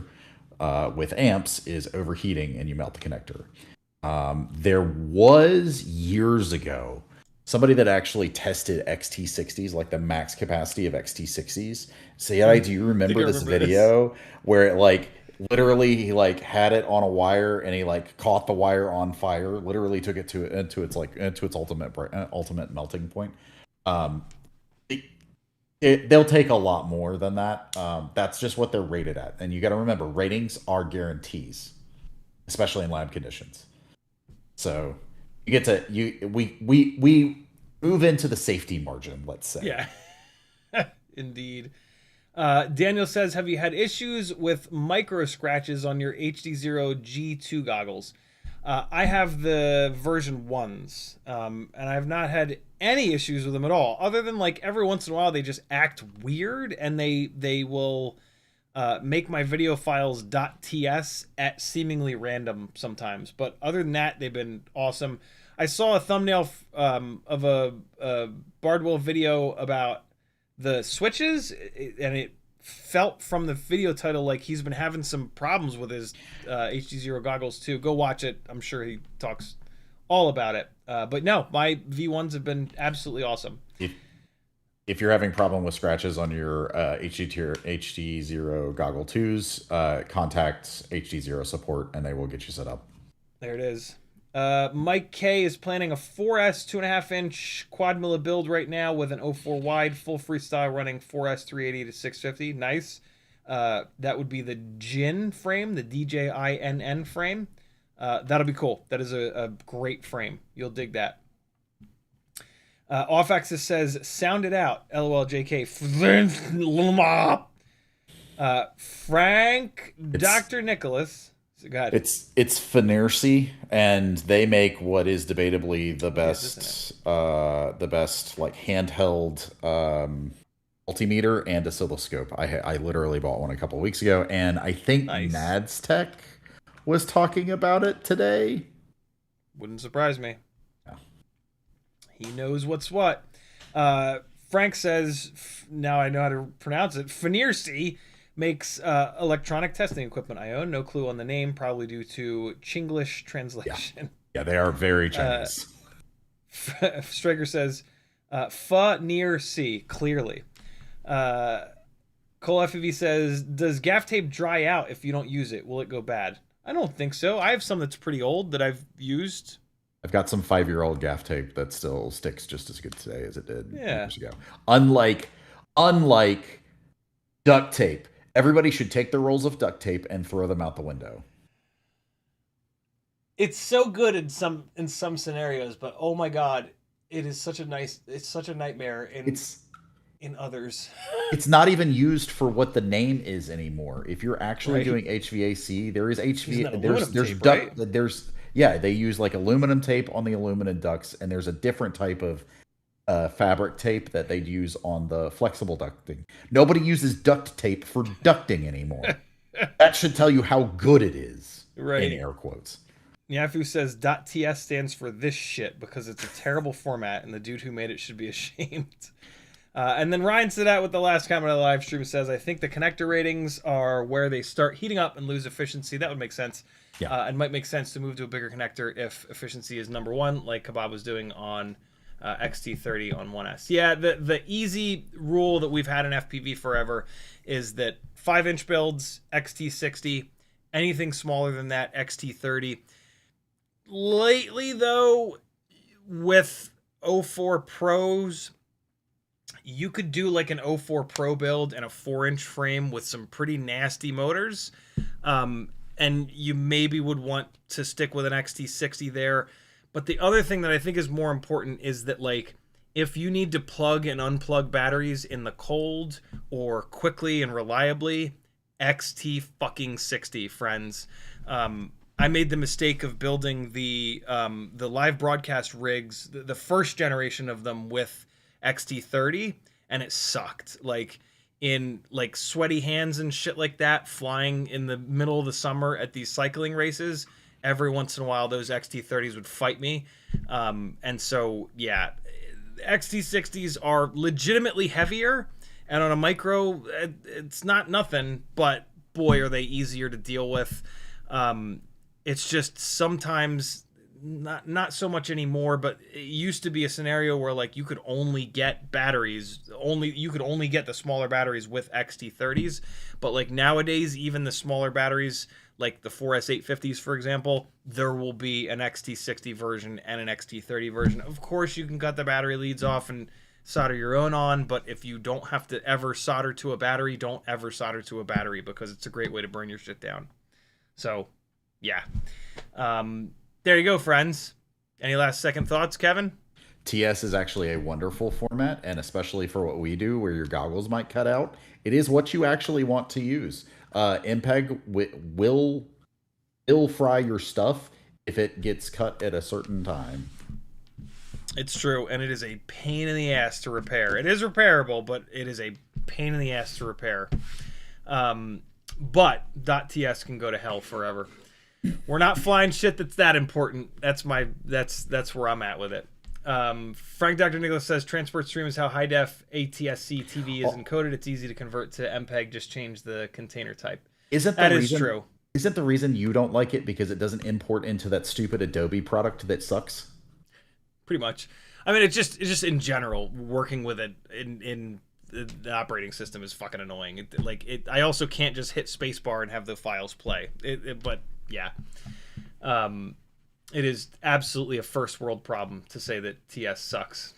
with amps is overheating and you melt the connector. There was years ago somebody that actually tested XT60s, like the max capacity of XT60s. Ciotti, do you remember this video where it like literally he like had it on a wire and he like caught the wire on fire, literally took it into its ultimate melting point? They'll take a lot more than that. That's just what they're rated at, and you got to remember, ratings are guarantees, especially in lab conditions. So you get to we move into the safety margin, let's say. Yeah, indeed. Daniel says, have you had issues with micro scratches on your HD0 G2 goggles? I have the version 1s, and I've not had any issues with them at all, other than like every once in a while they just act weird, and they will make my video files .ts at seemingly random sometimes. But other than that, they've been awesome. I saw a thumbnail of a Bardwell video about the switches, and it felt from the video title like he's been having some problems with his HD0 goggles too. Go watch it. I'm sure he talks all about it. But no, my V1s have been absolutely awesome. If you're having problem with scratches on your HD0 goggle 2s, contact HD0 support and they will get you set up. There it is. Mike K is planning a 4S 2.5-inch quad milla build right now with an 04 wide full freestyle running 4S 380 to 650. Nice. That would be the Jin frame, the DJINN frame. That'll be cool. That is a great frame. You'll dig that. Off Axis says, sound it out. LOL JK. Frank, Dr. Nicholas. It's Finercy, and they make what is debatably the best like handheld multimeter and oscilloscope. I literally bought one a couple of weeks ago, and I think Nads Tech was talking about it today. Wouldn't surprise me. Yeah. He knows what's what. Frank says, now I know how to pronounce it, Finercy makes electronic testing equipment. I own no clue on the name, probably due to Chinglish translation. Yeah, they are very Chinese. Strager says, Finercy, clearly. CiottiFPV says, does gaff tape dry out if you don't use it? Will it go bad? I don't think so. I have some that's pretty old that I've used. I've got some 5-year-old gaff tape that still sticks just as good today as it did years ago. Unlike duct tape. Everybody should take their rolls of duct tape and throw them out the window. It's so good in some scenarios, but oh my god, it's such a nightmare in others. It's not even used for what the name is anymore. If you're actually doing HVAC, there is they use like aluminum tape on the aluminum ducts, and there's a different type of fabric tape that they'd use on the flexible ducting. Nobody uses duct tape for ducting anymore. That should tell you how good it is, in air quotes. Yafu says .ts stands for this shit because it's a terrible format and the dude who made it should be ashamed. And then Ryan said that with the last comment of the live stream, says, I think the connector ratings are where they start heating up and lose efficiency. That would make sense. Yeah. And might make sense to move to a bigger connector if efficiency is number one, like Kebab was doing on XT30 on 1S. Yeah, the easy rule that we've had in FPV forever is that 5-inch builds, XT60, anything smaller than that, XT30. Lately, though, with 04 Pros, you could do like an 04 Pro build and a 4-inch frame with some pretty nasty motors. And you maybe would want to stick with an XT60 there. But the other thing that I think is more important is that, like, if you need to plug and unplug batteries in the cold or quickly and reliably, XT fucking 60, friends. I made the mistake of building the live broadcast rigs, the first generation of them with XT30, and it sucked. Like in like sweaty hands and shit like that, flying in the middle of the summer at these cycling races, every once in a while those XT30s would fight me. And so, yeah, XT60s are legitimately heavier, and on a micro, it's not nothing, but boy, are they easier to deal with. It's just sometimes not so much anymore, but it used to be a scenario where like you could only get batteries, you could only get the smaller batteries with XT30s, but like nowadays, even the smaller batteries, like the 4S850s, for example, there will be an XT60 version and an XT30 version. Of course, you can cut the battery leads off and solder your own on, but if you don't have to ever solder to a battery, don't ever solder to a battery, because it's a great way to burn your shit down. So, yeah. There you go, friends. Any last second thoughts, Kevin? TS is actually a wonderful format, and especially for what we do, where your goggles might cut out, it is what you actually want to use. MPEG will fry your stuff if it gets cut at a certain time. It's true, and it is a pain in the ass to repair. It is repairable, but it is a pain in the ass to repair. But .ts can go to hell forever. We're not flying shit that's that important. That's where I'm at with it. Frank Dr. Nicholas says transport stream is how high def ATSC TV is encoded. It's easy to convert to MPEG. Just change the container type. That is true. Isn't the reason you don't like it because it doesn't import into that stupid Adobe product that sucks? Pretty much. I mean, it's just in general, working with it in the operating system is fucking annoying. I also can't just hit spacebar and have the files play. But yeah, it is absolutely a first world problem to say that TS sucks.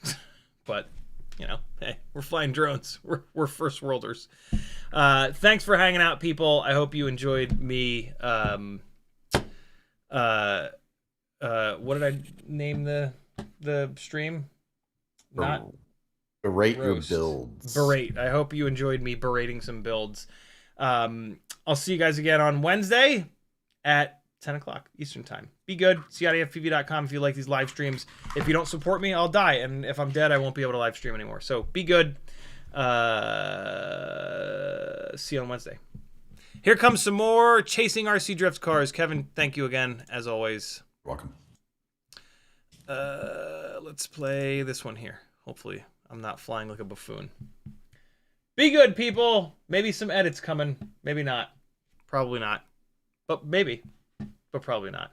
But you know, hey, we're flying drones. We're first worlders. Thanks for hanging out, people. I hope you enjoyed me. What did I name the stream? Not berate roast. Your builds. Berate. I hope you enjoyed me berating some builds. I'll see you guys again on Wednesday at 10 o'clock Eastern time. Be good. CiottiFPV.com if you like these live streams. If you don't support me, I'll die. And if I'm dead, I won't be able to live stream anymore. So be good. See you on Wednesday. Here comes some more Chasing RC Drift Cars. Kevin, thank you again, as always. You're welcome. Let's play this one here. Hopefully I'm not flying like a buffoon. Be good, people. Maybe some edits coming. Maybe not. Probably not. But maybe. But probably not.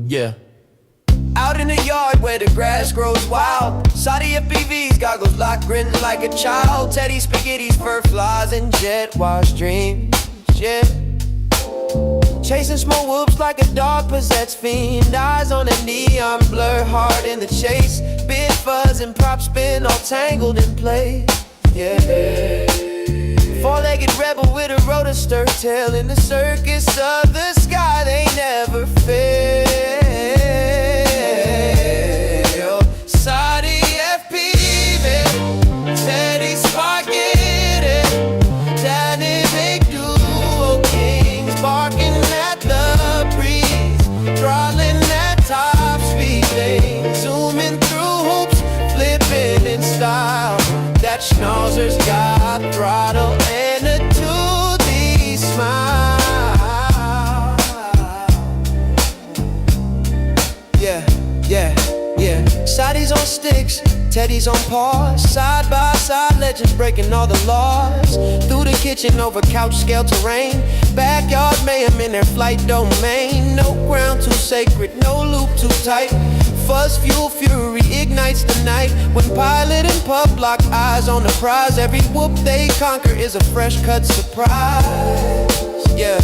Yeah. Out in the yard where the grass grows wild, CiottiFPV's goggles locked, grinning like a child. Teddy Spaghetti's fur flies and jet wash dreams, yeah. Chasing small whoops like a dog possessed fiend. Eyes on a neon blur, hard in the chase. Bit fuzz and prop spin all tangled in place, yeah. Four-legged rebel with a rotor stir tail in the circus of the sky. They never fail. CiottiFPV, Teddy Spaghetti, dynamic duo kings, barking at the breeze, throttling at top speed. They zooming through hoops, flipping in style. That schnauzer's got throttle and a toothy smile. Yeah, yeah, yeah. Shotty's on sticks, Teddy's on paws. Side by side, legends breaking all the laws. Through the kitchen, over couch scale terrain. Backyard mayhem in their flight domain. No ground too sacred, no loop too tight. Fuzz, fuel, fury ignites the night. When pilot and pup lock eyes on the prize, every whoop they conquer is a fresh cut surprise. Yeah,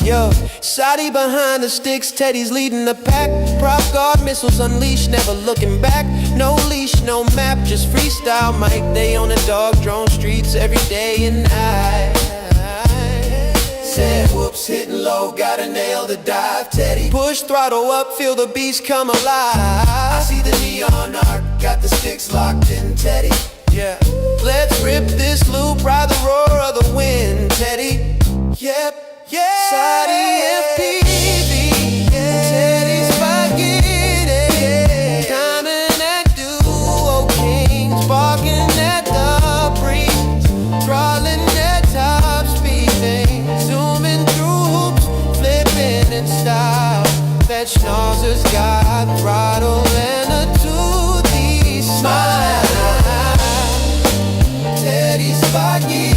Yo, Shotty behind the sticks, Teddy's leading the pack. Prop guard missiles unleashed, never looking back. No leash, no map, just freestyle mic. They on the dog drone streets every day and night. Said whoops, hitting low, gotta nail the dive, Teddy. Push throttle up, feel the beast come alive. I see the neon arc, got the sticks locked in, Teddy. Yeah, let's rip this loop, ride the roar of the wind, Teddy. Yep. Yeah, CiottiFPV, Teddy's spaghetti, diamond at duo kings, barking at the breeze, throttling at top speed, zooming through hoops, flipping in style. That schnauzer's got throttle and a toothy smile. Teddy's spaghetti.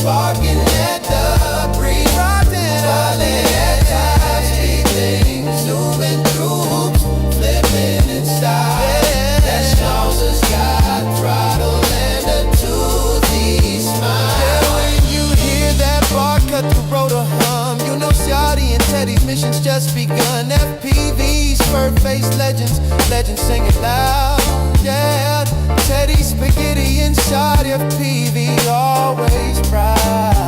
Barking at the breeze, falling at top speed things, zooming through hoops, flipping in style. That schnauzer's got throttle and a toothy smile. Yeah, when you hear that bar cut the rotor hum, you know Ciotti and Teddy's mission's just begun. FPVs, fur-faced legends, legends singing loud. Yeah, Teddy spaghetti and CiottiFPV always proud.